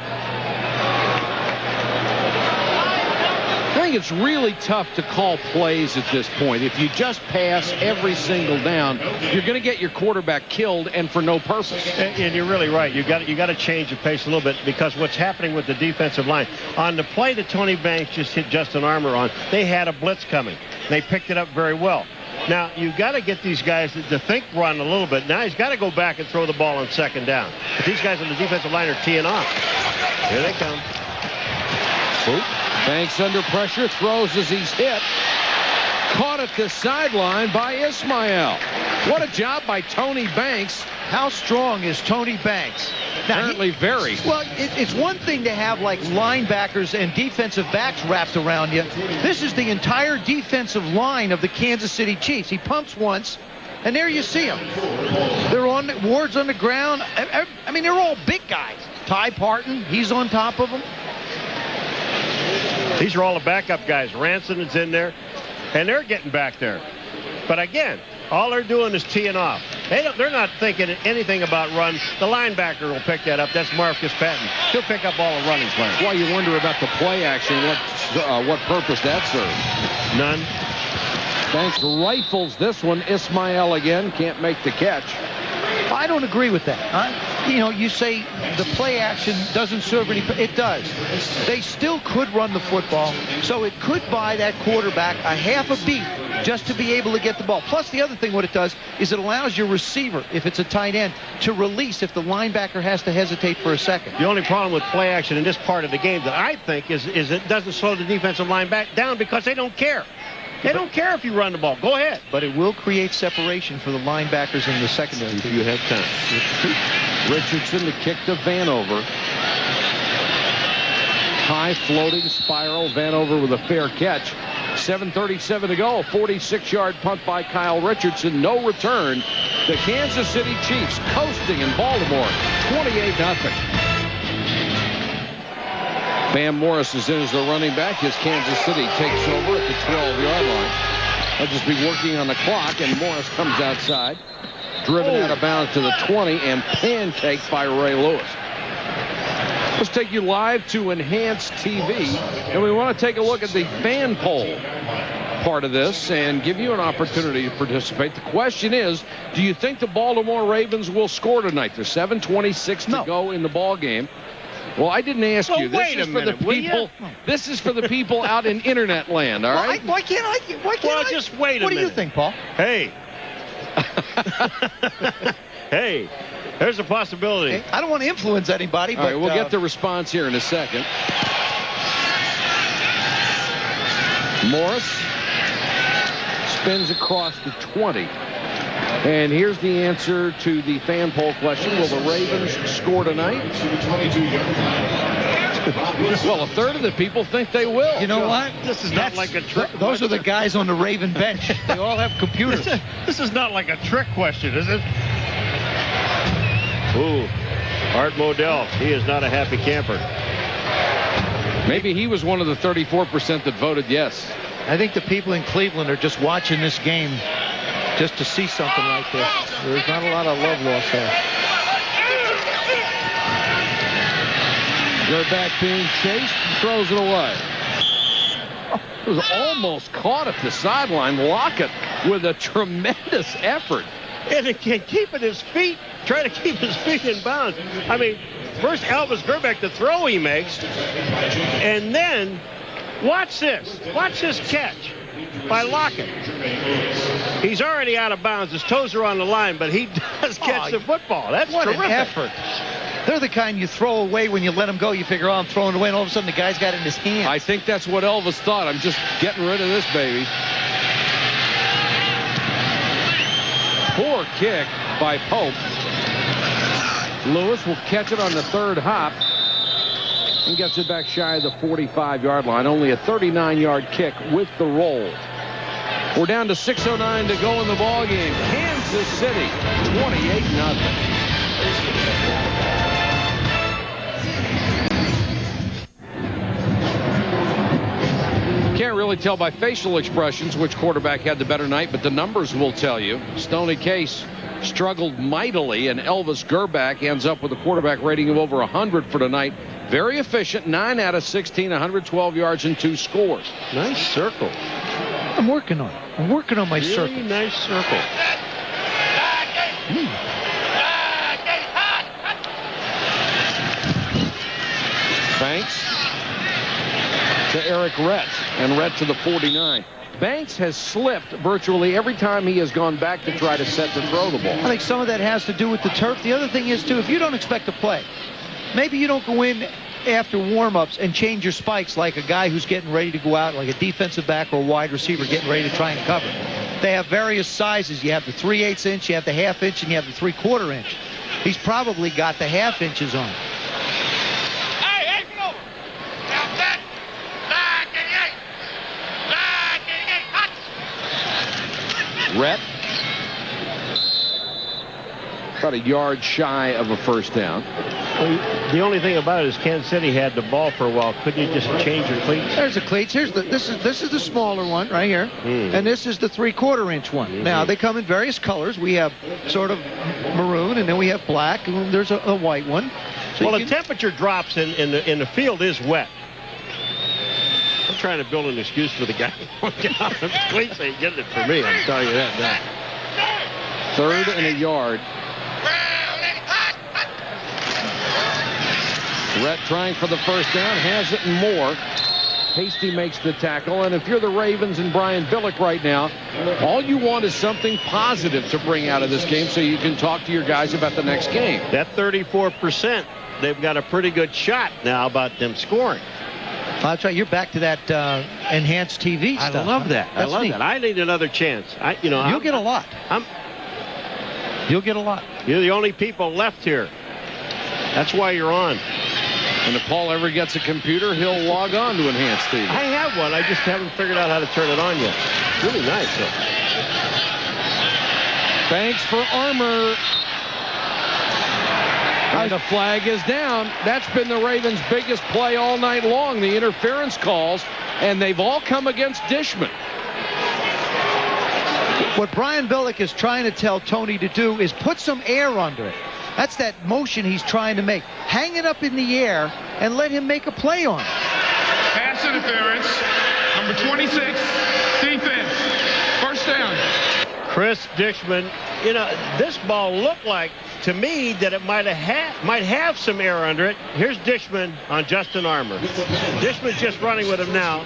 I think it's really tough to call plays at this point. If you just pass every single down, you're going to get your quarterback killed, and for no purpose. And you're really right. You got to change the pace a little bit, because what's happening with the defensive line on the play that Tony Banks just hit Justin Armour on, they had a blitz coming. They picked it up very well. Now, you've got to get these guys to think run a little bit. Now he's got to go back and throw the ball on 2nd down. But these guys on the defensive line are teeing off. Here they come. Oop. Banks under pressure, throws as he's hit. Caught at the sideline by Ismail. What a job by Tony Banks. How strong is Tony Banks? Now, apparently very. Well, it's one thing to have like linebackers and defensive backs wrapped around you. This is the entire defensive line of the Kansas City Chiefs. He pumps once, and there you see him. They're on Ward's on the ground. I mean, they're all big guys. Ty Parton, he's on top of them. These are all the backup guys. Ranson is in there, and they're getting back there. But again, all they're doing is teeing off. They're not thinking anything about run. The linebacker will pick that up. That's Marcus Patton. He'll pick up all the running plays. Why you wonder about the play action, what purpose that serves? None. Banks rifles this one. Ismail again can't make the catch. I don't agree with that. You know, you say the play action doesn't serve any. It does. They still could run the football, so it could buy that quarterback a half a beat just to be able to get the ball. Plus, the other thing what it does is it allows your receiver, if it's a tight end, to release if the linebacker has to hesitate for a second. The only problem with play action in this part of the game that I think is it doesn't slow the defensive line back down, because they don't care. They don't care if you run the ball. Go ahead. But it will create separation for the linebackers in the secondary. If you have time. Richardson to kick to Vanover. High floating spiral. Vanover with a fair catch. 7:37 to go. 46-yard punt by Kyle Richardson. No return. The Kansas City Chiefs coasting in Baltimore. 28-0. Bam Morris is in as the running back. His Kansas City takes over at the 12-yard line. They'll just be working on the clock, and Morris comes outside. Driven out of bounds to the 20 and pancaked by Ray Lewis. Let's take you live to Enhanced TV, and we want to take a look at the fan poll. part of this and give you an opportunity to participate. The question is, do you think the Baltimore Ravens will score tonight? There's 7:26 to go in the ball game. Well, I didn't ask you. This is for the people. This is for the people out in internet land. All right. Why can't I? Well, just wait a minute. What do you think, Paul? Hey. Hey. There's a possibility. Okay. I don't want to influence anybody. All right, we'll get the response here in a second. Morris spins across the 20. And here's the answer to the fan poll question. Will the Ravens score tonight? Well, a third of the people think they will. You know what? This is not like a trick. Those are the guys on the Raven bench. They all have computers. This is not like a trick question, is it? Ooh, Art Modell. He is not a happy camper. Maybe he was one of the 34% that voted yes. I think the people in Cleveland are just watching this game just to see something like this. There's not a lot of love lost there. Gerback being chased, throws it away. It was almost caught at the sideline. Lockett with a tremendous effort. And again, keeping his feet, trying to keep his feet in bounds. I mean, first Elvis Gerback, the throw he makes, and then watch this. Watch this catch by Lockett. He's already out of bounds. His toes are on the line, but he does catch the football. That's what terrific. An effort. They're the kind you throw away when you let them go. You figure, oh, I'm throwing it away, and all of a sudden the guy's got it in his hands. I think that's what Elvis thought. I'm just getting rid of this baby. Poor kick by Pope. Lewis will catch it on the third hop and gets it back shy of the 45-yard line. Only a 39-yard kick with the roll. We're down to 6:09 to go in the ball game. Kansas City 28-0. Can't really tell by facial expressions which quarterback had the better night, but the numbers will tell you. Stoney Case struggled mightily, and Elvis Gerback ends up with a quarterback rating of over 100 for tonight. Very efficient, 9 out of 16, 112 yards and 2 scores. Nice circle. I'm working on it. I'm working on my circle. Really nice circle. Banks to Eric Rhett, and Rhett to the 49. Banks has slipped virtually every time he has gone back to try to set to throw the ball. I think some of that has to do with the turf. The other thing is, too, if you don't expect to play, maybe you don't go in after warm-ups and change your spikes like a guy who's getting ready to go out, like a defensive back or a wide receiver getting ready to try and cover. They have various sizes. You have the 3/8 inch, you have the 1/2 inch, and you have the 3/4 inch. He's probably got the 1/2 inches on. Rhett about a yard shy of a first down. Well, the only thing about it is Kansas City had the ball for a while. Couldn't you just change your cleats? There's the cleats. Here's this is the smaller one right here, and this is the 3/4 inch one. Now they come in various colors. We have sort of maroon, and then we have black, and there's a white one. So well, the temperature drops in the field is wet. I'm trying to build an excuse for the guy. Cleats ain't getting it for me. I'm telling you that now. 3rd and a yard. Rhett trying for the first down, has it and more. Hasty makes the tackle, and if you're the Ravens and Brian Billick right now, all you want is something positive to bring out of this game so you can talk to your guys about the next game. That 34%, they've got a pretty good shot now about them scoring. That's right. You're back to that enhanced TV stuff. I love that. I love that. I need another chance. You'll get a lot. You'll get a lot. You're the only people left here. That's why you're on. And if Paul ever gets a computer, he'll log on to enhanced TV. I have one. I just haven't figured out how to turn it on yet. It's really nice, though. Banks for Armour. And the flag is down. That's been the Ravens' biggest play all night long, the interference calls, and they've all come against Dishman. What Brian Billick is trying to tell Tony to do is put some air under it. That's that motion he's trying to make. Hang it up in the air and let him make a play on it. Pass interference, number 26, Defense. First down. Chris Dishman, you know, this ball looked like, to me, that it might have some air under it. Here's Dishman on Justin Armour. Dishman's just running with him now.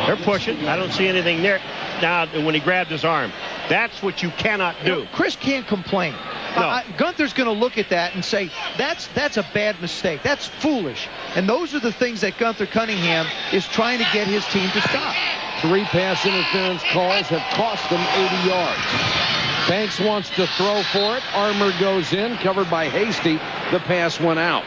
They're pushing. I don't see anything there now when he grabbed his arm. That's what you cannot do. You know, Chris can't complain. No. Gunther's going to look at that and say, that's a bad mistake. That's foolish. And those are the things that Gunther Cunningham is trying to get his team to stop. 3 pass interference calls have cost them 80 yards. Banks wants to throw for it. Armour goes in, covered by Hasty. The pass went out.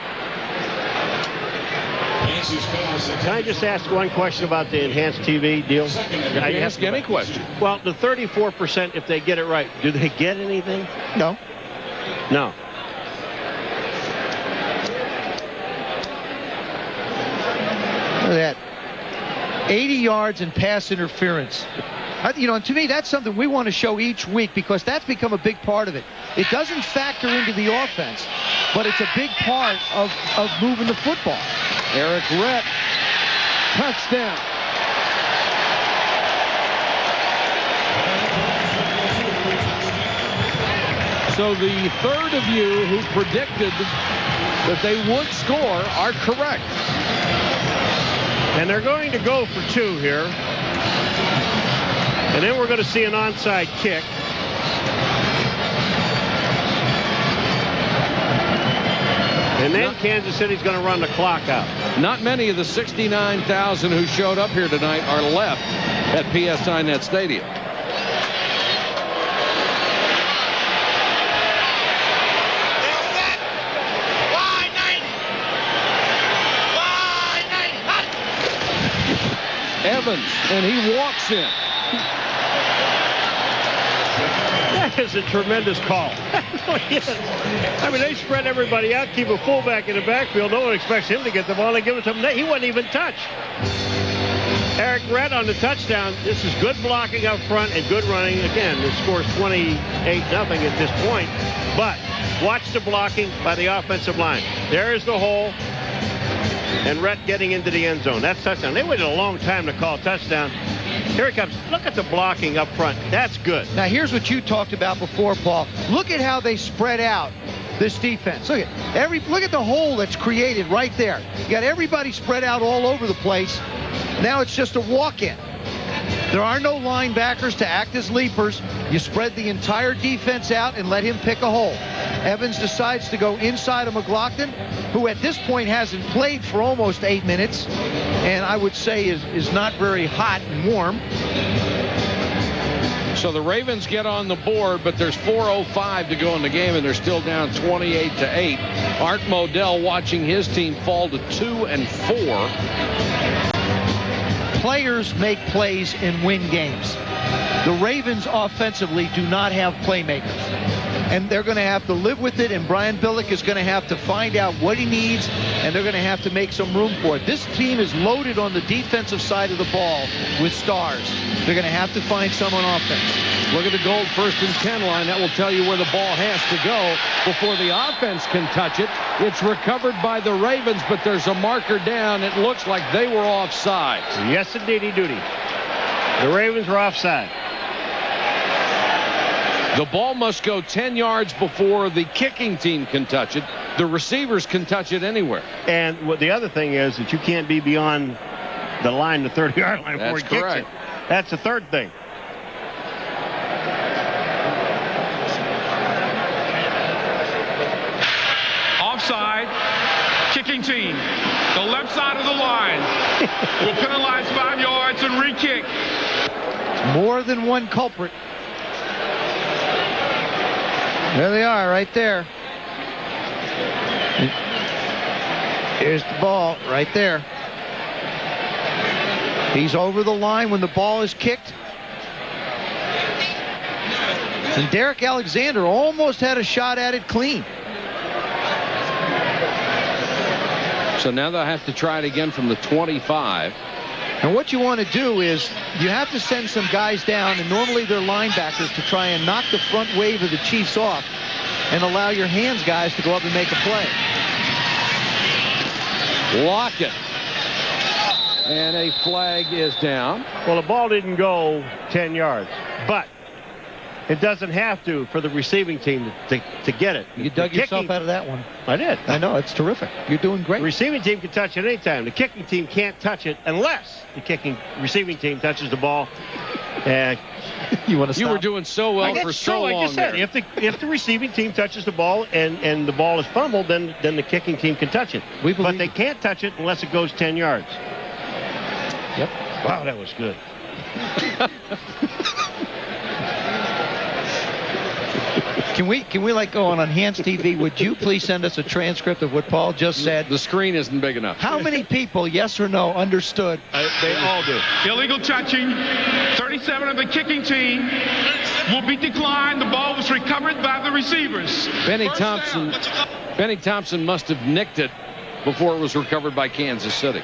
Can I just ask one question about the enhanced TV deal? You can ask any question. Well, the 34%, if they get it right, do they get anything? No. No. Look at that. 80 yards and pass interference. You know, and to me, that's something we want to show each week because that's become a big part of it. It doesn't factor into the offense, but it's a big part of moving the football. Eric Rett, touchdown. So the third of you who predicted that they would score are correct. And they're going to go for 2 here. And then we're going to see an onside kick. And then Kansas City's going to run the clock out. Not many of the 69,000 who showed up here tonight are left at PSI Net Stadium. Evans, and he walks in. That is a tremendous call. I mean, they spread everybody out, keep a fullback in the backfield. No one expects him to get the ball. They give it to him. He wasn't even touched. Eric Rett on the touchdown. This is good blocking up front and good running. Again, the score's 28-0 at this point. But watch the blocking by the offensive line. There's the hole. And Rett getting into the end zone. That's touchdown. They waited a long time to call touchdown. Here it comes. Look at the blocking up front. That's good. Now, here's what you talked about before, Paul. Look at how they spread out this defense. Look at the hole that's created right there. You got everybody spread out all over the place. Now it's just a walk-in. There are no linebackers to act as leapers. You spread the entire defense out and let him pick a hole. Evans decides to go inside of McLaughlin, who at this point hasn't played for almost 8 minutes, and I would say is not very hot and warm. So the Ravens get on the board, but there's 4:05 to go in the game, and they're still down 28-8. Art Modell watching his team fall to 2-4. Players make plays and win games. The Ravens offensively do not have playmakers. And they're going to have to live with it, and Brian Billick is going to have to find out what he needs, and they're going to have to make some room for it. This team is loaded on the defensive side of the ball with stars. They're going to have to find some on offense. Look at the gold 1st and 10 line. That will tell you where the ball has to go before the offense can touch it. It's recovered by the Ravens, but there's a marker down. It looks like they were offside. Yes, indeedy duty. The Ravens were offside. The ball must go 10 yards before the kicking team can touch it. The receivers can touch it anywhere. And what the other thing is that you can't be beyond the line, the 30-yard line, before he kicks it. That's the third thing. Offside. Kicking team. The left side of the line will penalize 5 yards and re-kick. More than one culprit. There they are, right there. Here's the ball, right there. He's over the line when the ball is kicked. And Derek Alexander almost had a shot at it clean. So now they'll have to try it again from the 25. And what you want to do is you have to send some guys down, and normally they're linebackers, to try and knock the front wave of the Chiefs off and allow your hands guys to go up and make a play. Lockett. And a flag is down. Well, the ball didn't go 10 yards, but it doesn't have to for the receiving team to get it. You dug yourself out of that one. I did. I know. It's terrific. You're doing great. The receiving team can touch it anytime. The kicking team can't touch it unless the receiving team touches the ball. You want to stop? You were doing so well for so long. Like you said, if the receiving team touches the ball and the ball is fumbled, then the kicking team can touch it. But they can't touch it unless it goes 10 yards. Yep. Wow, that was good. Can we like go on Enhanced TV? Would you please send us a transcript of what Paul just said? The screen isn't big enough. How many people, yes or no, understood? They all do. Illegal touching. 37 of the kicking team will be declined. The ball was recovered by the receivers. Benny Thompson must have nicked it before it was recovered by Kansas City.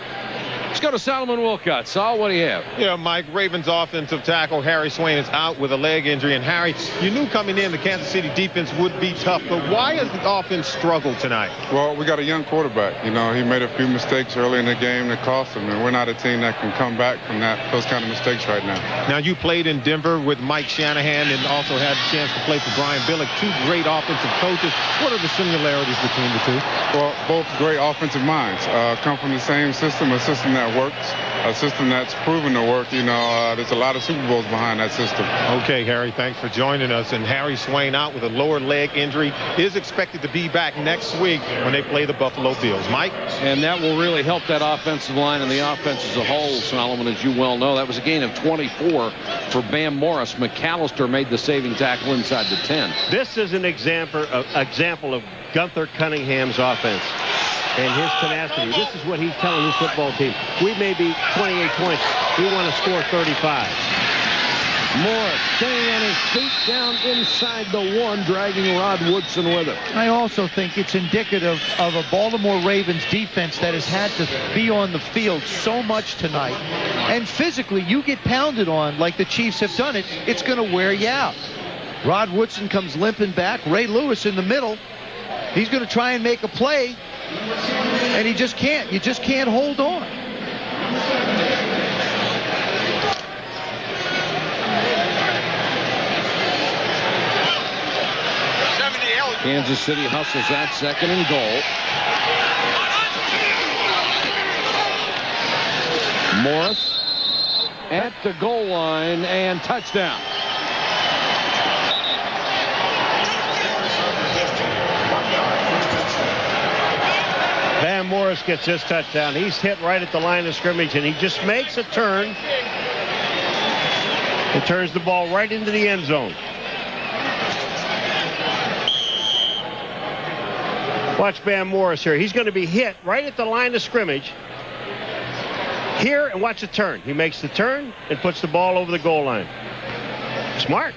Let's go to Solomon Wilcott. Saul, what do you have? Yeah, Mike, Ravens offensive tackle Harry Swain is out with a leg injury. And Harry, you knew coming in the Kansas City defense would be tough, but why has the offense struggled tonight? Well, we got a young quarterback. You know, he made a few mistakes early in the game that cost him, and we're not a team that can come back from those kind of mistakes right now. Now, you played in Denver with Mike Shanahan and also had a chance to play for Brian Billick, two great offensive coaches. What are the similarities between the two? Well, both great offensive minds. Come from the same system, a system that works, a system that's proven to work. You know, there's a lot of Super Bowls behind that system. Okay, Harry, thanks for joining us. And Harry Swain out with a lower leg injury is expected to be back next week when they play the Buffalo Bills. Mike? And that will really help that offensive line and the offense as a whole, Solomon, as you well know. That was a gain of 24 for Bam Morris. McAllister made the saving tackle inside the 10. This is an example of Gunther Cunningham's offense and his tenacity. This is what he's telling his football team. We may be 28 points. We want to score 35. Morris staying on his feet down inside the 1, dragging Rod Woodson with him. I also think it's indicative of a Baltimore Ravens defense that has had to be on the field so much tonight. And physically, you get pounded on like the Chiefs have done it, it's going to wear you out. Rod Woodson comes limping back. Ray Lewis in the middle. He's going to try and make a play, and he just can't. You just can't hold on. Kansas City hustles that, 2nd and goal. Morris at the goal line and touchdown. Bam Morris gets his touchdown. He's hit right at the line of scrimmage, and he just makes a turn and turns the ball right into the end zone. Watch Bam Morris here. He's going to be hit right at the line of scrimmage here, and watch the turn. He makes the turn and puts the ball over the goal line. Smart.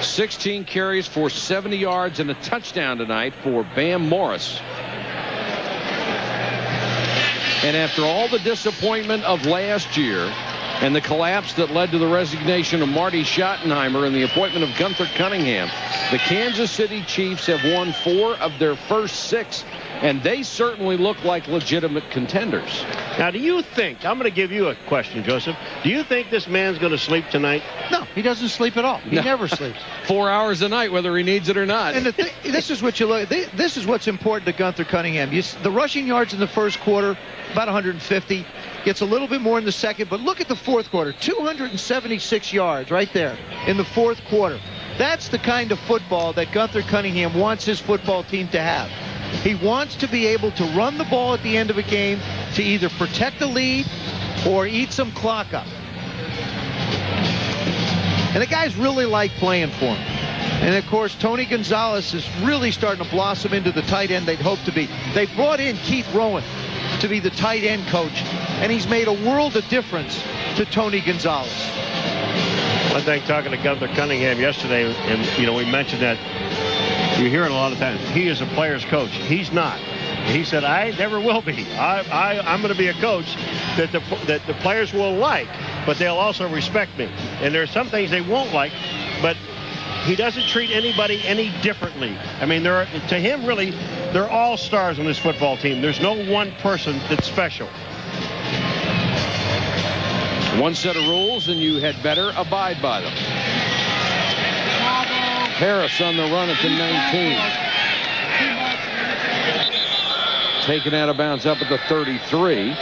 16 carries for 70 yards and a touchdown tonight for Bam Morris. And after all the disappointment of last year and the collapse that led to the resignation of Marty Schottenheimer and the appointment of Gunther Cunningham, the Kansas City Chiefs have won 4 of their first 6, and they certainly look like legitimate contenders. Now, do you think, I'm going to give you a question, Joseph, do you think this man's going to sleep tonight? No, he doesn't sleep at all. He never sleeps. 4 hours a night, whether he needs it or not. And this is what you look. This is what's important to Gunther Cunningham. The rushing yards in the first quarter, about 150. Gets a little bit more in the second, but look at the fourth quarter. 276 yards right there in the fourth quarter. That's the kind of football that Gunther Cunningham wants his football team to have. He wants to be able to run the ball at the end of a game to either protect the lead or eat some clock up. And the guys really like playing for him. And, of course, Tony Gonzalez is really starting to blossom into the tight end they'd hoped to be. They brought in Keith Rowan to be the tight end coach, and he's made a world of difference to Tony Gonzalez. I think talking to Gunther Cunningham yesterday, and, you know, we mentioned that you hear it a lot of times. He is a player's coach. He's not. He said, I never will be. I'm going to be a coach that the players will like, but they'll also respect me. And there are some things they won't like, but he doesn't treat anybody any differently. I mean, to him, really, they're all stars on this football team. There's no one person that's special. One set of rules, and you had better abide by them. Harris on the run at the 19. Taken out of bounds up at the 33.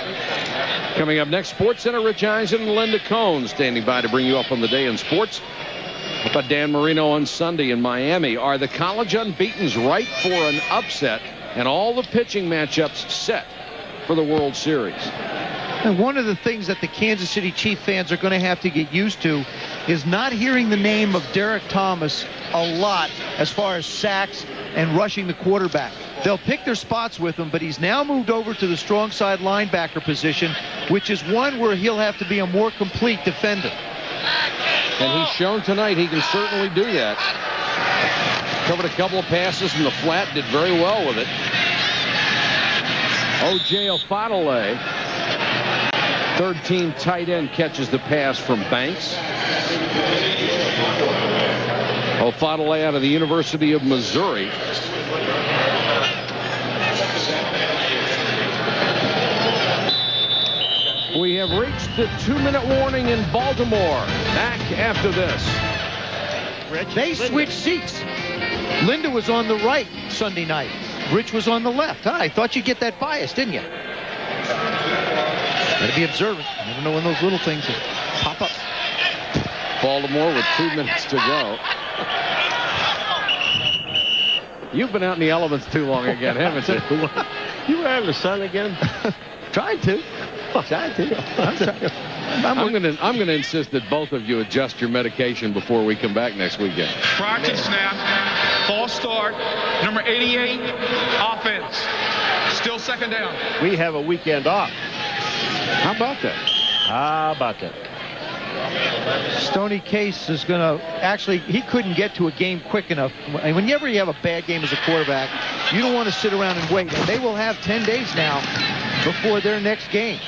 Coming up next, Sports Center, Rich Eisen and Linda Cohn standing by to bring you up on the day in sports. How about Dan Marino on Sunday in Miami? Are the college unbeatens ripe for an upset, and all the pitching matchups set for the World Series? And one of the things that the Kansas City Chief fans are going to have to get used to is not hearing the name of Derek Thomas a lot as far as sacks and rushing the quarterback. They'll pick their spots with him, but he's now moved over to the strong side linebacker position, which is one where he'll have to be a more complete defender. And he's shown tonight he can certainly do that. Covered a couple of passes from the flat, did very well with it. O.J. Ofadale, third-team tight end, catches the pass from Banks. Ofadale out of the University of Missouri. We have reached the 2-minute warning in Baltimore. Back after this. Rich, they switched seats. Linda was on the right Sunday night. Rich was on the left. Huh? I thought you'd get that bias, didn't you? Got to be observant. You never know when those little things pop up. Baltimore with 2 minutes to go. You've been out in the elements too long again, haven't you? You were having the sun again? Trying to. I'm going to insist that both of you adjust your medication before we come back next weekend. Practice snap, false start, number 88, offense. Still second down. We have a weekend off. How about that? How about that? Stoney Case is going to actually, he couldn't get to a game quick enough. Whenever you have a bad game as a quarterback, you don't want to sit around and wait. And they will have 10 days now before their next game.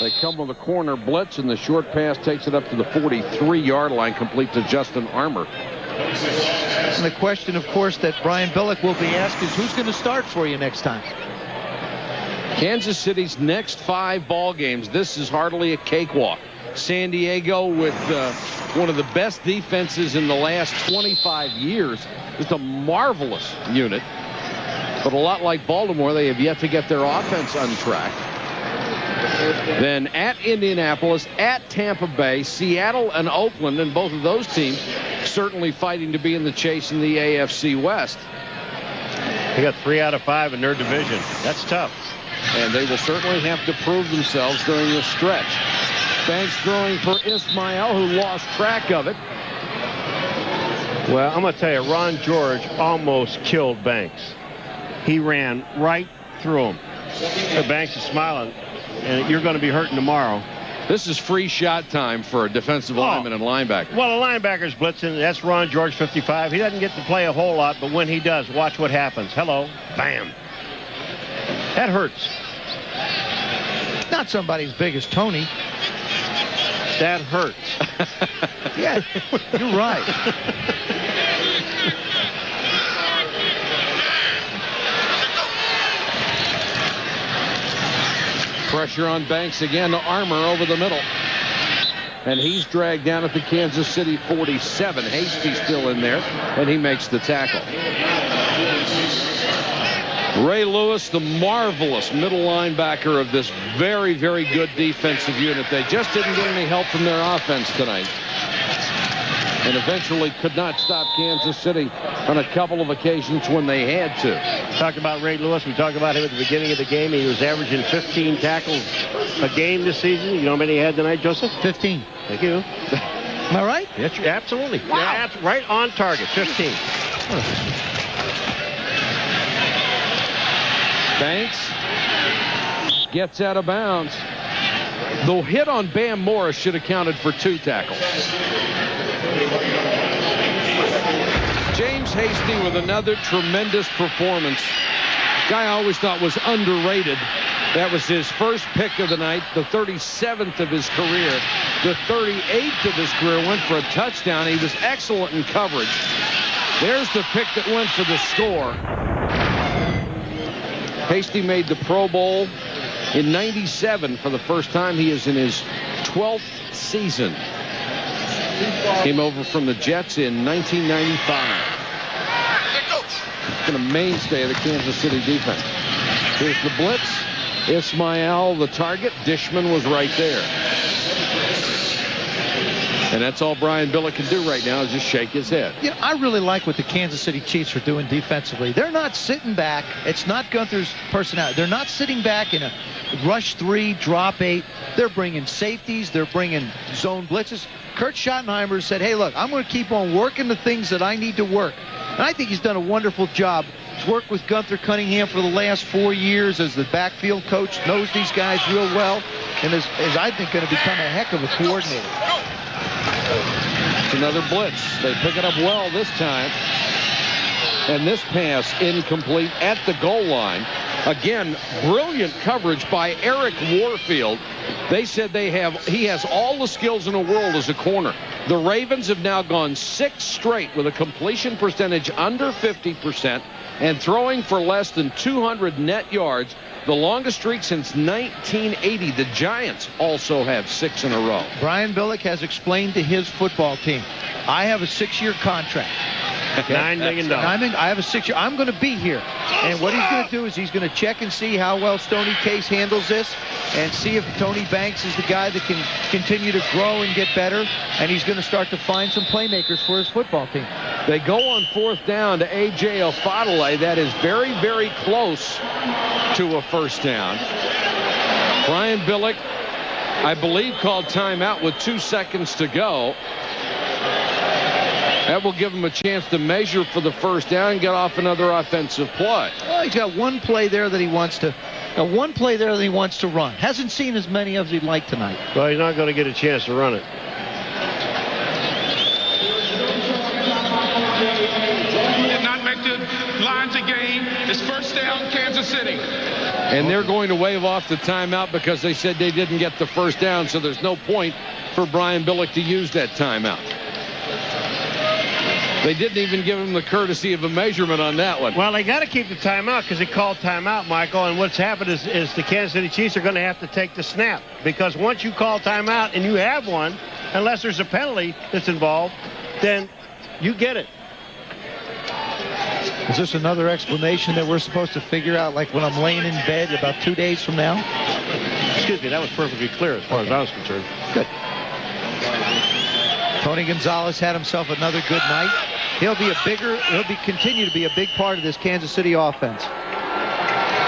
They come with a corner blitz, and the short pass takes it up to the 43-yard line, complete to Justin Armour. And the question, of course, that Brian Billick will be asked is who's going to start for you next time? Kansas City's next 5 ball games. This is hardly a cakewalk. San Diego with one of the best defenses in the last 25 years. Just a marvelous unit. But a lot like Baltimore, they have yet to get their offense untracked. Then at Indianapolis, at Tampa Bay, Seattle, and Oakland, and both of those teams certainly fighting to be in the chase in the AFC West. They got 3 out of 5 in their division. That's tough. And they will certainly have to prove themselves during this stretch. Banks throwing for Ismail, who lost track of it. Well, I'm going to tell you, Ron George almost killed Banks. He ran right through him. Banks is smiling, and you're going to be hurting tomorrow. This is free shot time for a defensive lineman and linebacker. Well, a linebacker's blitzing. That's Ron George, 55. He doesn't get to play a whole lot, but when he does, watch what happens. Hello. Bam. That hurts. Not somebody as big as Tony. That hurts. Yeah, you're right. Pressure on Banks again to Armour over the middle. And he's dragged down at the Kansas City 47. Hasty still in there, and he makes the tackle. Ray Lewis, the marvelous middle linebacker of this very, very good defensive unit. They just didn't get any help from their offense tonight. And eventually could not stop Kansas City on a couple of occasions when they had to. Talked about Ray Lewis. We talked about him at the beginning of the game. He was averaging 15 tackles a game this season. You know how many he had tonight, Joseph? 15. Thank you. Am I right? Yes, absolutely. Wow. Yeah, that's right on target. 15. Banks gets out of bounds. The hit on Bam Morris should have counted for 2 tackles. James Hasty with another tremendous performance. Guy I always thought was underrated. That was his first pick of the night, the 37th of his career. The 38th of his career, went for a touchdown. He was excellent in coverage. There's the pick that went for the score. Hasty made the Pro Bowl in '97 for the first time. He is in his 12th season. Came over from the Jets in 1995. Been a mainstay of the Kansas City defense. Here's the blitz. Ismail, the target. Dishman was right there. And that's all Brian Billick can do right now is just shake his head. You know, I really like what the Kansas City Chiefs are doing defensively. They're not sitting back. It's not Gunther's personality. They're not sitting back in a rush 3, drop 8. They're bringing safeties. They're bringing zone blitzes. Kurt Schottenheimer said, hey, look, I'm going to keep on working the things that I need to work. And I think he's done a wonderful job. He's worked with Gunther Cunningham for the last 4 years as the backfield coach, knows these guys real well, and is I think, going to become a heck of a coordinator. It's another blitz. They pick it up well this time. And this pass incomplete at the goal line. Again, brilliant coverage by Eric Warfield. They said he has all the skills in the world as a corner. The Ravens have now gone 6 straight with a completion percentage under 50% and throwing for less than 200 net yards. The longest streak since 1980. The Giants also have 6 in a row. Brian Billick has explained to his football team, I have a 6-year contract. Okay? $9 million. I have a 6-year. I'm going to be here. And what he's going to do is he's going to check and see how well Stoney Case handles this and see if Tony Banks is the guy that can continue to grow and get better. And he's going to start to find some playmakers for his football team. They go on 4th down to A.J. Afadale. That is very, very close to a first down. Brian Billick, I believe, called timeout with 2 seconds to go. That will give him a chance to measure for the first down and get off another offensive play. Well, he's got one play there that he wants to run. Hasn't seen as many as he'd like tonight. Well, he's not going to get a chance to run it. Did not make the lines a game. It's first down, Kansas City. And they're going to wave off the timeout because they said they didn't get the first down, so there's no point for Brian Billick to use that timeout. They didn't even give him the courtesy of a measurement on that one. Well, they got to keep the timeout because they called timeout, Michael. And what's happened is the Kansas City Chiefs are going to have to take the snap. Because once you call timeout and you have one, unless there's a penalty that's involved, then you get it. Is this another explanation that we're supposed to figure out, like when I'm laying in bed about 2 days from now? Excuse me, that was perfectly clear as far as I was concerned. Good. Tony Gonzalez had himself another good night. He'll continue to be a big part of this Kansas City offense.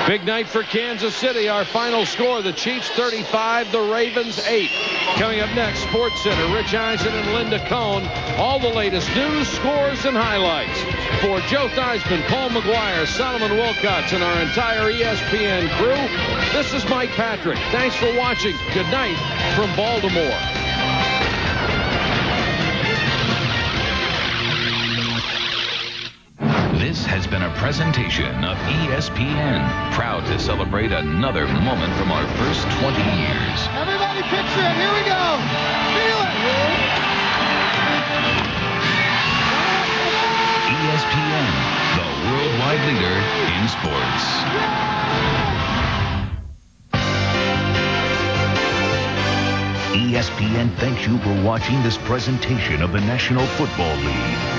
Big night for Kansas City. Our final score, the Chiefs 35, the Ravens 8. Coming up next, Sports Center, Rich Eisen and Linda Cohn. All the latest news, scores, and highlights. For Joe Theismann, Paul McGuire, Solomon Wilcox, and our entire ESPN crew, this is Mike Patrick. Thanks for watching. Good night from Baltimore. This has been a presentation of ESPN, proud to celebrate another moment from our first 20 years. Everybody picture it. Here we go. Feel it. ESPN, the worldwide leader in sports. ESPN thanks you for watching this presentation of the National Football League.